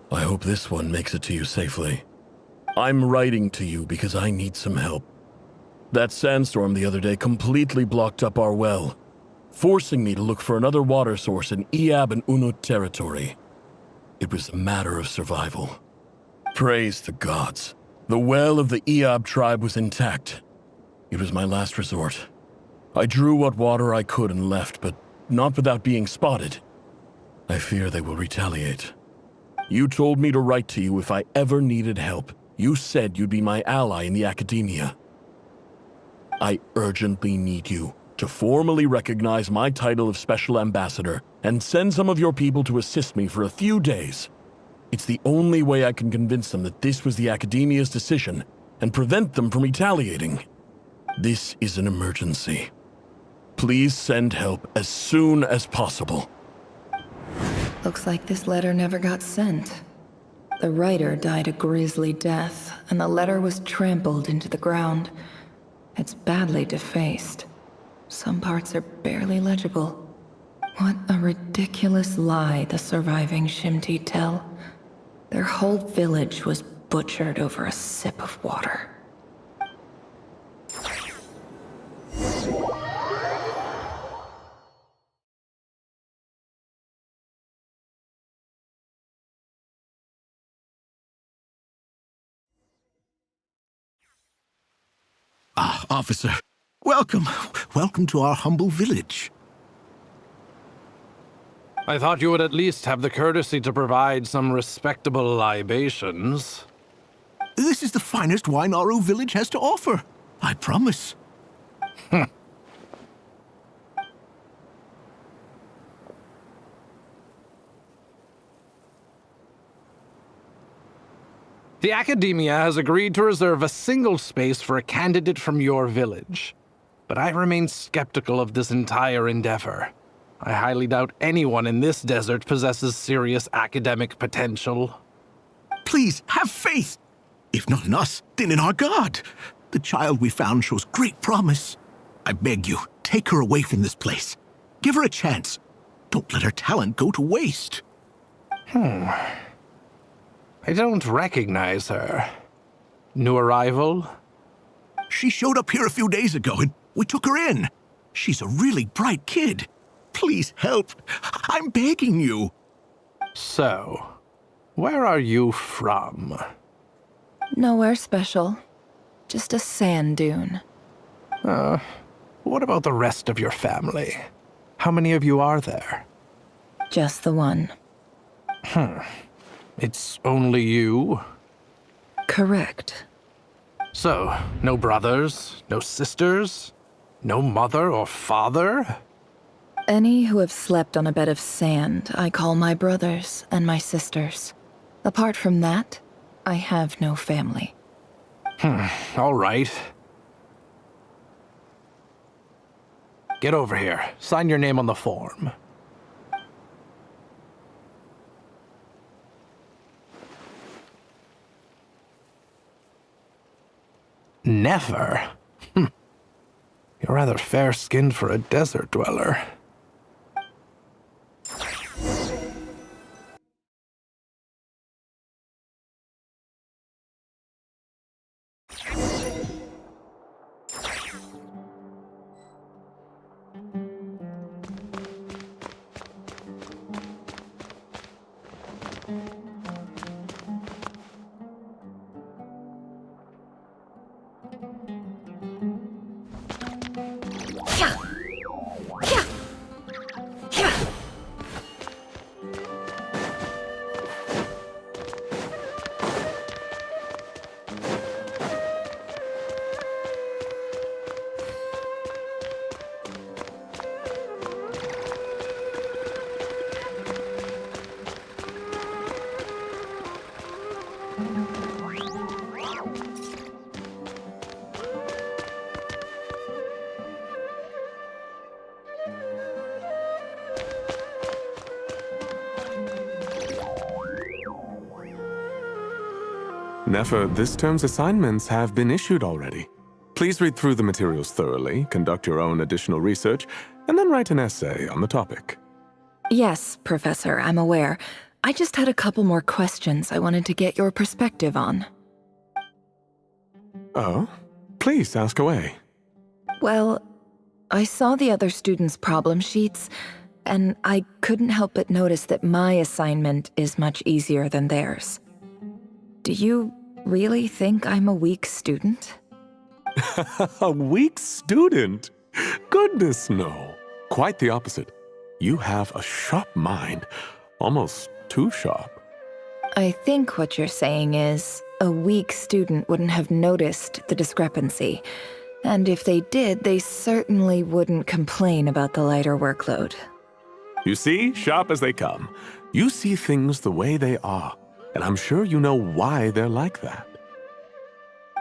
I hope this one makes it to you safely. I'm writing to you because I need some help. That sandstorm the other day completely blocked up our well, forcing me to look for another water source in Iab and Unut territory. It was a matter of survival. Praise the gods. The well of the Iab tribe was intact. It was my last resort. I drew what water I could and left, but not without being spotted. I fear they will retaliate. You told me to write to you if I ever needed help. You said you'd be my ally in the academia. I urgently need you to formally recognize my title of Special Ambassador and send some of your people to assist me for a few days. It's the only way I can convince them that this was the academia's decision and prevent them from retaliating. This is an emergency. Please send help as soon as possible. Looks like this letter never got sent. The writer died a grisly death, and the letter was trampled into the ground. It's badly defaced. Some parts are barely legible. What a ridiculous lie the surviving Shimti tell. Their whole village was butchered over a sip of water. Ah, officer. Welcome. Welcome to our humble village. I thought you would at least have the courtesy to provide some respectable libations. This is the finest wine Aru village has to offer. I promise. The Academia has agreed to reserve a single space for a candidate from your village. But I remain skeptical of this entire endeavor. I highly doubt anyone in this desert possesses serious academic potential. Please, have faith. If not in us, then in our god. The child we found shows great promise. I beg you, take her away from this place. Give her a chance. Don't let her talent go to waste. I don't recognize her. New arrival? She showed up here a few days ago and we took her in. She's a really bright kid. Please help. I'm begging you. So, where are you from? Nowhere special. Just a sand dune. What about the rest of your family? How many of you are there? Just the one. It's only you? Correct. So, no brothers, no sisters, no mother or father? Any who have slept on a bed of sand, I call my brothers and my sisters. Apart from that, I have no family. All right. Get over here. Sign your name on the form. Never? You're rather fair-skinned for a desert dweller. Nefer, this term's assignments have been issued already. Please read through the materials thoroughly, conduct your own additional research, and then write an essay on the topic. Yes, Professor, I'm aware. I just had a couple more questions I wanted to get your perspective on. Oh? Please ask away. Well, I saw the other students' problem sheets, and I couldn't help but notice that my assignment is much easier than theirs. Do you really think I'm a weak student? A weak student? Goodness, no. Quite the opposite. You have a sharp mind, almost too sharp. I think what you're saying is, a weak student wouldn't have noticed the discrepancy. And if they did, they certainly wouldn't complain about the lighter workload. You see, sharp as they come. You see things the way they are, and I'm sure you know why they're like that.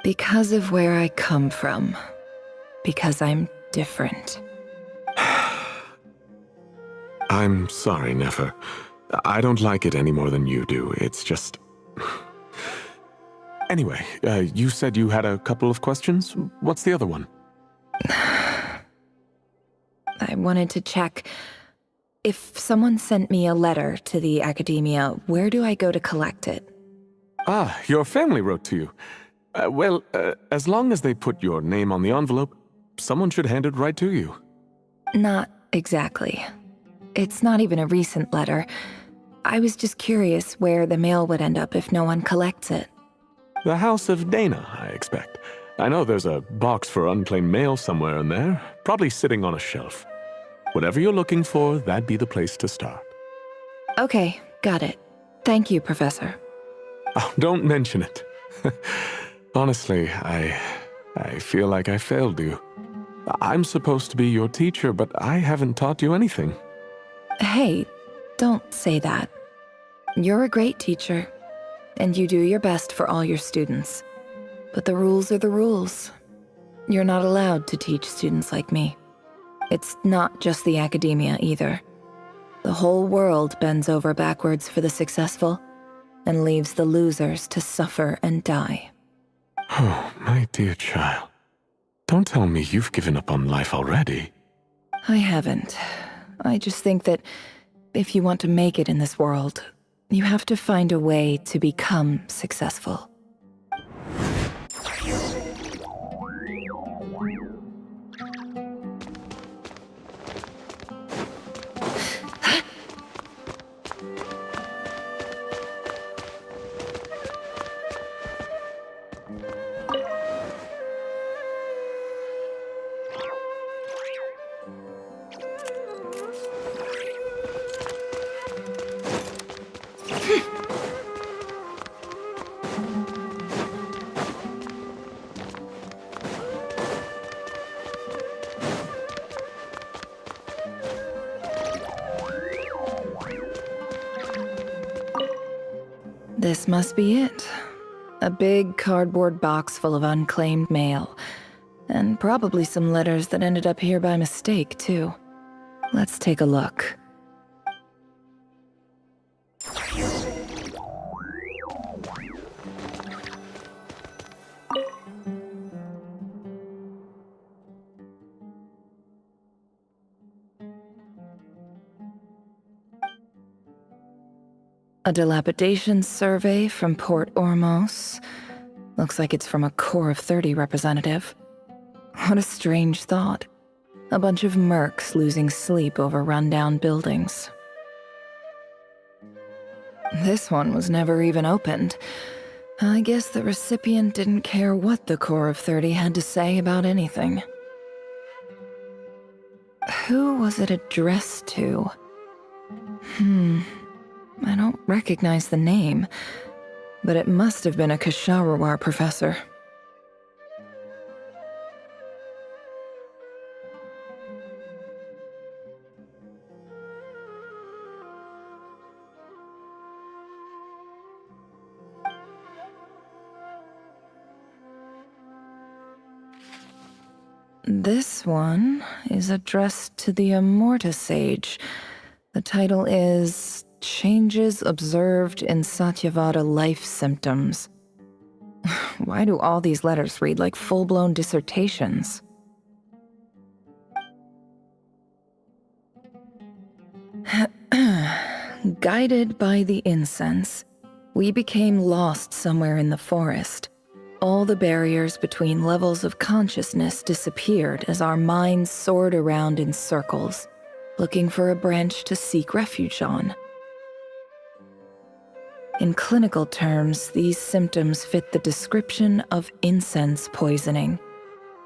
Because of where I come from. Because I'm different. I'm sorry, Nefer. I don't like it any more than you do. It's just... Anyway, you said you had a couple of questions. What's the other one? I wanted to check. If someone sent me a letter to the academia, where do I go to collect it? Ah, your family wrote to you. Well, as long as they put your name on the envelope, someone should hand it right to you. Not exactly. It's not even a recent letter. I was just curious where the mail would end up if no one collects it. The House of Dana, I expect. I know there's a box for unclaimed mail somewhere in there, probably sitting on a shelf. Whatever you're looking for, that'd be the place to start. Okay, got it. Thank you, Professor. Oh, don't mention it. Honestly, I feel like I failed you. I'm supposed to be your teacher, but I haven't taught you anything. Hey, don't say that. You're a great teacher, and you do your best for all your students. But the rules are the rules. You're not allowed to teach students like me. It's not just the academia either. The whole world bends over backwards for the successful, and leaves the losers to suffer and die. Oh, my dear child. Don't tell me you've given up on life already. I haven't. I just think that if you want to make it in this world, you have to find a way to become successful. This must be it. A big cardboard box full of unclaimed mail. And probably some letters that ended up here by mistake, too. Let's take a look. A dilapidation survey from Port Ormos. Looks like it's from a Core of 30 representative. What a strange thought. A bunch of mercs losing sleep over rundown buildings. This one was never even opened. I guess the recipient didn't care what the Core of 30 had to say about anything. who was it addressed to? I don't recognize the name, but it must have been a Ksharawar professor. This one is addressed to the Immorta Sage. The title is Changes Observed in Satyavada Life Symptoms. Why do all these letters read like full-blown dissertations? Guided by the incense, we became lost somewhere in the forest. All the barriers between levels of consciousness disappeared as our minds soared around in circles, looking for a branch to seek refuge on. In clinical terms, these symptoms fit the description of incense poisoning.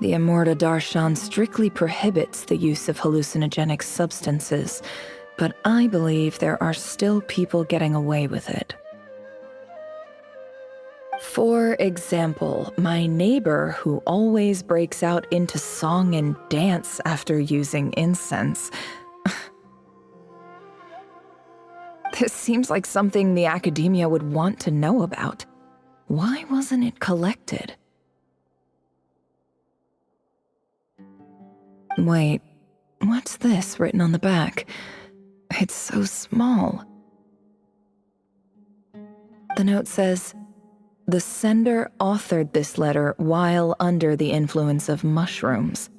The Immorta Darshan strictly prohibits the use of hallucinogenic substances, but I believe there are still people getting away with it. For example, my neighbor who always breaks out into song and dance after using incense. This seems like something the academia would want to know about. Why wasn't it collected? Wait, what's this written on the back? It's so small. The note says, "The sender authored this letter while under the influence of mushrooms.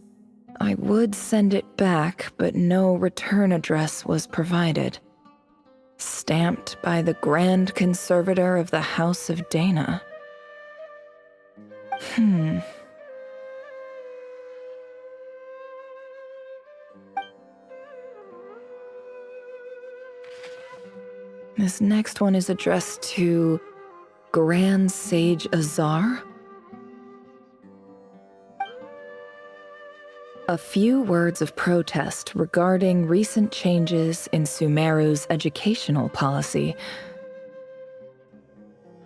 I would send it back, but no return address was provided. Stamped by the Grand Conservator of the House of Dana." This next one is addressed to Grand Sage Azar? A few words of protest regarding recent changes in Sumeru's educational policy.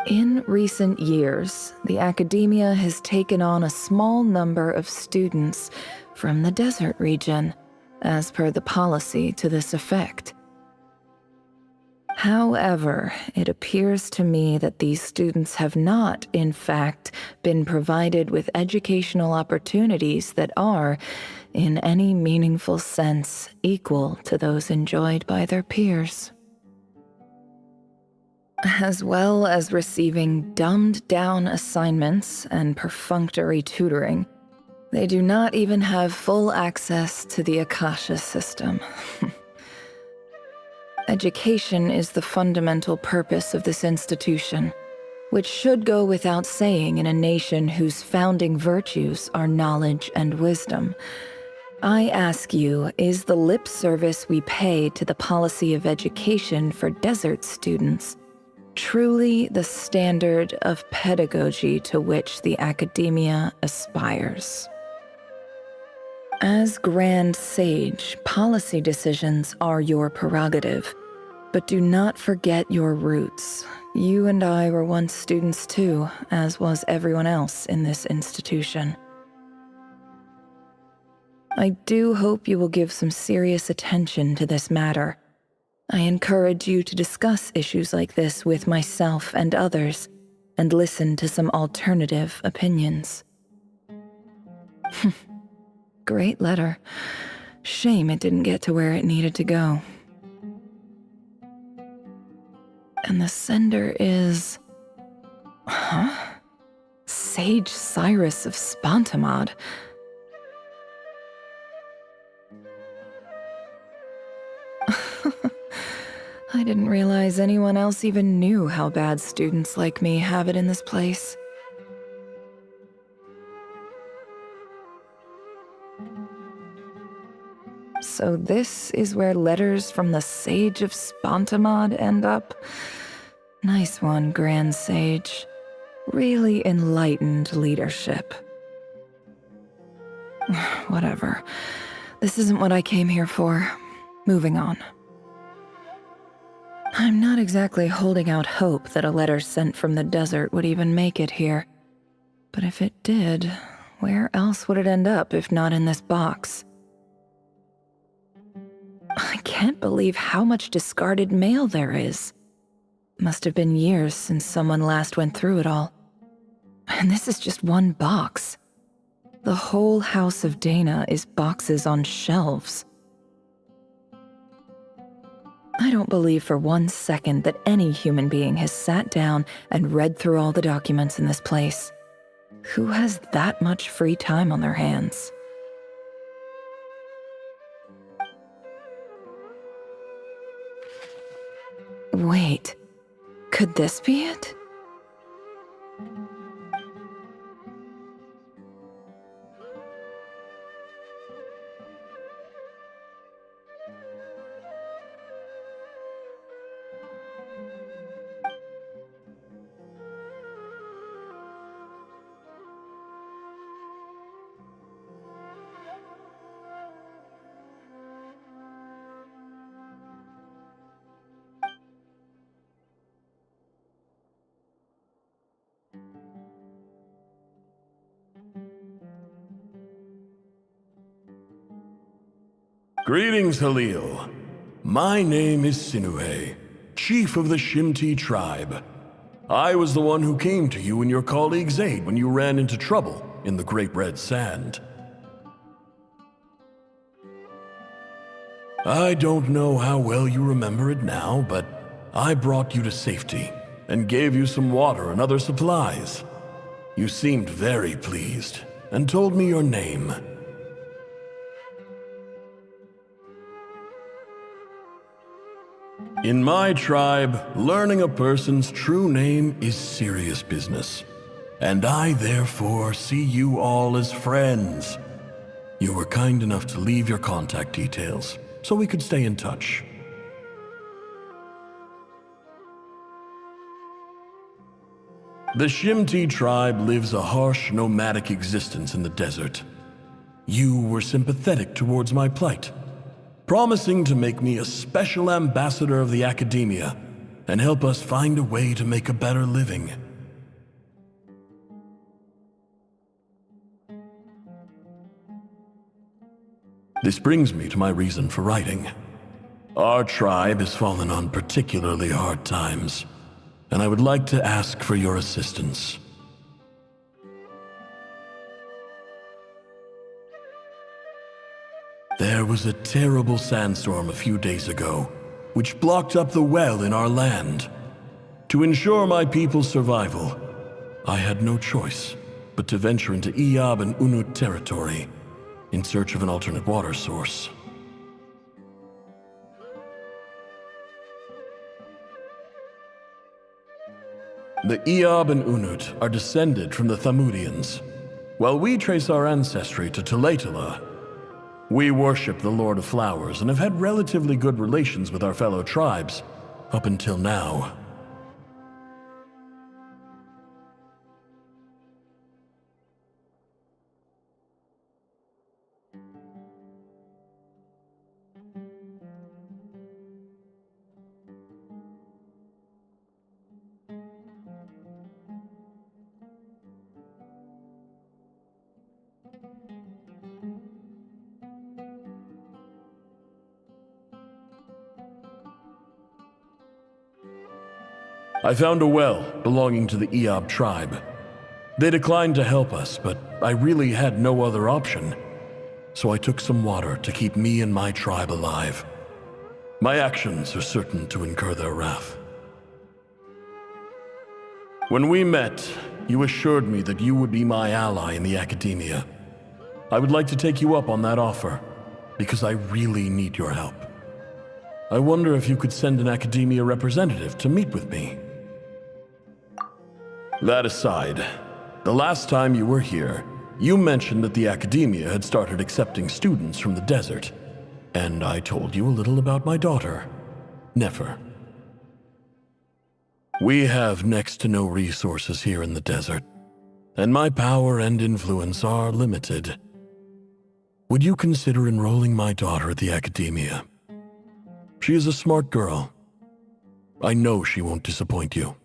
In recent years, the academia has taken on a small number of students from the desert region, as per the policy to this effect. However, it appears to me that these students have not, in fact, been provided with educational opportunities that are, in any meaningful sense, equal to those enjoyed by their peers. As well as receiving dumbed-down assignments and perfunctory tutoring, they do not even have full access to the Akasha system. Education is the fundamental purpose of this institution, which should go without saying in a nation whose founding virtues are knowledge and wisdom. I ask you, is the lip service we pay to the policy of education for desert students truly the standard of pedagogy to which the academia aspires? As Grand Sage, policy decisions are your prerogative, but do not forget your roots. You and I were once students too, as was everyone else in this institution. I do hope you will give some serious attention to this matter. I encourage you to discuss issues like this with myself and others, and listen to some alternative opinions. Great letter. Shame it didn't get to where it needed to go. And the sender is... Sage Cyrus of Spontamod. I didn't realize anyone else even knew how bad students like me have it in this place. So this is where letters from the Sage of Spontamod end up? Nice one, Grand Sage. Really enlightened leadership. Whatever. This isn't what I came here for. Moving on. I'm not exactly holding out hope that a letter sent from the desert would even make it here. But if it did, where else would it end up if not in this box? I can't believe how much discarded mail there is. Must have been years since someone last went through it all. And this is just one box. The whole house of Dana is boxes on shelves. I don't believe for 1 second that any human being has sat down and read through all the documents in this place. Who has that much free time on their hands? Wait, could this be it? Greetings, Halil. My name is Sinuhe, chief of the Shimti tribe. I was the one who came to you and your colleague's aid when you ran into trouble in the Great Red Sand. I don't know how well you remember it now, but I brought you to safety and gave you some water and other supplies. You seemed very pleased and told me your name. In my tribe, learning a person's true name is serious business, and I therefore see you all as friends. You were kind enough to leave your contact details, so we could stay in touch. The Shimti tribe lives a harsh, nomadic existence in the desert. You were sympathetic towards my plight, promising to make me a special ambassador of the academia and help us find a way to make a better living. This brings me to my reason for writing. Our tribe has fallen on particularly hard times, and I would like to ask for your assistance. There was a terrible sandstorm a few days ago, which blocked up the well in our land. To ensure my people's survival, I had no choice but to venture into Iyab and Unut territory in search of an alternate water source. The Iyab and Unut are descended from the Thamudians, while we trace our ancestry to Tulatala. We worship the Lord of Flowers and have had relatively good relations with our fellow tribes up until now. I found a well belonging to the Iyab tribe. They declined to help us, but I really had no other option. So I took some water to keep me and my tribe alive. My actions are certain to incur their wrath. When we met, you assured me that you would be my ally in the academia. I would like to take you up on that offer, because I really need your help. I wonder if you could send an academia representative to meet with me. That aside, the last time you were here, you mentioned that the academia had started accepting students from the desert, and I told you a little about my daughter, Nefer. We have next to no resources here in the desert, and my power and influence are limited. Would you consider enrolling my daughter at the academia? She is a smart girl. I know she won't disappoint you.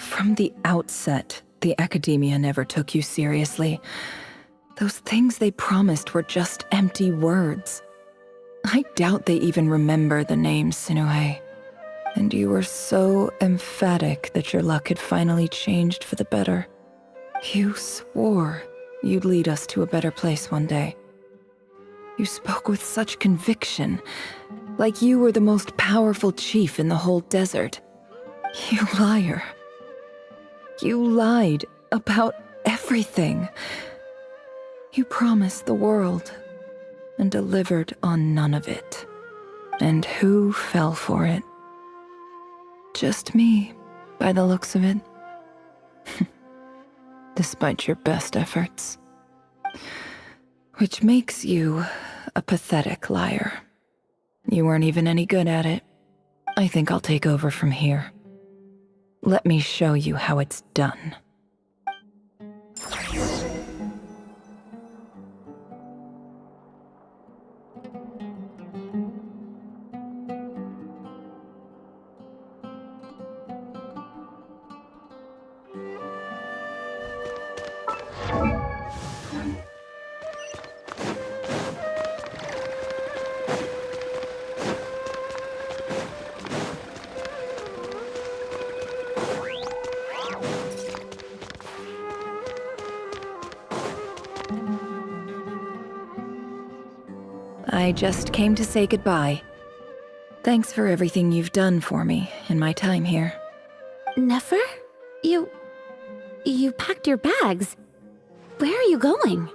From the outset, the academia never took you seriously. Those things they promised were just empty words. I doubt they even remember the name Sinuhe. And you were so emphatic that your luck had finally changed for the better. You swore you'd lead us to a better place one day. You spoke with such conviction, like you were the most powerful chief in the whole desert. You liar. You lied about everything. You promised the world and delivered on none of it. And who fell for it? Just me, by the looks of it. Despite your best efforts. Which makes you a pathetic liar. You weren't even any good at it. I think I'll take over from here. Let me show you how it's done. I just came to say goodbye. Thanks for everything you've done for me in my time here. Nefer? You packed your bags. Where are you going?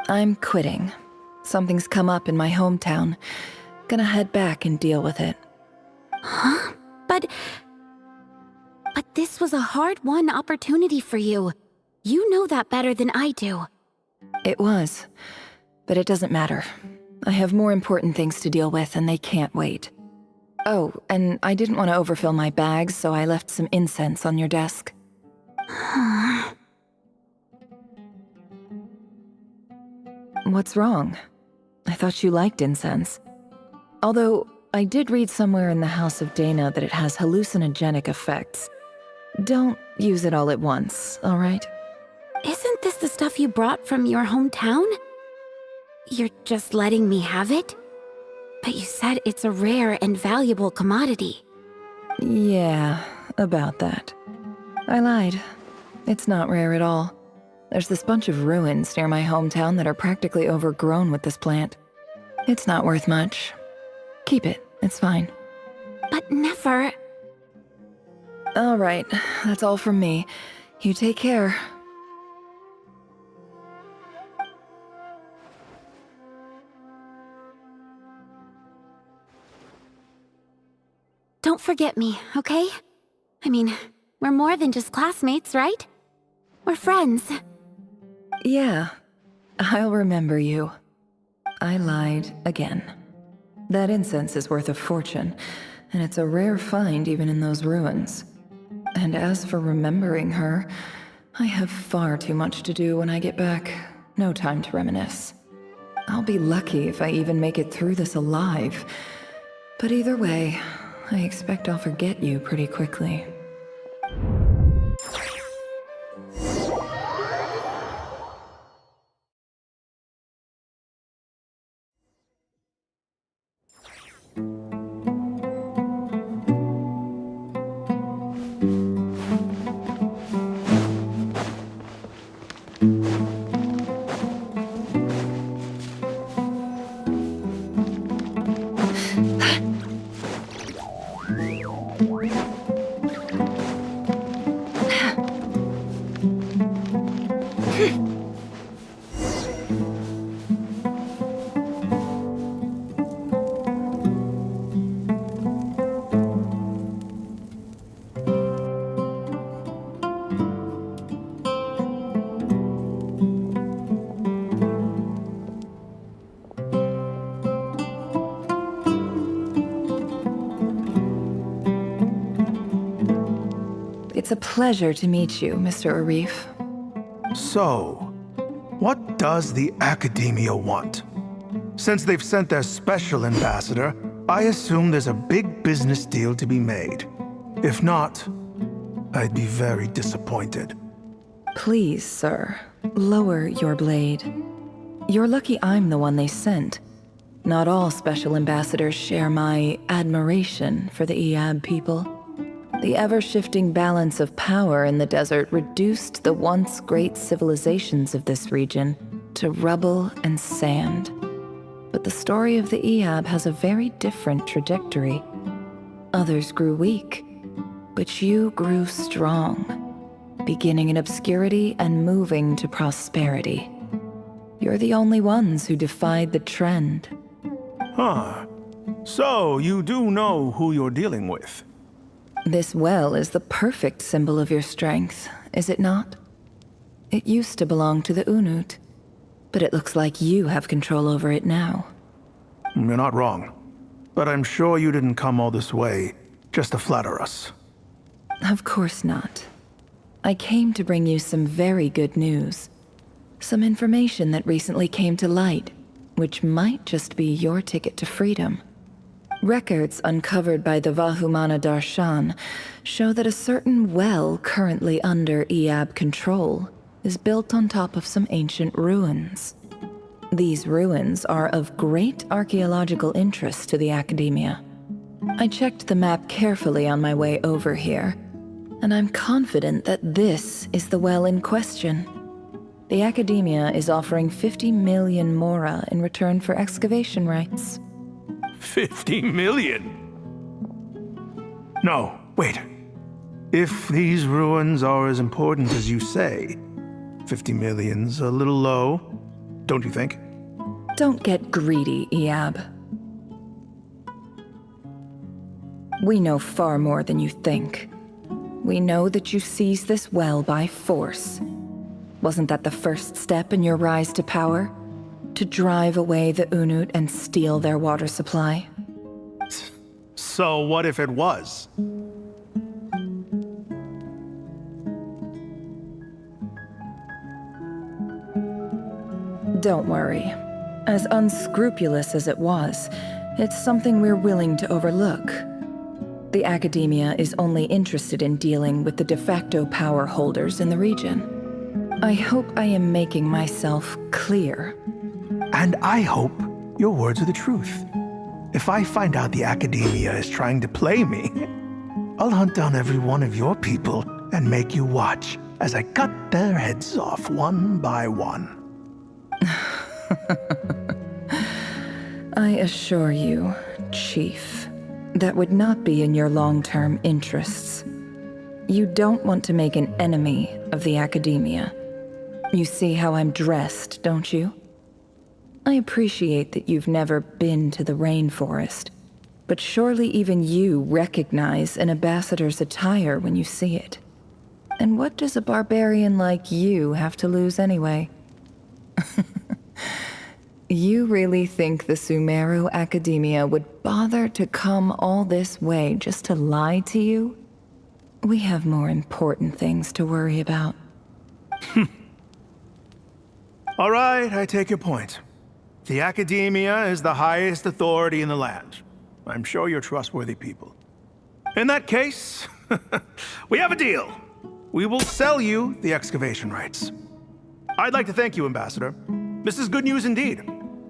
I'm quitting. Something's come up in my hometown. Gonna head back and deal with it. Huh? But this was a hard-won opportunity for you. You know that better than I do. It was, but it doesn't matter. I have more important things to deal with and they can't wait. Oh, and I didn't want to overfill my bags, so I left some incense on your desk. What's wrong? I thought you liked incense. Although, I did read somewhere in the House of Dana that it has hallucinogenic effects. Don't use it all at once, all right? Isn't this the stuff you brought from your hometown? You're just letting me have it? But you said it's a rare and valuable commodity. Yeah, about that. I lied. It's not rare at all. There's this bunch of ruins near my hometown that are practically overgrown with this plant. It's not worth much. Keep it, it's fine. But Nefer... All right, that's all from me. You take care. Don't forget me, okay? I mean, we're more than just classmates, right? We're friends. Yeah, I'll remember you. I lied again. That incense is worth a fortune, and it's a rare find even in those ruins. And as for remembering her, I have far too much to do when I get back. No time to reminisce. I'll be lucky if I even make it through this alive. But either way, I expect I'll forget you pretty quickly. It's a pleasure to meet you, Mr. Arif. So, What does the Academia want? Since they've sent their special ambassador, I assume there's a big business deal to be made. If not, I'd be very disappointed. Please, sir, lower your blade. You're lucky I'm the one they sent. Not all special ambassadors share my admiration for the Eab people. The ever-shifting balance of power in the desert reduced the once great civilizations of this region to rubble and sand. But the story of the Eab has a very different trajectory. Others grew weak, but you grew strong, beginning in obscurity and moving to prosperity. You're the only ones who defied the trend. Huh. So, you do know who you're dealing with? This well is the perfect symbol of your strength, is it not? It used to belong to the Unut, but it looks like you have control over it now. You're not wrong. But I'm sure you didn't come all this way just to flatter us. Of course not. I came to bring you some very good news. Some information that recently came to light, which might just be your ticket to freedom. Records uncovered by the Vahumana Darshan show that a certain well currently under Eab control is built on top of some ancient ruins. These ruins are of great archaeological interest to the Academia. I checked the map carefully on my way over here, and I'm confident that this is the well in question. The Academia is offering 50 million mora in return for excavation rights. 50 million? No, wait. If these ruins are as important as you say, 50 million's a little low, don't you think? Don't get greedy, Eab. We know far more than you think. We know that you seized this well by force. Wasn't that the first step in your rise to power? To drive away the Unut and steal their water supply? So what if it was? Don't worry. As unscrupulous as it was, it's something we're willing to overlook. The Academia is only interested in dealing with the de facto power holders in the region. I hope I am making myself clear. And I hope your words are the truth. If I find out the Academia is trying to play me, I'll hunt down every one of your people and make you watch as I cut their heads off one by one. I assure you, Chief, that would not be in your long-term interests. You don't want to make an enemy of the Academia. You see how I'm dressed, don't you? I appreciate that you've never been to the rainforest, but surely even you recognize an ambassador's attire when you see it. And what does a barbarian like you have to lose anyway? You really think the Sumeru Academia would bother to come all this way just to lie to you? We have more important things to worry about. All right, I take your point. The Academia is the highest authority in the land. I'm sure you're trustworthy people. In that case, we have a deal. We will sell you the excavation rights. I'd like to thank you, Ambassador. This is good news indeed.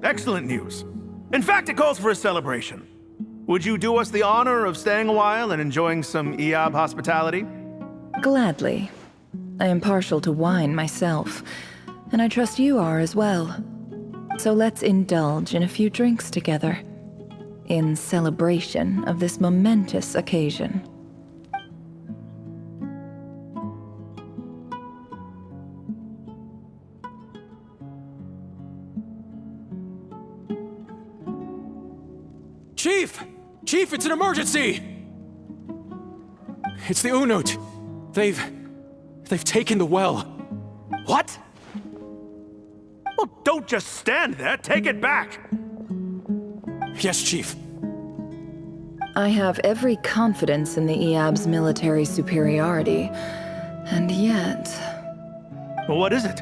Excellent news. In fact, it calls for a celebration. Would you do us the honor of staying a while and enjoying some Eab hospitality? Gladly. I am partial to wine myself, and I trust you are as well. So let's indulge in a few drinks together, in celebration of this momentous occasion. Chief! Chief, it's an emergency! It's the Unut. They've taken the well. What? Well, don't just stand there. Take it back. Yes, Chief. I have every confidence in the Eab's military superiority, and yet... Well, what is it?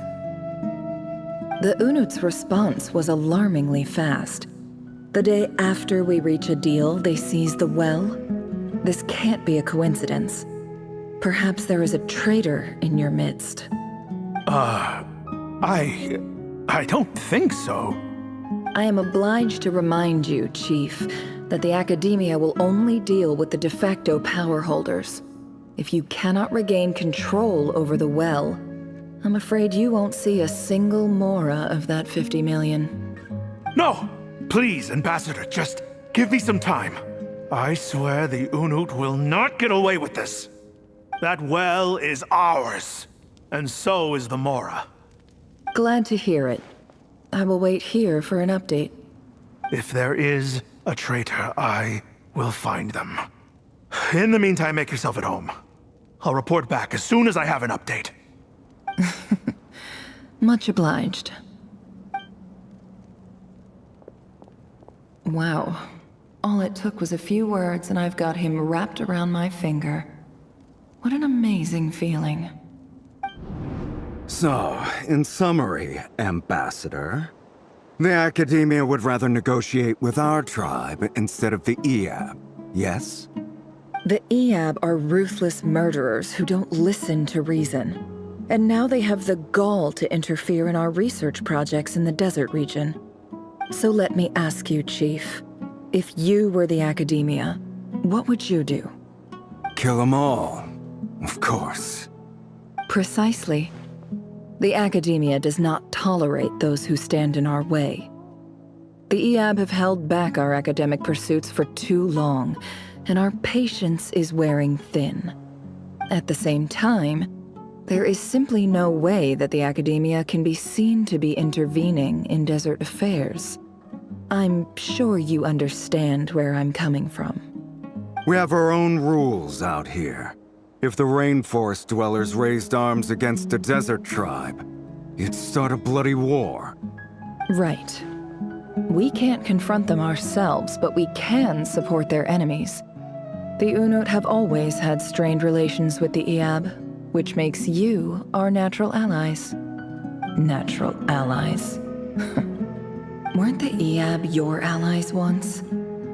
The Unut's response was alarmingly fast. The day after we reach a deal, they seize the well. This can't be a coincidence. Perhaps there is a traitor in your midst. I don't think so. I am obliged to remind you, Chief, that the Academia will only deal with the de facto power holders. If you cannot regain control over the well, I'm afraid you won't see a single mora of that 50 million. No! Please, Ambassador, just give me some time. I swear the Unut will not get away with this. That well is ours, and so is the mora. Glad to hear it. I will wait here for an update. If there is a traitor, I will find them. In the meantime, make yourself at home. I'll report back as soon as I have an update. Much obliged. Wow. All it took was a few words and I've got him wrapped around my finger. What an amazing feeling. So, in summary, Ambassador, the Academia would rather negotiate with our tribe instead of the Eab, yes? The Eab are ruthless murderers who don't listen to reason. And now they have the gall to interfere in our research projects in the desert region. So let me ask you, Chief, if you were the Academia, what would you do? Kill them all, of course. Precisely. The Academia does not tolerate those who stand in our way. The Eab have held back our academic pursuits for too long, and our patience is wearing thin. At the same time, there is simply no way that the Academia can be seen to be intervening in desert affairs. I'm sure you understand where I'm coming from. We have our own rules out here. If the rainforest dwellers raised arms against a desert tribe, it'd start a bloody war. Right. We can't confront them ourselves, but we can support their enemies. The Unut have always had strained relations with the Eab, which makes you our natural allies. Natural allies. Weren't the Eab your allies once?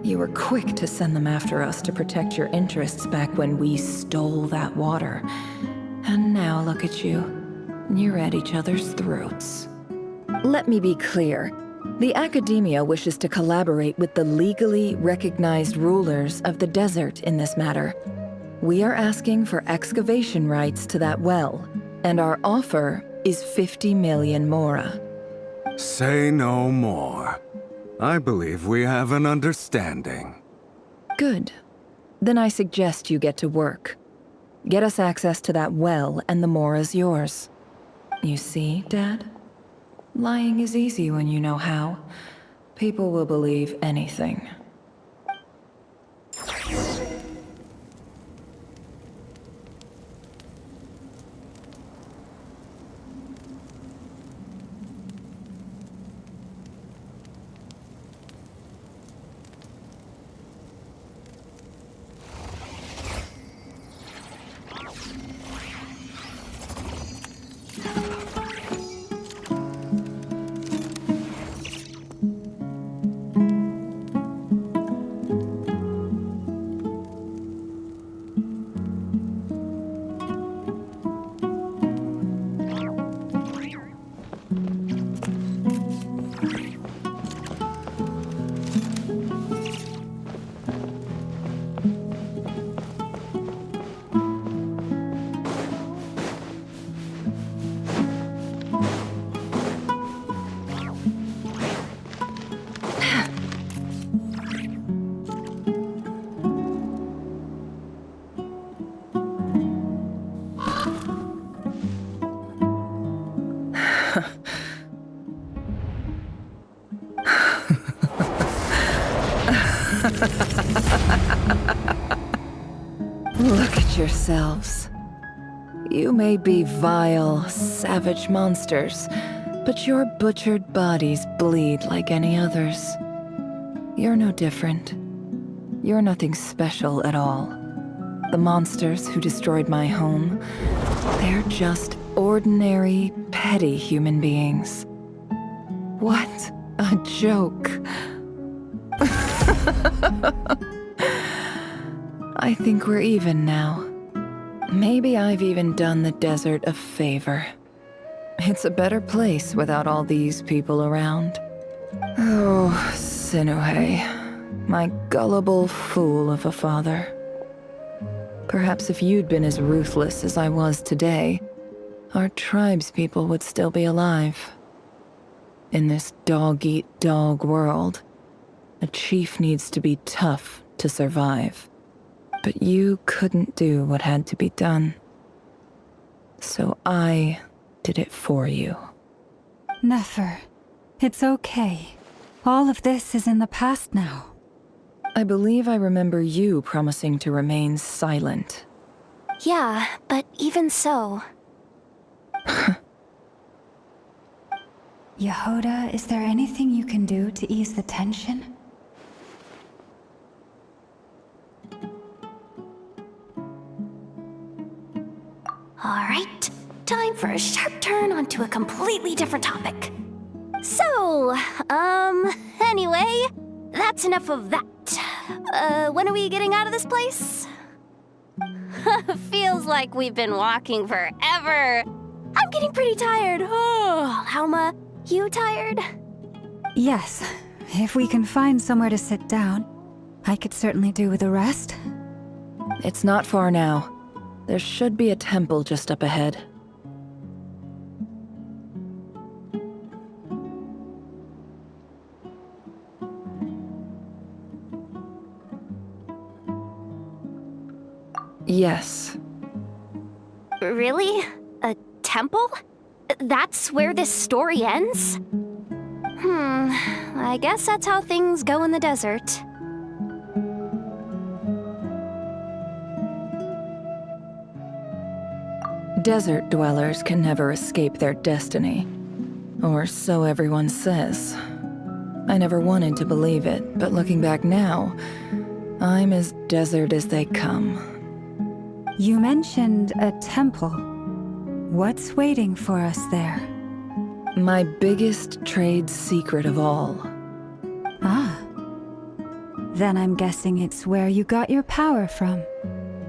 You were quick to send them after us to protect your interests back when we stole that water. And now look at you. You're at each other's throats. Let me be clear. The Academia wishes to collaborate with the legally recognized rulers of the desert in this matter. We are asking for excavation rights to that well, and our offer is 50 million mora. Say no more. I believe we have an understanding. Good. Then I suggest you get to work. Get us access to that well, and the mora's yours. You see, Dad? Lying is easy when you know how. People will believe anything. Look at yourselves. You may be vile, savage monsters, but your butchered bodies bleed like any others. You're no different. You're nothing special at all. The monsters who destroyed my home, they're just ordinary, petty human beings. What a joke. I think we're even now. Maybe I've even done the desert a favor. It's a better place without all these people around. Oh, Sinuhe, my gullible fool of a father. Perhaps if you'd been as ruthless as I was today, our tribespeople would still be alive. In this dog-eat-dog world, a chief needs to be tough to survive. But you couldn't do what had to be done. So I did it for you. Nefer, it's okay. All of this is in the past now. I believe I remember you promising to remain silent. Yeah, but even so... Yehoda, is there anything you can do to ease the tension? Alright, time for a sharp turn onto a completely different topic. So, anyway, that's enough of that. When are we getting out of this place? Feels like we've been walking forever. I'm getting pretty tired. Oh, Alma, you tired? Yes. If we can find somewhere to sit down, I could certainly do with a rest. It's not far now. There should be a temple just up ahead. Yes. Really? A temple? That's where this story ends? I guess that's how things go in the desert. Desert dwellers can never escape their destiny. Or so everyone says. I never wanted to believe it, but looking back now, I'm as desert as they come. You mentioned a temple. What's waiting for us there? My biggest trade secret of all. Ah. Then I'm guessing it's where you got your power from.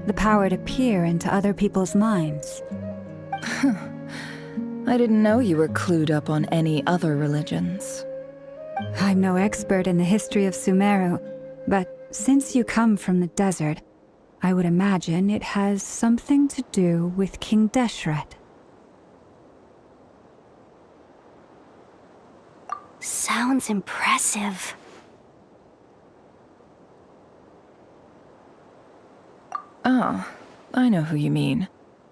The power to peer into other people's minds. I didn't know you were clued up on any other religions. I'm no expert in the history of Sumeru, but since you come from the desert, I would imagine it has something to do with King Deshret. Sounds impressive. Ah, I know who you mean.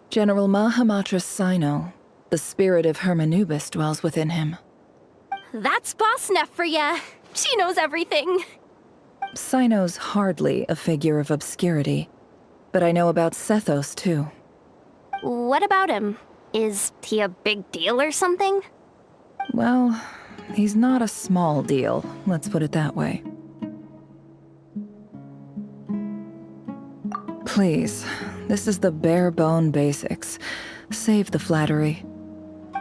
General Mahamatra Sino. The spirit of Hermanubis dwells within him. That's Boss Neff for ya. She knows everything. Sino's hardly a figure of obscurity, but I know about Sethos too. What about him? Is he a big deal or something? Well, he's not a small deal, let's put it that way. Please, this is the bare-bone basics. Save the flattery.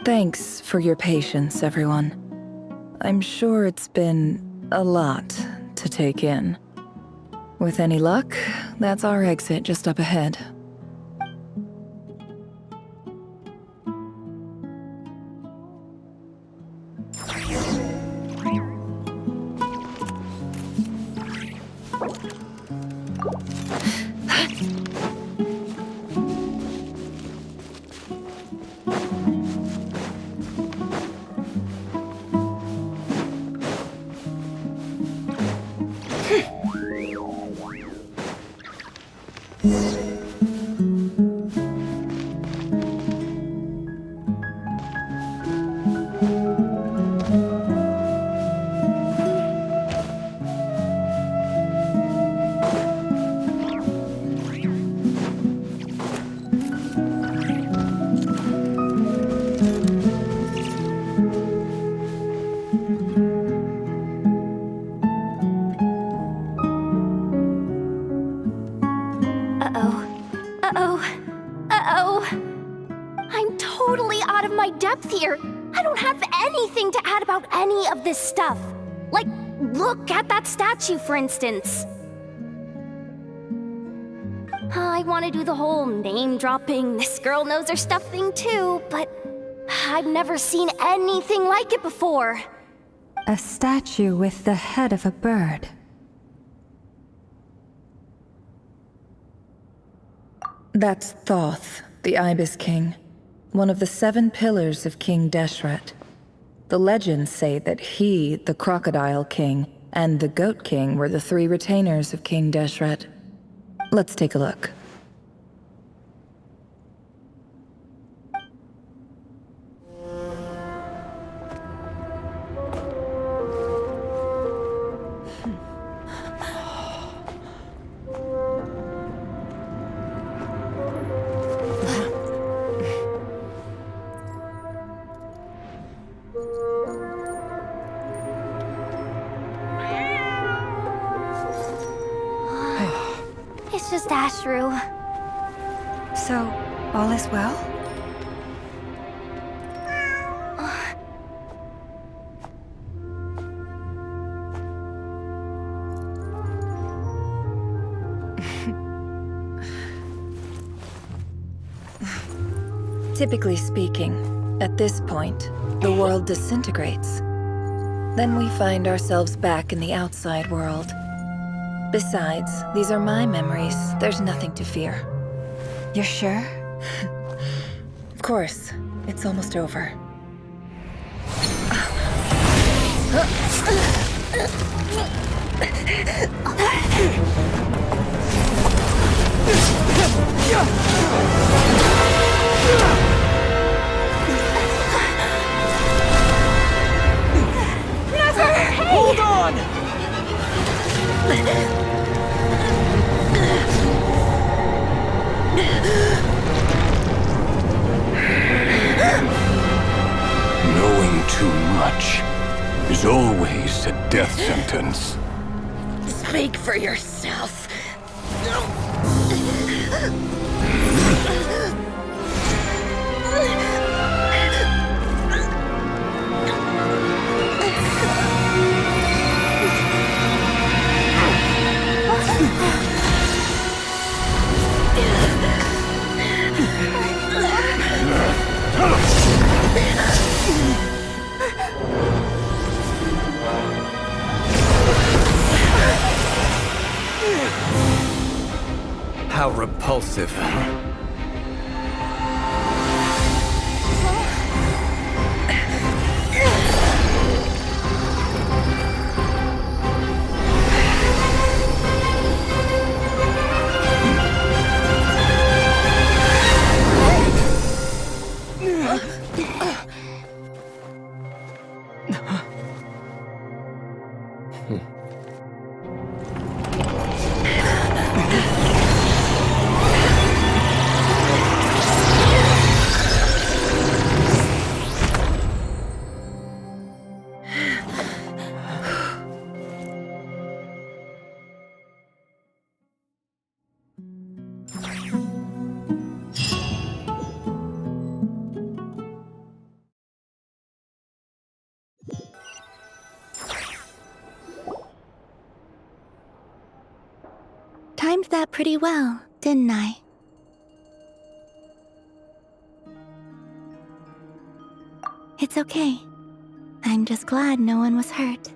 Thanks for your patience, everyone. I'm sure it's been a lot to take in. With any luck, that's our exit just up ahead. Uh-oh. anything to add about any of this stuff. Like, look at that statue, for instance. I want to do the whole name-dropping, this girl knows her stuff thing too, but I've never seen anything like it before. A statue with the head of a bird. That's Thoth, the Ibis King, one of the 7 pillars of King Deshret. The legends say that he, the Crocodile King, and the Goat King were the 3 retainers of King Deshret. Let's take a look. It's just Ashru. So, all is well? Typically speaking, at this point, the world disintegrates. Then we find ourselves back in the outside world. Besides, these are my memories. There's nothing to fear. You're sure? Of course. It's almost over. Never! Hey! Hold on! Knowing too much is always a death sentence. Speak for yourself. How repulsive. Timed that pretty well, didn't I? It's okay. I'm just glad no one was hurt.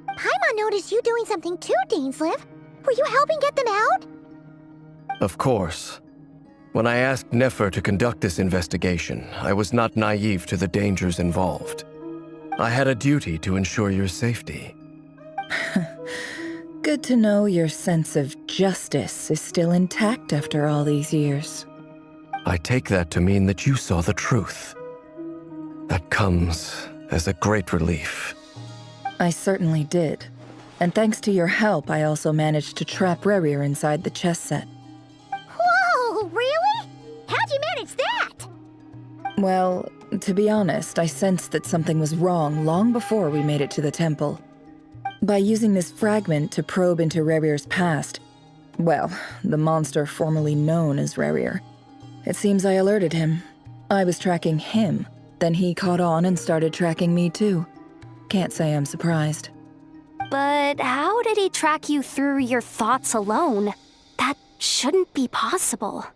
Paimon noticed you doing something too, Dainsleif. Were you helping get them out? Of course. When I asked Nefer to conduct this investigation, I was not naive to the dangers involved. I had a duty to ensure your safety. Good to know your sense of justice is still intact after all these years. I take that to mean that you saw the truth. That comes as a great relief. I certainly did. And thanks to your help, I also managed to trap Rerir inside the chess set. Whoa, really? How'd you manage that? Well, to be honest, I sensed that something was wrong long before we made it to the temple. By using this fragment to probe into Rerir's past, well, the monster formerly known as Rerir, it seems I alerted him. I was tracking him, Then he caught on and started tracking me too. Can't say I'm surprised. But how did he track you through your thoughts alone? That shouldn't be possible.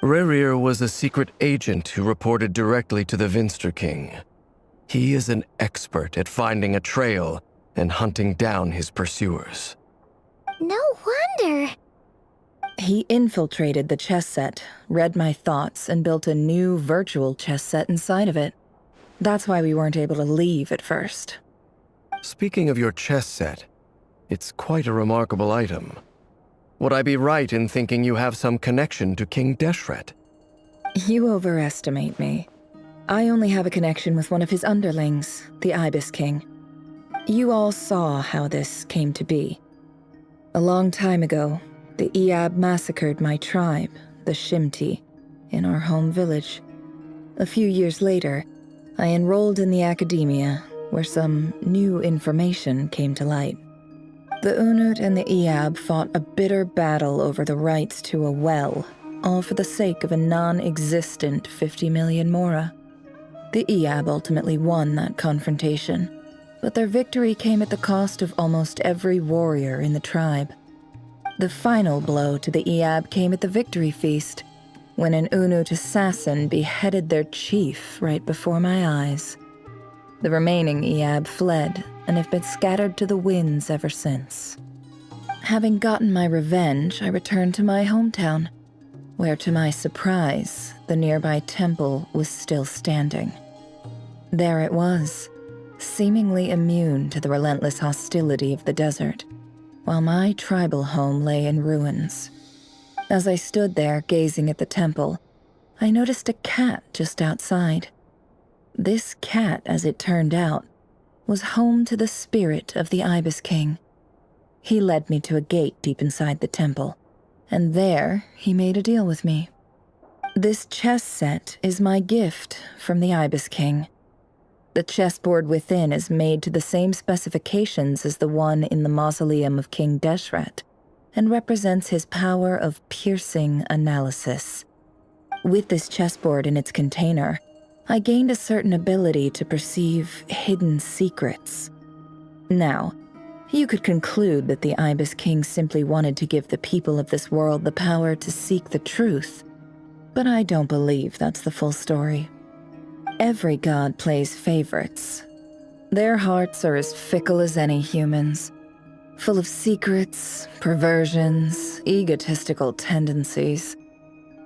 Rerir was a secret agent who reported directly to the Vinster King. He is an expert at finding a trail and hunting down his pursuers. No wonder. He infiltrated the chess set, read my thoughts, and built a new virtual chess set inside of it. That's why we weren't able to leave at first. Speaking of your chess set, it's quite a remarkable item. Would I be right in thinking you have some connection to King Deshret? You overestimate me. I only have a connection with one of his underlings, the Ibis King. You all saw how this came to be. A long time ago, the Iab massacred my tribe, the Shimti, in our home village. A few years later, I enrolled in the academia, where some new information came to light. The Unut and the Iab fought a bitter battle over the rights to a well, all for the sake of a non-existent 50 million mora. The Iab ultimately won that confrontation, but their victory came at the cost of almost every warrior in the tribe. The final blow to the Iab came at the victory feast, when an Unut assassin beheaded their chief right before my eyes. The remaining Iab fled and have been scattered to the winds ever since. Having gotten my revenge, I returned to my hometown, where to my surprise, the nearby temple was still standing. There it was, seemingly immune to the relentless hostility of the desert, while my tribal home lay in ruins. As I stood there gazing at the temple, I noticed a cat just outside. This cat, as it turned out, was home to the spirit of the Ibis King. He led me to a gate deep inside the temple, and there he made a deal with me. This chess set is my gift from the Ibis King. The chessboard within is made to the same specifications as the one in the mausoleum of King Deshret, and represents his power of piercing analysis. With this chessboard in its container, I gained a certain ability to perceive hidden secrets. Now, you could conclude that the Ibis King simply wanted to give the people of this world the power to seek the truth, but I don't believe that's the full story. Every god plays favorites. Their hearts are as fickle as any human's, full of secrets, perversions, egotistical tendencies.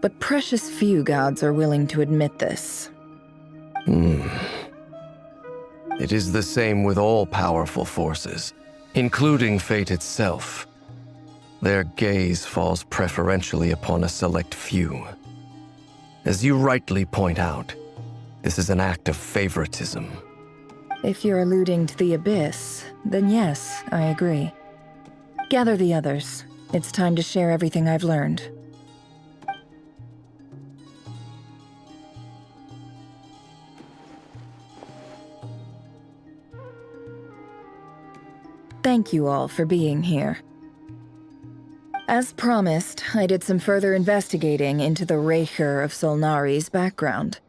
But precious few gods are willing to admit this. It is the same with all powerful forces, including fate itself. Their gaze falls preferentially upon a select few. As you rightly point out, this is an act of favoritism. If you're alluding to the Abyss, then yes, I agree. Gather the others. It's time to share everything I've learned. Thank you all for being here. As promised, I did some further investigating into the Raker of Solnari's background.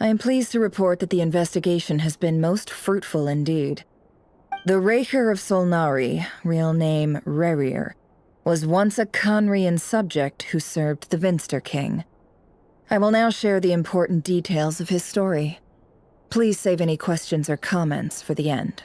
I am pleased to report that the investigation has been most fruitful indeed. The Raker of Solnari, real name Rerir, was once a Conrian subject who served the Vinster King. I will now share the important details of his story. Please save any questions or comments for the end.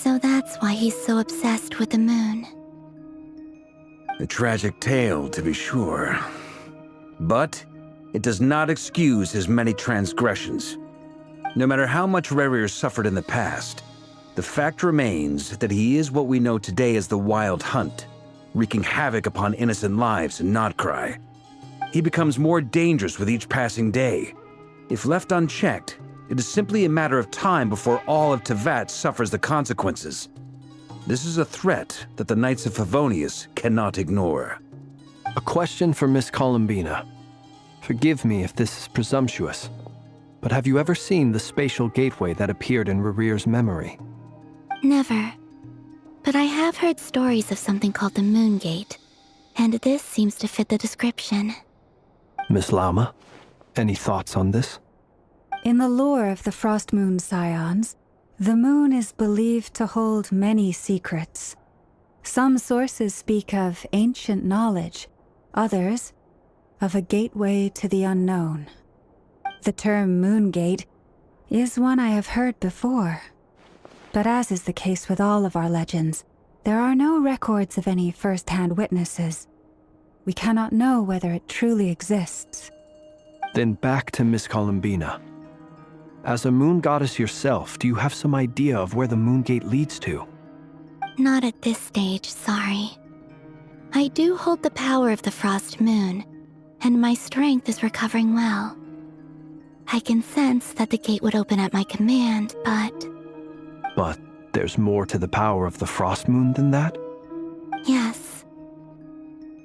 So that's why he's so obsessed with the moon. A tragic tale, to be sure. But it does not excuse his many transgressions. No matter how much Rerir suffered in the past, the fact remains that he is what we know today as the Wild Hunt, wreaking havoc upon innocent lives in Krai. He becomes more dangerous with each passing day. If left unchecked, it is simply a matter of time before all of Tevat suffers the consequences. This is a threat that the Knights of Favonius cannot ignore. A question for Miss Columbina. Forgive me if this is presumptuous, but have you ever seen the spatial gateway that appeared in Rerir's memory? Never. But I have heard stories of something called the Moon Gate, and this seems to fit the description. Miss Lauma, any thoughts on this? In the lore of the Frost Moon Scions, the moon is believed to hold many secrets. Some sources speak of ancient knowledge, others of a gateway to the unknown. The term Moon Gate is one I have heard before. But as is the case with all of our legends, there are no records of any first-hand witnesses. We cannot know whether it truly exists. Then back to Miss Columbina. As a moon goddess yourself, do you have some idea of where the Moon Gate leads to? Not at this stage, sorry. I do hold the power of the Frost Moon, and my strength is recovering well. I can sense that the gate would open at my command, but... But there's more to the power of the Frost Moon than that? Yes.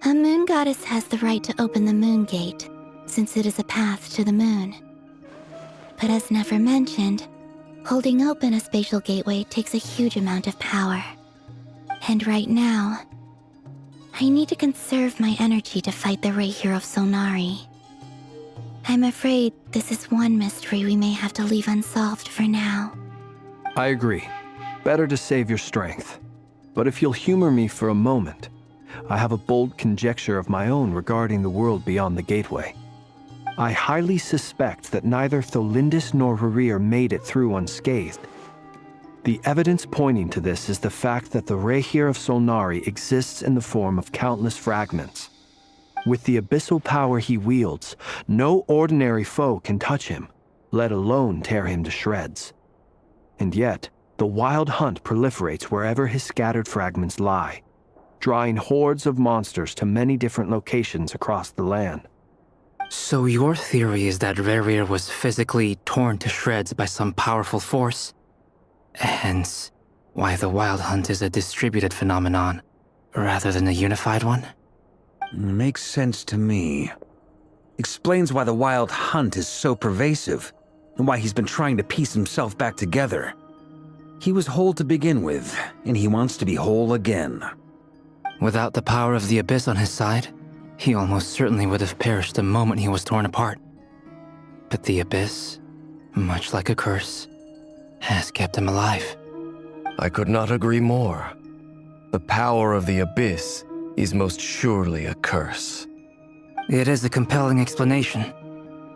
A moon goddess has the right to open the Moon Gate, since it is a path to the moon. But as never mentioned, holding open a spatial gateway takes a huge amount of power. And right now, I need to conserve my energy to fight the Rahier of Solnari. I'm afraid this is one mystery we may have to leave unsolved for now. I agree. Better to save your strength. But if you'll humor me for a moment, I have a bold conjecture of my own regarding the world beyond the gateway. I highly suspect that neither Tholindis nor Rerir made it through unscathed. The evidence pointing to this is the fact that the Rahier of Solnari exists in the form of countless fragments. With the abyssal power he wields, no ordinary foe can touch him, let alone tear him to shreds. And yet, the Wild Hunt proliferates wherever his scattered fragments lie, drawing hordes of monsters to many different locations across the land. So your theory is that Rerir was physically torn to shreds by some powerful force? Hence, why the Wild Hunt is a distributed phenomenon, rather than a unified one? Makes sense to me. Explains why the Wild Hunt is so pervasive, and why he's been trying to piece himself back together. He was whole to begin with, and he wants to be whole again. Without the power of the Abyss on his side, he almost certainly would have perished the moment he was torn apart. But the Abyss, much like a curse, has kept him alive. I could not agree more. The power of the Abyss is most surely a curse. It is a compelling explanation,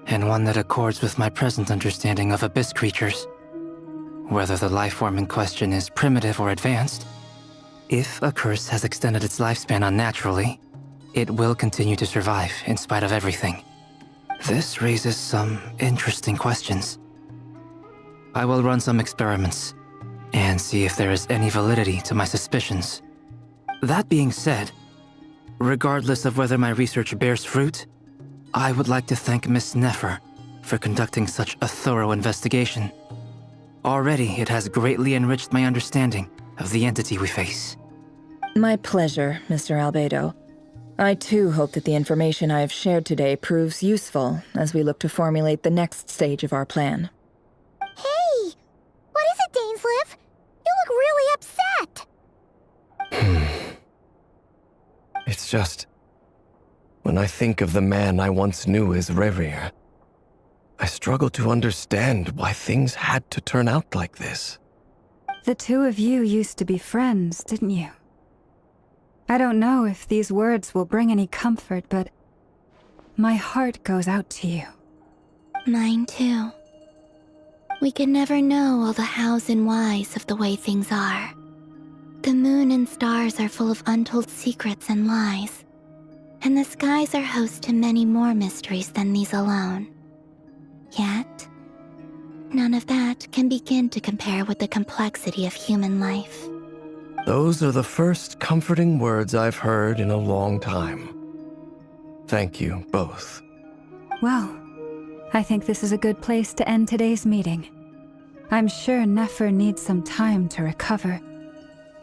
and one that accords with my present understanding of Abyss creatures. Whether the life form in question is primitive or advanced, if a curse has extended its lifespan unnaturally, it will continue to survive in spite of everything. This raises some interesting questions. I will run some experiments and see if there is any validity to my suspicions. That being said, regardless of whether my research bears fruit, I would like to thank Miss Nefer for conducting such a thorough investigation. Already, it has greatly enriched my understanding of the entity we face. My pleasure, Mr. Albedo. I too hope that the information I have shared today proves useful as we look to formulate the next stage of our plan. Hey! What is it, Dainsleif? You look really upset! It's just... when I think of the man I once knew as Rerir, I struggle to understand why things had to turn out like this. The two of you used to be friends, didn't you? I don't know if these words will bring any comfort, but my heart goes out to you. Mine too. We can never know all the hows and whys of the way things are. The moon and stars are full of untold secrets and lies, and the skies are host to many more mysteries than these alone. Yet, none of that can begin to compare with the complexity of human life. Those are the first comforting words I've heard in a long time. Thank you both. Well, I think this is a good place to end today's meeting. I'm sure Nefer needs some time to recover.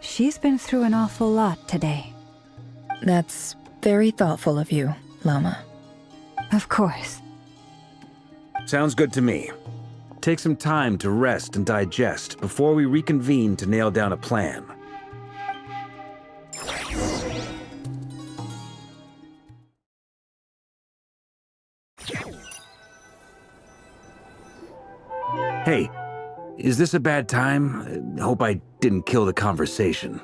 She's been through an awful lot today. That's very thoughtful of you, Lama. Of course. Sounds good to me. Take some time to rest and digest before we reconvene to nail down a plan. Hey, is this a bad time? Hope I didn't kill the conversation.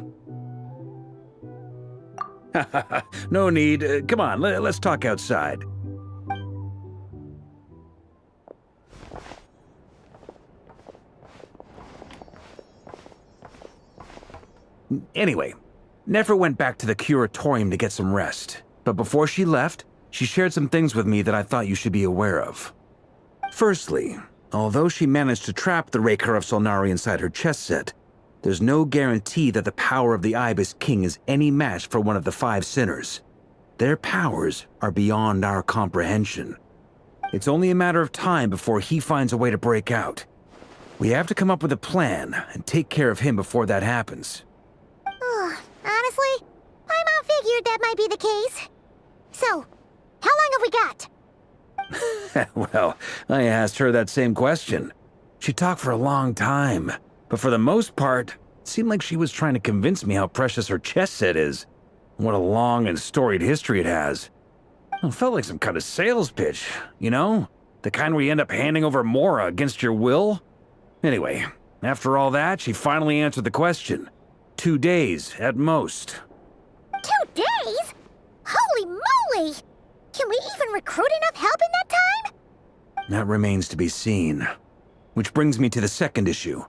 No need. Come on, let's talk outside. Anyway, Nefer went back to the curatorium to get some rest. But before she left, she shared some things with me that I thought you should be aware of. Firstly, although she managed to trap the Raker of Solnari inside her chess set, there's no guarantee that the power of the Ibis King is any match for one of the 5 sinners. Their powers are beyond our comprehension. It's only a matter of time before he finds a way to break out. We have to come up with a plan and take care of him before that happens. Honestly, my mom figured that might be the case. So, how long have we got? Well, I asked her that same question. She talked for a long time, but for the most part, it seemed like she was trying to convince me how precious her chess set is. What a long and storied history it has. It felt like some kind of sales pitch, you know? The kind where you end up handing over Mora against your will? Anyway, after all that, she finally answered the question. 2 days, at most. 2 days? Holy moly! Can we even recruit enough help in that time? That remains to be seen. Which brings me to the second issue.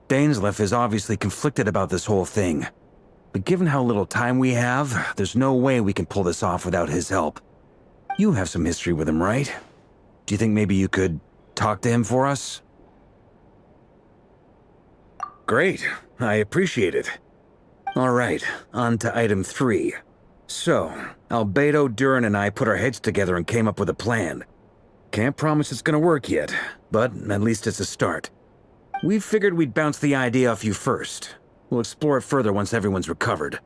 Dainsleif is obviously conflicted about this whole thing. But given how little time we have, there's no way we can pull this off without his help. You have some history with him, right? Do you think maybe you could talk to him for us? Great. I appreciate it. All right, on to item 3. So, Albedo, Durin, and I put our heads together and came up with a plan. Can't promise it's gonna work yet, but at least it's a start. We figured we'd bounce the idea off you first. We'll explore it further once everyone's recovered.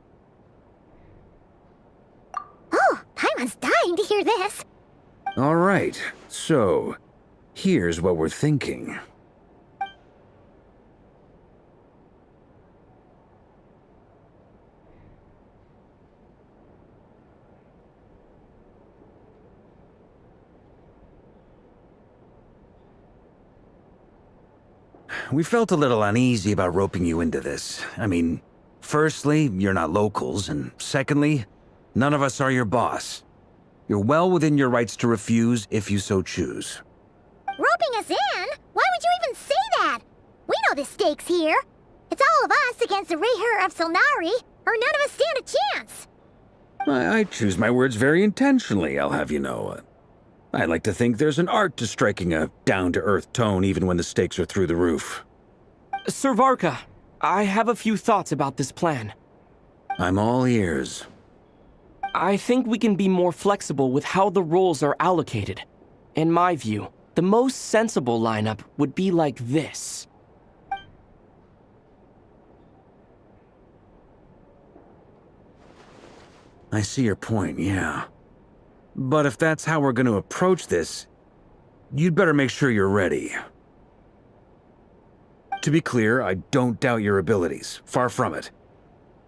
Oh, Paimon's dying to hear this. All right, so here's what we're thinking. We felt a little uneasy about roping you into this. I mean, firstly, you're not locals, and secondly, none of us are your boss. You're well within your rights to refuse if you so choose. Roping us in? Why would you even say that? We know the stakes here. It's all of us against the Rayher of Solnari, or none of us stand a chance. I choose my words very intentionally, I'll have you know. I like to think there's an art to striking a down-to-earth tone even when the stakes are through the roof. Sir Varka, I have a few thoughts about this plan. I'm all ears. I think we can be more flexible with how the roles are allocated. In my view, the most sensible lineup would be like this. I see your point, yeah. But if that's how we're going to approach this, you'd better make sure you're ready. To be clear, I don't doubt your abilities. Far from it.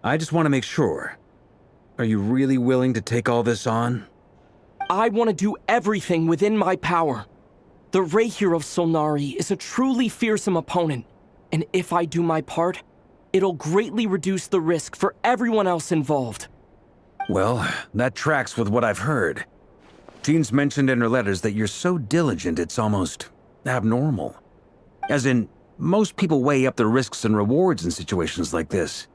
I just want to make sure. Are you really willing to take all this on? I want to do everything within my power. The Rayher of Solnari is a truly fearsome opponent, and if I do my part, it'll greatly reduce the risk for everyone else involved. Well, that tracks with what I've heard. Jean's mentioned in her letters that you're so diligent it's almost abnormal. As in, most people weigh up the risks and rewards in situations like this.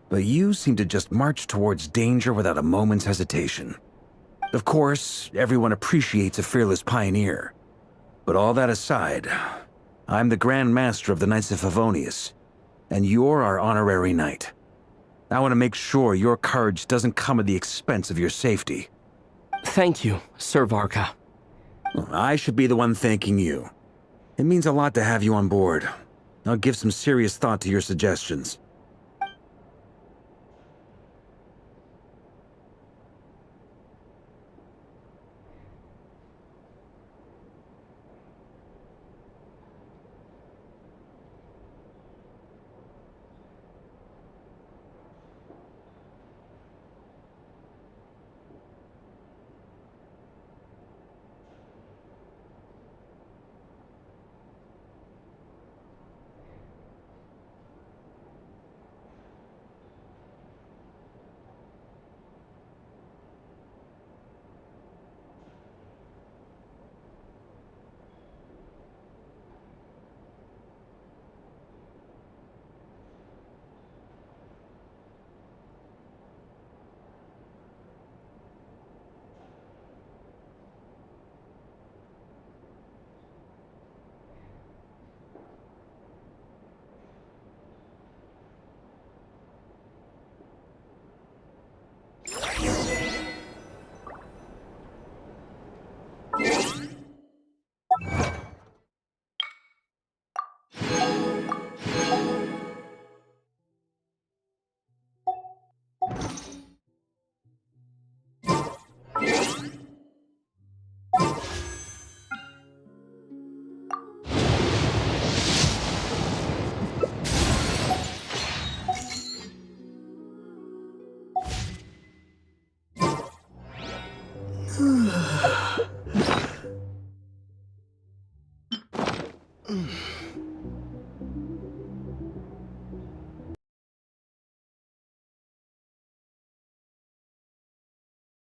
But you seem to just march towards danger without a moment's hesitation. Of course, everyone appreciates a fearless pioneer. But all that aside, I'm the Grand Master of the Knights of Favonius, and you're our honorary knight. I want to make sure your courage doesn't come at the expense of your safety. Thank you, Sir Varka. I should be the one thanking you. It means a lot to have you on board. I'll give some serious thought to your suggestions.